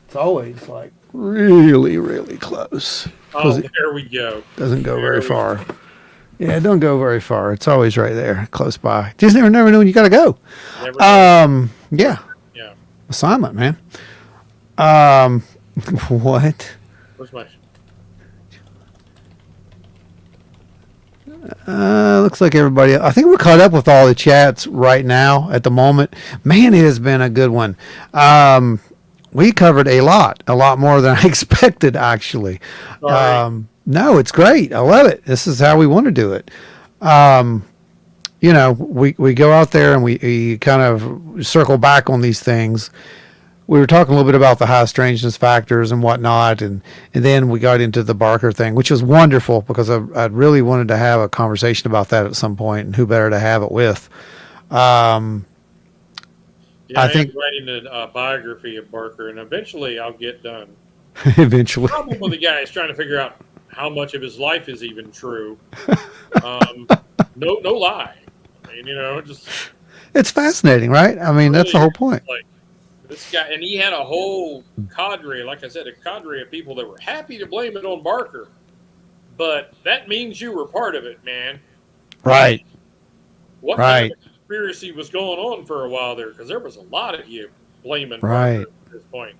It's always like really, really close. Oh, there we go. Doesn't go very far. Yeah, don't go very far. It's always right there, close by. Just never know when you got to go. Yeah. Assignment, man. What? Where's my... Looks like everybody. I think we're caught up with all the chats right now at the moment. Man, it has been a good one. We covered a lot more than I expected, actually. No, it's great. I love it. This is how we want to do it. We go out there and we kind of circle back on these things. We were talking a little bit about the high strangeness factors and whatnot, and then we got into the Barker thing, which was wonderful because I really wanted to have a conversation about that at some point, and who better to have it with. Yeah, I I am think writing a biography of Barker, and eventually I'll get done. eventually. Problem with the guy is trying to figure out how much of his life is even true. Um, no lie. I mean, just It's fascinating, right? I mean, that's really the whole point. like this guy, and he had a whole cadre, like I said, a cadre of people that were happy to blame it on Barker, but that means you were part of it, man. Right. What kind Right. of conspiracy was going on for a while there? Because there was a lot of you blaming Right. Barker at this point.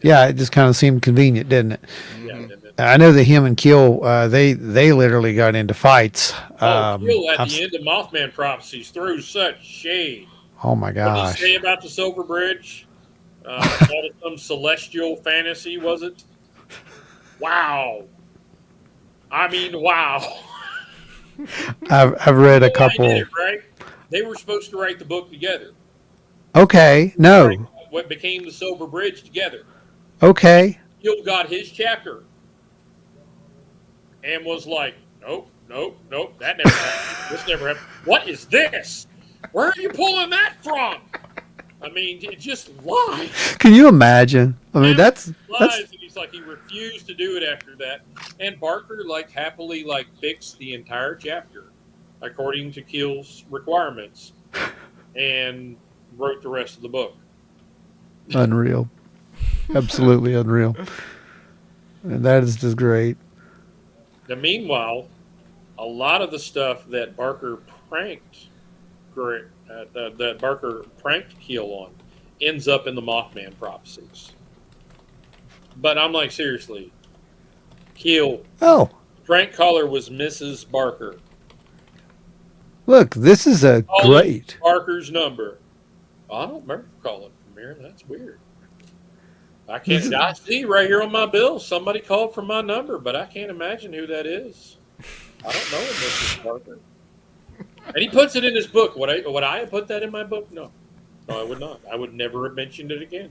Yeah, it just kind of seemed convenient, didn't it? Yeah, Mhm. and I know that him and Kill, they literally got into fights. Kill at I've the end of Mothman Prophecies threw such shade. oh my What did he gosh. say about the Silver Bridge? Called it some celestial fantasy, was it? Wow. I mean, wow. I've read a You know why he did couple. it, right? They were supposed to write the book together. Okay, Right? no. What became the Silver Bridge together. Okay. Gil got his chapter and was like, nope, that never happened. This never happened. What is this? Where are you pulling that from? I mean, it just lies. Can you imagine? I mean, that's Lies, and he's like, he refused to do it after that. And Barker, happily, fixed the entire chapter according to Keel's requirements and wrote the rest of the book. unreal. Absolutely unreal. And that is just great. Now, meanwhile, a lot of the stuff that Barker pranked that Barker pranked Keel on ends up in the Mothman Prophecies. But I'm like, seriously, Keel, Oh, prank caller was Mrs. Barker. look, this is a Calling great. Barker's number. I don't remember calling from here. That's weird. I can't. I see right here on my bill somebody called from my number, but I can't imagine who that is. I don't know Mrs. Barker. And he puts it in his book. Would I have put that in my book? No, I would not. I would never have mentioned it again.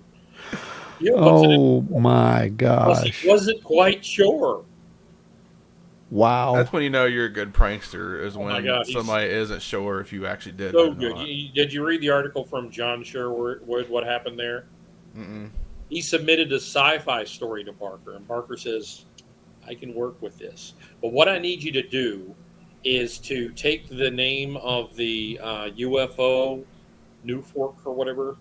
Oh my Because gosh. he wasn't quite sure. Wow. That's when you know you're a good prankster, is when God, somebody isn't sure if you actually did So it or good. not. Did you read the article from John Sherwood? What happened there? Mm-mm. He submitted a sci-fi story to Barker, and Barker says, "I can work with this, but what I need you to do is to take the name of the UFO New Fork or whatever,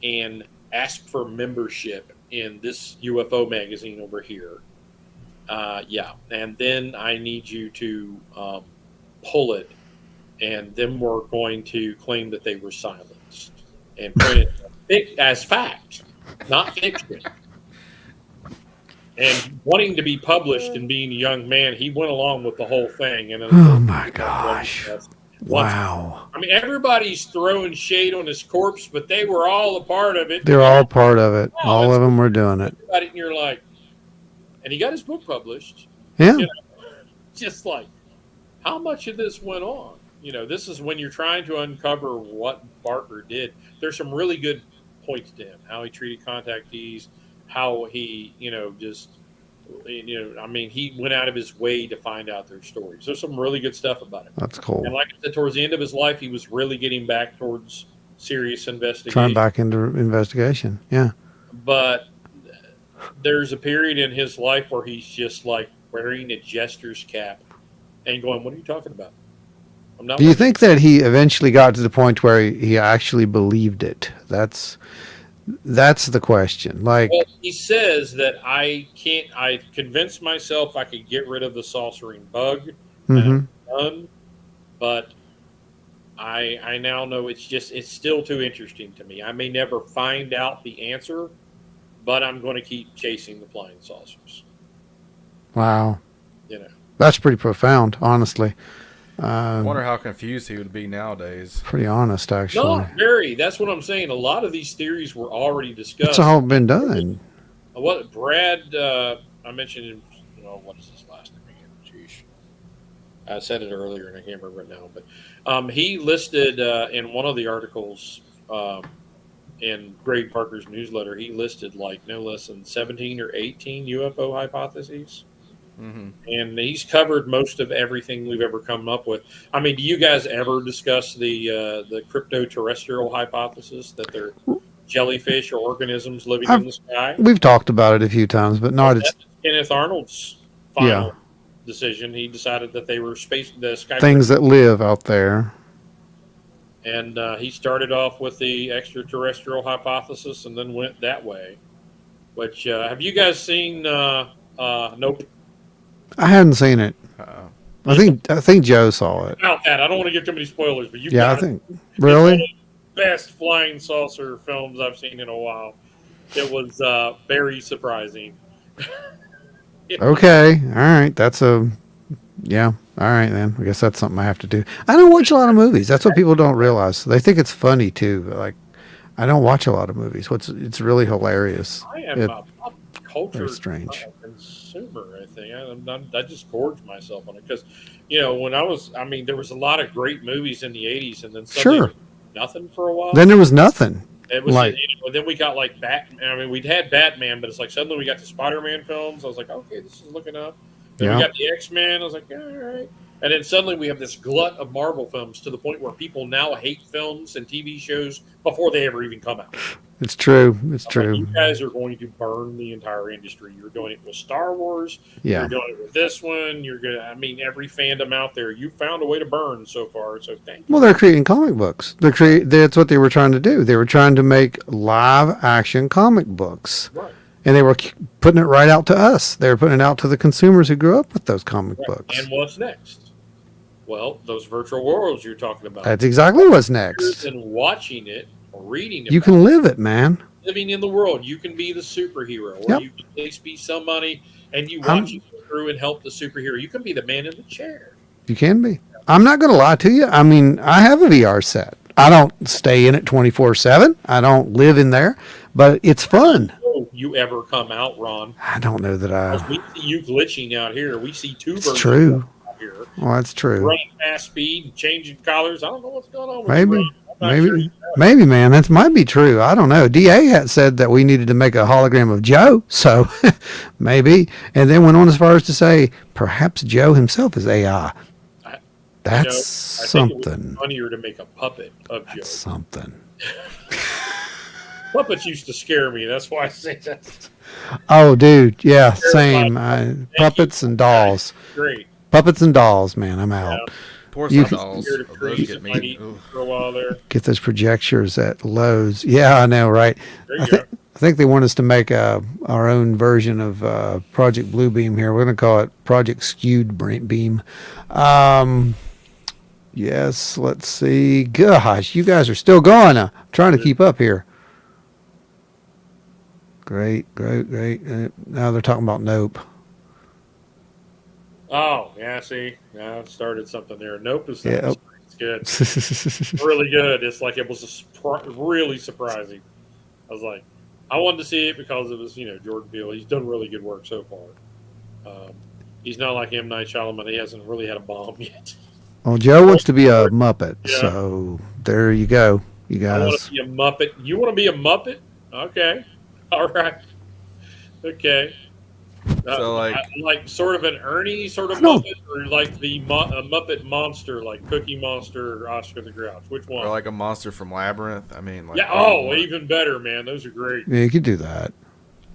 and ask for membership in this UFO magazine over here. And then I need you to pull it, and then we're going to claim that they were silenced and print it as fact, not fiction." And wanting to be published and being a young man, he went along with the whole thing. And Oh my gosh. Wow. I mean, everybody's throwing shade on his corpse, but they were all a part of it. They're all part of it. Oh, All of them were doing it. And you're like, and he got his book published. Yeah. Just like, how much of this went on? This is when you're trying to uncover what Barker did. There's some really good points to him, how he treated contactees, how he, he went out of his way to find out their stories. There's some really good stuff about it. That's cool. And like I said, towards the end of his life, he was really getting back towards serious investigation. Trying back into investigation. Yeah. But there's a period in his life where he's just like wearing a jester's cap and going, "What are you talking about? I'm not." Do you think that he eventually got to the point where he actually believed it? That's the question. Like, well, he says that I convinced myself I could get rid of the saucering bug, and I'm done. But I now know it's still too interesting to me. I may never find out the answer, but I'm going to keep chasing the flying saucers. wow. That's pretty profound, honestly. I wonder how confused he would be nowadays. Pretty honest, actually. Not very. That's what I'm saying. A lot of these theories were already discussed. It's all been done. What Brad I mentioned in, what is his last name again? Jeez. I said it earlier and I can't remember it now, but he listed in one of the articles in Greg Parker's newsletter, he listed no less than 17 or 18 UFO hypotheses. And he's covered most of everything we've ever come up with. I mean, do you guys ever discuss the crypto-terrestrial hypothesis that they're jellyfish or organisms living in the sky? We've talked about it a few times, but not as Kenneth Arnold's final decision. He decided that they were the sky things that live out there. And he started off with the extraterrestrial hypothesis and then went that way. Which have you guys seen? Nope. I hadn't seen it. I think Joe saw it. About that, I don't want to give too many spoilers, but I think really it's one of the best flying saucer films I've seen in a while. It was very surprising. Okay, all right, that's all right then. I guess that's something I have to do. I don't watch a lot of movies. That's what people don't realize. They think it's funny too. But like, I don't watch a lot of movies. It's really hilarious. I am a pop culture very strange consumer. I think I just gorge myself on it because, when there was a lot of great movies in the '80s, and then suddenly nothing for a while. Then there was nothing. It was then we got like Batman. I mean, we'd had Batman, but it's like suddenly we got the Spider-Man films. I was like, okay, this is looking up. Then we got the X-Men. I was like, yeah, all right. And then suddenly we have this glut of Marvel films to the point where people now hate films and TV shows before they ever even come out. It's true. It's true. You guys are going to burn the entire industry. You're doing it with Star Wars. Yeah. You're doing it with this one. Every fandom out there, you found a way to burn so far. So thank you. Well, they're creating comic books. That's what they were trying to do. They were trying to make live action comic books. Right. And they were putting it right out to us. They were putting it out to the consumers who grew up with those comic books. And what's next? Well, those virtual worlds you're talking about. That's exactly what's next. And watching it or reading it. You can live it, man. Living in the world. You can be the superhero. Or you can at least be somebody and you watch it through and help the superhero. You can be the man in the chair. You can be. I'm not going to lie to you. I mean, I have a VR set. I don't stay in it 24/7. I don't live in there, but it's fun. You ever come out, Ron? I don't know that we see you glitching out here. We see two It's versions true. out here. Well, that's true. Running fast speed, changing colors. I don't know what's going on with Maybe, man, that might be true. I don't know. DA had said that we needed to make a hologram of Joe, so maybe. And then went on as far as to say, perhaps Joe himself is AI. That's something. I think it would be funnier to make a puppet of Joe. That's something. Puppets used to scare me. That's why I say that. Oh, dude. Yeah, same. Puppets and dolls. Great. Puppets and dolls, man. I'm out. Yeah. Poor dolls. Those get me. For a while there. Get those projectors at Lowe's. Yeah, I know, right? I think they want us to make our own version of Project Bluebeam here. We're going to call it Project Skewed Beam. Yes, let's see. Gosh, you guys are still going. I'm trying to keep up here. Great. Now they're talking about Nope. Oh, yeah, see? Now it started something there. Nope is Yeah. It's good. Really good. It's like it was really surprising. I was like, I wanted to see it because it was, Jordan Peele. He's done really good work so far. He's not like M. Night Shyamalan. He hasn't really had a bomb yet. Well, Joe wants to be a Muppet, so there you go, you guys. I want to be a Muppet. You want to be a Muppet? Okay. All right. Okay. So like sort of an Ernie sort of Muppet, or like the Muppet Monster, like Cookie Monster or Oscar the Grouch? Which one? Or like a monster from Labyrinth. I mean, even better, man. Those are great. Yeah, you could do that.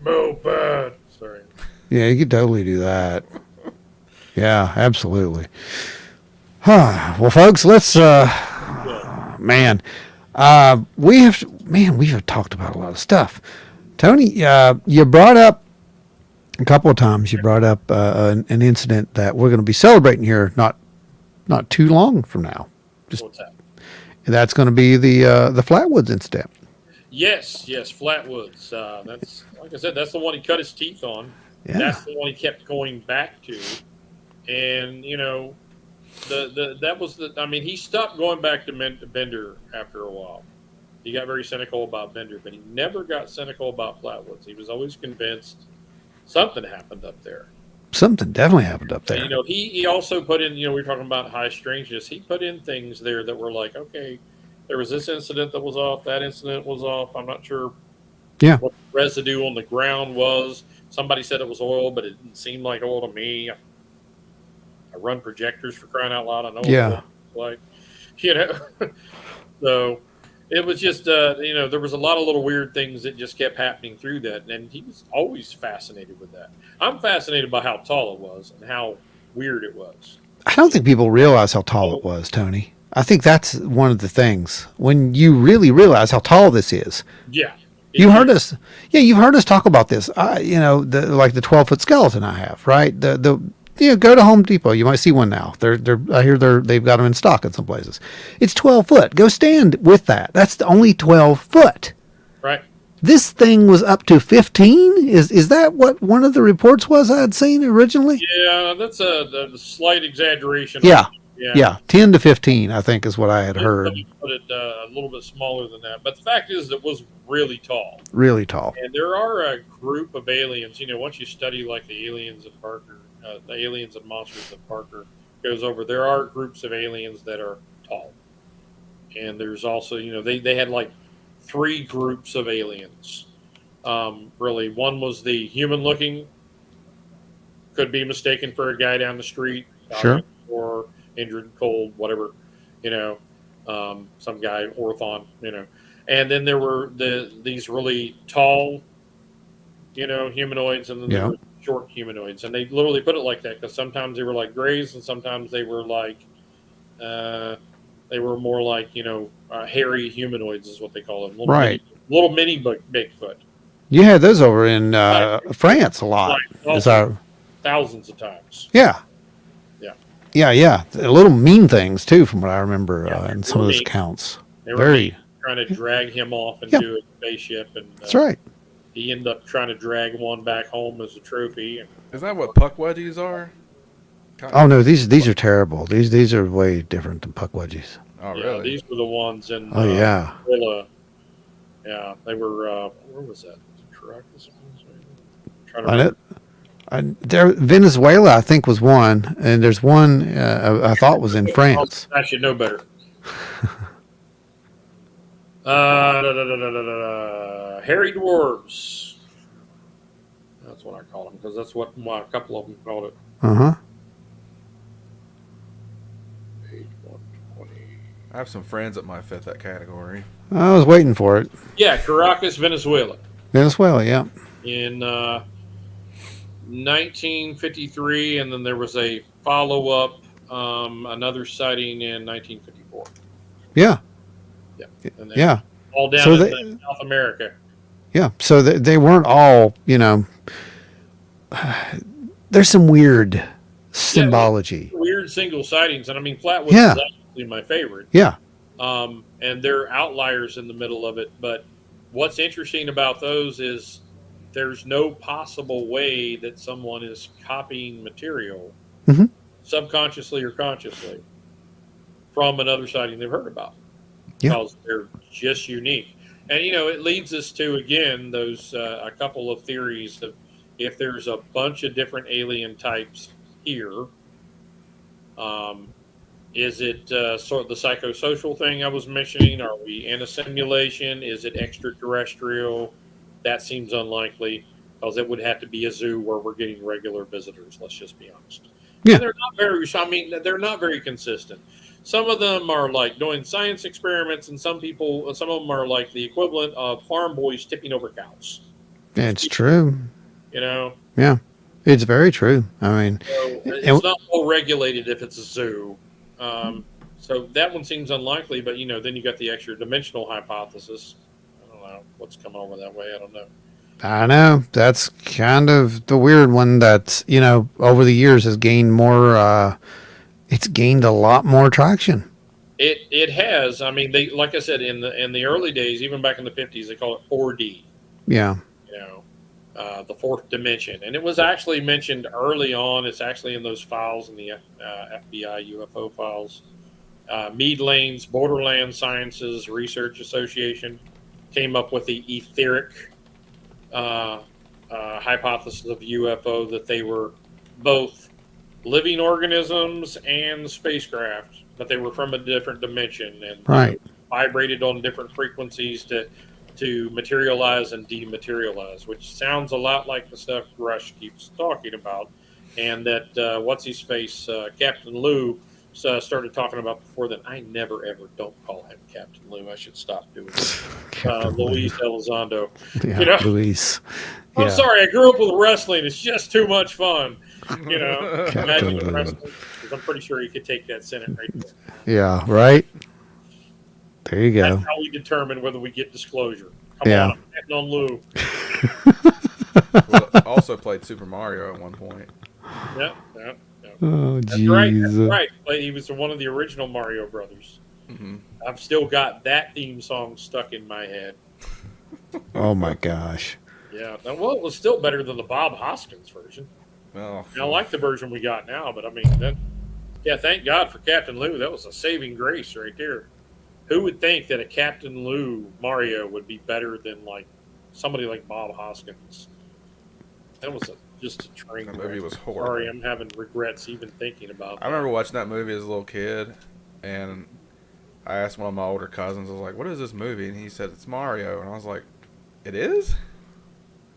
Moped. Sorry. Yeah, you could totally do that. Yeah, absolutely. Well, folks, let's. We have talked about a lot of stuff. Tony, you brought up a couple of times. You brought up an incident that we're going to be celebrating here not too long from now. What's that? That's going to be the Flatwoods incident. Yes, Flatwoods. That's like I said. That's the one he cut his teeth on. Yeah. That's the one he kept going back to, and that was the. I mean, he stopped going back to Bender after a while. He got very cynical about Bender, but he never got cynical about Flatwoods. He was always convinced something happened up there. Something definitely happened up there. And, he also put in. We were talking about high strangeness. He put in things there that were like, okay, there was this incident that was off. That incident was off. I'm not sure Yeah. what the residue on the ground was. Somebody said it was oil, but it didn't seem like oil to me. I run projectors, for crying out loud. I know what Yeah. oil is like, you know. So it was just, there was a lot of little weird things that just kept happening through that, and he was always fascinated with that. I'm fascinated by how tall it was and how weird it was. I don't think people realize how tall it was, Tony. I think that's one of the things when you really realize how tall this is. Yeah. You heard us, you've heard us talk about this. Like the 12-foot skeleton I have, right? Go to Home Depot. You might see one now. I hear they've got them in stock in some places. It's 12 foot. Go stand with that. That's only 12 foot. Right. This thing was up to 15. Is that what one of the reports was I had seen originally? Yeah, that's a slight exaggeration. Yeah, 10 to 15, I think, is what I had heard. Let me put it a little bit smaller than that. But the fact is, it was really tall. Really tall. And there are a group of aliens. Once you study like the aliens and Parker, the aliens and monsters that Parker goes over, there are groups of aliens that are tall. And there's also, they had like 3 groups of aliens. Really, one was the human-looking, could be mistaken for a guy down the street. Sure. Or injured, cold, whatever, some guy, Orthon, and then there were these really tall, humanoids, and then there were short humanoids, and they literally put it like that because sometimes they were like grays, and sometimes they were like, they were more like hairy humanoids is what they call them, little mini Bigfoot. You had those over in France a lot. Thousands of times. Yeah. Yeah. Little mean things too, from what I remember in some of those accounts. They were trying to drag him off and do a spaceship, and that's right. He ended up trying to drag one back home as a trophy. Is that what puck wedgies are? Oh no, these are terrible. These are way different than puck wedgies. Oh really? These were the ones in. Willa. Yeah, they were. Where was that? Caracas. Venezuela, I think, was one, and there's one I thought was in France. I should know better. Hairy dwarves. That's what I call them because that's what a couple of them called it. Page 120. I have some friends that might fit that category. I was waiting for it. Yeah, Caracas, Venezuela. Yeah. In 1953, and then there was a follow-up, another sighting in 1954. Yeah. All down in South America. Yeah, so they weren't all, there's some weird symbology. Weird single sightings, and I mean, Flatwoods is actually my favorite. Yeah. And they're outliers in the middle of it, but what's interesting about those is there's no possible way that someone is copying material subconsciously or consciously from another sighting they've heard about because they're just unique. And, it leads us to, again, those a couple of theories of if there's a bunch of different alien types here, is it sort of the psychosocial thing I was mentioning? Are we in a simulation? Is it extraterrestrial? That seems unlikely because it would have to be a zoo where we're getting regular visitors. Let's just be honest. Yeah. And they're not very consistent. Some of them are like doing science experiments, and some of them are like the equivalent of farm boys tipping over cows. It's true. Yeah, it's very true. I mean, it's not well regulated if it's a zoo. So that one seems unlikely, but then you got the extra dimensional hypothesis. I don't know what's come over that way. I don't know. I know that's kind of the weird one that over the years has gained more. It's gained a lot more traction. It has. I mean, they like I said in the early days, even back in the 50s, they call it 4D. Yeah. The fourth dimension, and it was actually mentioned early on. It's actually in those files in the FBI UFO files. Mead Lane's Borderland Sciences Research Association came up with the etheric hypothesis of UFO, that they were both living organisms and spacecraft, but they were from a different dimension and vibrated on different frequencies to to materialize and dematerialize, which sounds a lot like the stuff Rush keeps talking about, and that what's-his-face, Captain Lou, started talking about before then. I never, ever, don't call him Captain Lou. I should stop doing it. Luis Elizondo. Yeah, Luis. I'm sorry, I grew up with wrestling. It's just too much fun. Imagine wrestling, because I'm pretty sure you could take that sentence right there. Yeah, right? There you go. That's how we determine whether we get disclosure. Come on, I'm betting on Lou. Well, also played Super Mario at one point. Yep. Oh, That's right. He was one of the original Mario brothers. Mm-hmm. I've still got that theme song stuck in my head. Oh, my gosh. Yeah. Well, it was still better than the Bob Hoskins version. Oh, I like the version we got now, but I mean, thank God for Captain Lou. That was a saving grace right there. Who would think that a Captain Lou Mario would be better than like somebody like Bob Hoskins? That was just a train wreck. That movie was horrible. Sorry, I'm having regrets even thinking about that. I remember watching that movie as a little kid, and I asked one of my older cousins, I was like, what is this movie? And he said, it's Mario. And I was like, it is?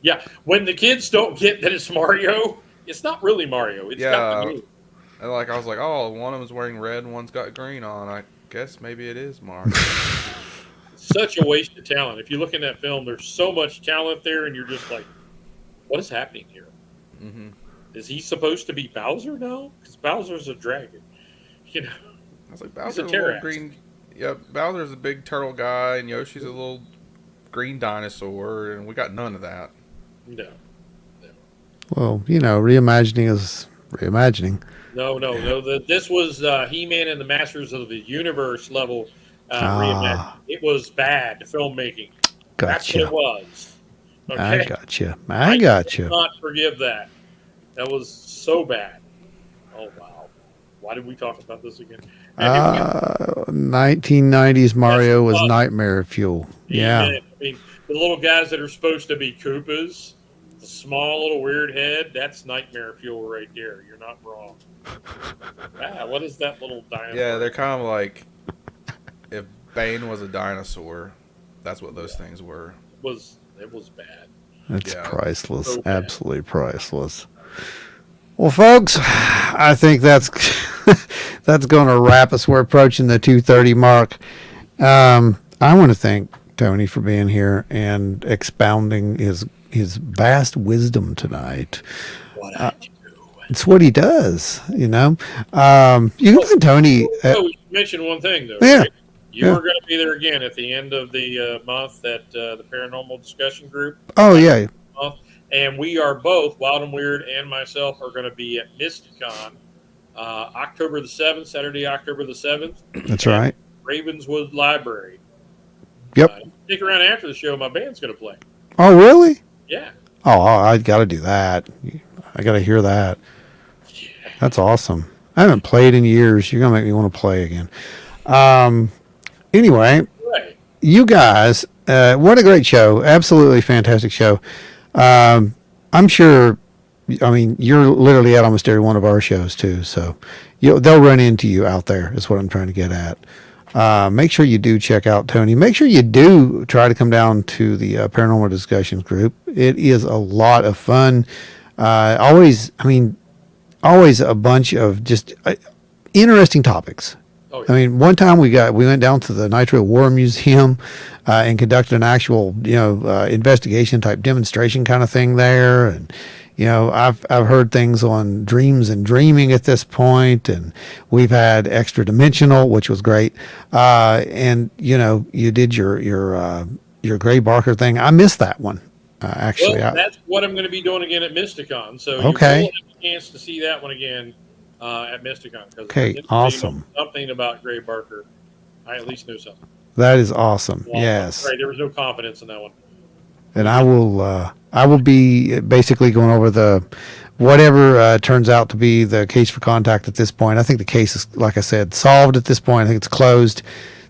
Yeah, when the kids don't get that it's Mario, it's not really Mario. It's got the new. And like, I was like, oh, one of them's wearing red and one's got green on. I guess maybe it is Mario. Such a waste of talent. If you look in that film, there's so much talent there, and you're just like, what is happening here? Mm-hmm. Is he supposed to be Bowser now? Because Bowser's a dragon. I was like, Bowser's a little green. Yeah, Bowser's a big turtle guy, and Yoshi's a little green dinosaur, and we got none of that. No. Well, reimagining is reimagining. No. This was He-Man and the Masters of the Universe level reimagining. It was bad filmmaking. Gotcha. That's what it was. Okay? I got you. I cannot forgive that. That was so bad. Oh, wow. Why did we talk about this again? 1990s Mario was nightmare fuel. Yeah. I mean, the little guys that are supposed to be Koopas, the small little weird head, that's nightmare fuel right there. You're not wrong. What is that little dinosaur? Yeah, they're kind of like if Bane was a dinosaur, that's what those things were. It was bad. That's priceless. So bad. Absolutely priceless. Well, folks, I think that's going to wrap us. We're approaching the 2:30 mark. I want to thank Tony for being here and expounding his vast wisdom tonight. It's what he does, You can find Tony. You mentioned one thing, though. Yeah. Right? You are going to be there again at the end of the month at the Paranormal Discussion Group. Oh, yeah. And we are both, Wild and Weird and myself, are going to be at Mysticon October the 7th, Saturday, October the 7th. That's right. Ravenswood Library. Yep. Stick around after the show. My band's going to play. Oh, really? Yeah. Oh, I got to do that. I got to hear that. Yeah. That's awesome. I haven't played in years. You're going to make me want to play again. Anyway, you guys, what a great show. Absolutely fantastic show. I'm sure, you're literally at almost every one of our shows too. So they'll run into you out there is what I'm trying to get at. Make sure you do check out Tony. Make sure you do try to come down to the Paranormal Discussions group. It is a lot of fun. Always a bunch of just interesting topics. Oh, yeah. One time we went down to the Nitro War Museum and conducted an actual, investigation type demonstration kind of thing there. And, I've heard things on dreams and dreaming at this point, and we've had extra dimensional, which was great. And you did your Gray Barker thing. I missed that one. Actually, that's what I'm going to be doing again at Mysticon. So okay. You will have a chance to see that one again. At Mysticon. Okay, awesome. Something about Gray Barker. I at least know something. That is awesome. Well, yes. Right, there was no confidence in that one. And I will be basically going over the whatever turns out to be the case for contact at this point. I think the case is, like I said, solved at this point. I think it's closed.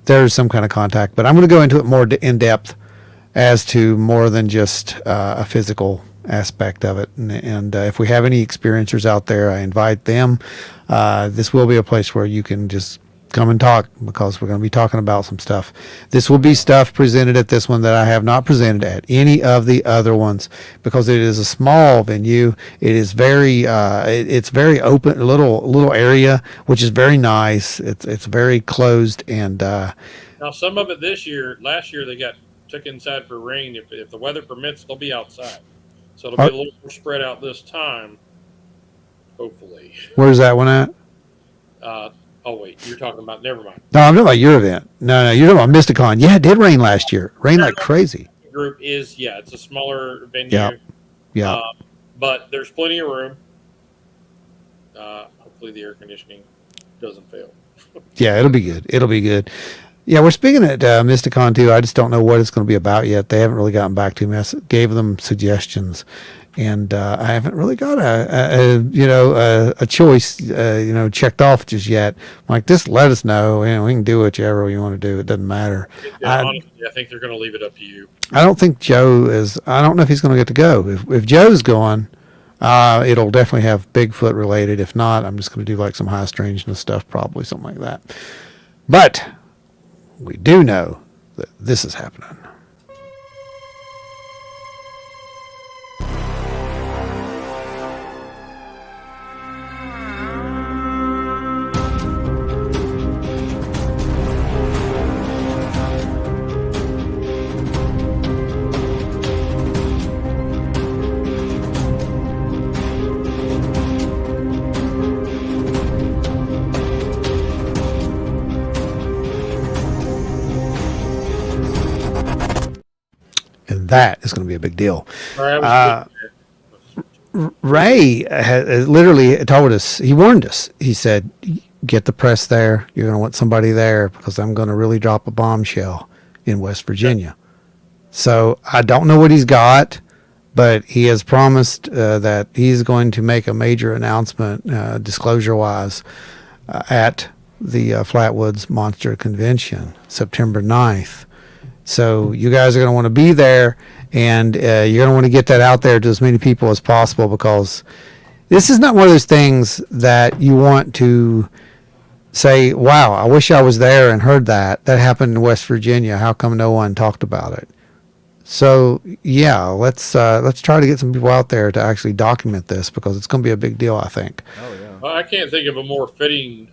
There's some kind of contact, but I'm going to go into it more in depth as to more than just a physical aspect of it. And if we have any experiencers out there, I invite them. This will be a place where you can just come and talk, because we're going to be talking about some stuff. This will be stuff presented at this one that I have not presented at any of the other ones, because it is a small venue. It is very it's very open, little area, which is very nice. It's very closed, and now some of it last year they got took inside for rain. If the weather permits, they'll be outside, so it'll be a little more spread out this time, hopefully. Where's that one at? Oh wait, you're talking about, never mind. No, I'm talking about your event. No, you're talking about Mysticon. Yeah, it did rain last year. Rained like crazy. Group is, it's a smaller venue. Yeah. But there's plenty of room. Hopefully the air conditioning doesn't fail. Yeah, it'll be good. It'll be good. Yeah, we're speaking at Mysticon too. I just don't know what it's going to be about yet. They haven't really gotten back to me. I gave them suggestions, and I haven't really got a choice checked off just yet. I'm like, just let us know, and we can do whichever you want to do. It doesn't matter. Honestly, I think they're going to leave it up to you. I don't think Joe is. I don't know if he's going to get to go. If Joe's going, it'll definitely have Bigfoot related. If not, I'm just going to do like some high strangeness stuff, probably something like that. But we do know that this is happening. That is going to be a big deal. Ray literally told us, he warned us. He said, get the press there. You're going to want somebody there, because I'm going to really drop a bombshell in West Virginia. So I don't know what he's got, but he has promised that he's going to make a major announcement, disclosure-wise, at the Flatwoods Monster Convention, September 9th. So you guys are going to want to be there, and you're going to want to get that out there to as many people as possible, because this is not one of those things that you want to say, wow, I wish I was there and heard that. That happened in West Virginia. How come no one talked about it? So, yeah, let's try to get some people out there to actually document this, because it's going to be a big deal, I think. Oh, yeah. Well, I can't think of a more fitting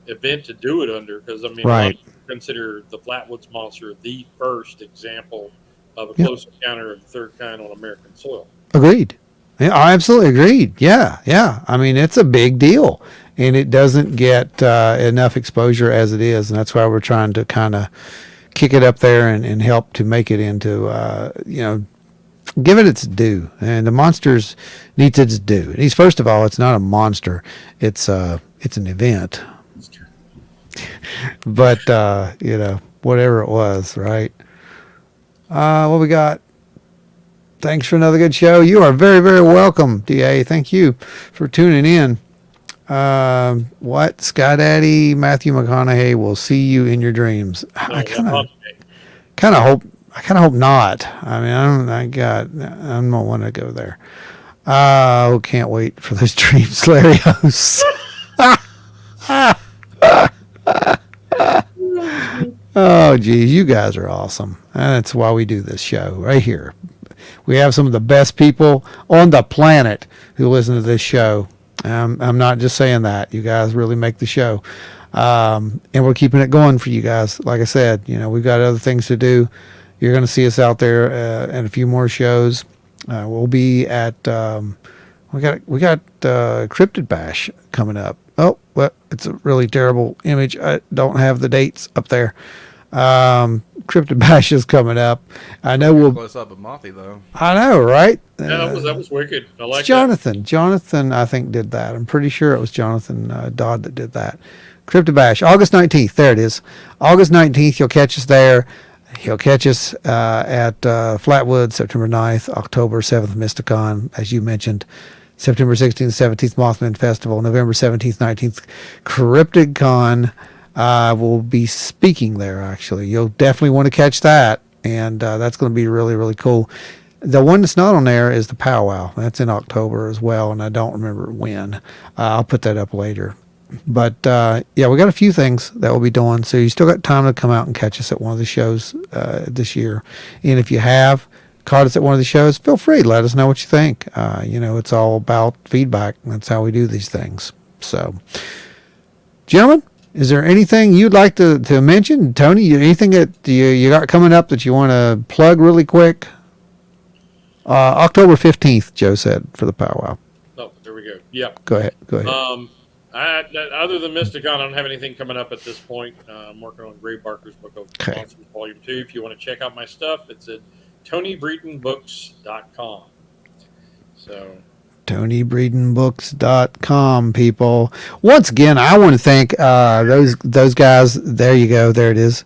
event to do it under, because, I mean, right. Consider the Flatwoods Monster the first example of a close encounter of the third kind on American soil. Agreed. Yeah, I absolutely agreed. Yeah. I mean, it's a big deal, and it doesn't get enough exposure as it is, and that's why we're trying to kind of kick it up there and help to make it into, give it its due. And the monsters needs its due. And first of all, it's not a monster; it's an event. But whatever it was, right? What we got? Thanks for another good show. You are very, very welcome, DA. Thank you for tuning in. What? Sky Daddy Matthew McConaughey will see you in your dreams. I kind of hope not. I mean, I don't want to go there. Can't wait for those dreams, Larios. Oh, geez, you guys are awesome. And that's why we do this show right here. We have some of the best people on the planet who listen to this show. I'm not just saying that. You guys really make the show. And we're keeping it going for you guys. Like I said, we've got other things to do. You're going to see us out there at a few more shows. We'll be at, we got Cryptid Bash coming up. Oh, well, it's a really terrible image. I don't have the dates up there. Cryptid Bash is coming up. I know we'll close up with Mothy though. I know, right? Yeah, that was wicked. I like Jonathan. that. Jonathan, I think, did that. I'm pretty sure it was Jonathan Dodd that did that. Cryptid Bash, August 19th. There it is. August 19th. You'll catch us there. He'll catch us at Flatwood, September 9th, October 7th, Mysticon, as you mentioned. September 16th, 17th, Mothman Festival. November 17th, 19th, Cryptid Con. Will be speaking there, actually. You'll definitely want to catch that, and that's going to be really, really cool. The one that's not on there is the Powwow. That's in October as well, and I don't remember when. I'll put that up later. But Cryptid Con, September 16th, 17th, Mothman Festival. November 17th, 19th, Cryptid Con. We'll be speaking there, actually. You'll definitely want to catch that, and that's going to be really, really cool. The one that's not on there is the Powwow. That's in October as well, and I don't remember when. I'll put that up later. But yeah, we got a few things that we'll be doing. So you still got time to come out and catch us at one of the shows this year. And if you have caught us at one of the shows, feel free. Let us know what you think. It's all about feedback. That's how we do these things. So, gentlemen, is there anything you'd like to mention? Tony, anything that you got coming up that you want to plug really quick? October 15th, Joe said, for the powwow. Oh, there we go. Yep. Go ahead. Other than Mysticon, I don't have anything coming up at this point. I'm working on Gray Barker's book of Monsters, Volume 2. If you want to check out my stuff, it's at TonyBreedenBooks.com. So TonyBreedenBooks.com, people. Once again, I want to thank those guys. There you go. There it is.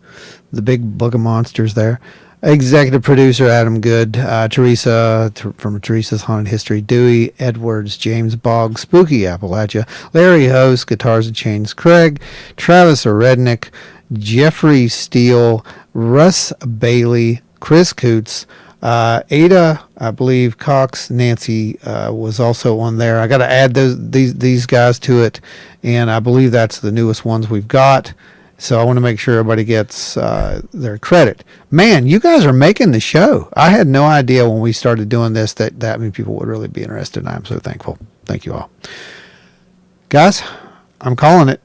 The big book of monsters there. Executive producer Adam Good, Teresa from Teresa's Haunted History, Dewey Edwards, James Boggs, Spooky Appalachia, Larry Host, Guitars and Chains, Craig, Travis Rednick, Jeffrey Steele, Russ Bailey, Chris Coots, Ada, I believe Cox, Nancy was also on there. I got to add these guys to it, and I believe that's the newest ones we've got. So I want to make sure everybody gets their credit. Man, you guys are making the show. I had no idea when we started doing this that many people would really be interested, and I'm so thankful. Thank you all. Guys, I'm calling it.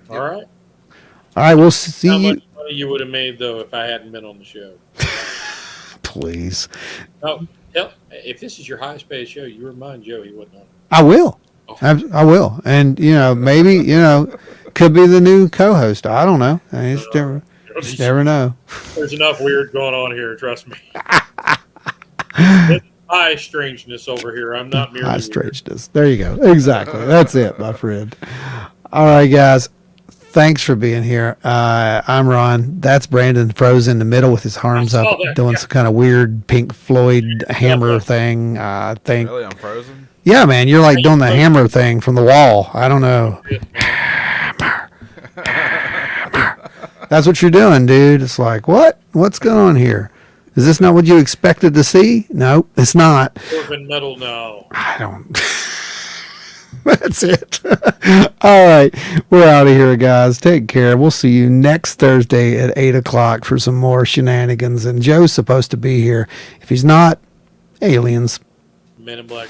All right. All right, we'll see How you. much money you would have made, though, if I hadn't been on the show? Please. Oh, hell, if this is your highest paid show, you remind Joe he wasn't on it. I will. Oh. I will. And, maybe, could be the new co-host. I don't know. You just never know. There's enough weird going on here, trust me. High strangeness over here. I'm not merely high strangeness. There you go. Exactly. That's it, my friend. All right, guys. Thanks for being here. I'm Ron. That's Brandon frozen in the middle with his arms up doing some kind of weird Pink Floyd hammer thing. I think. Really? I'm frozen? Yeah, man. You're like doing the hammer thing from the wall. I don't know. That's what you're doing, dude. It's like, what? What's going on here? Is this not what you expected to see? No, it's not. Orphan metal now. I don't. That's it. All right. We're out of here, guys. Take care. We'll see you next Thursday at 8 o'clock for some more shenanigans. And Joe's supposed to be here. If he's not, aliens. Men in Black.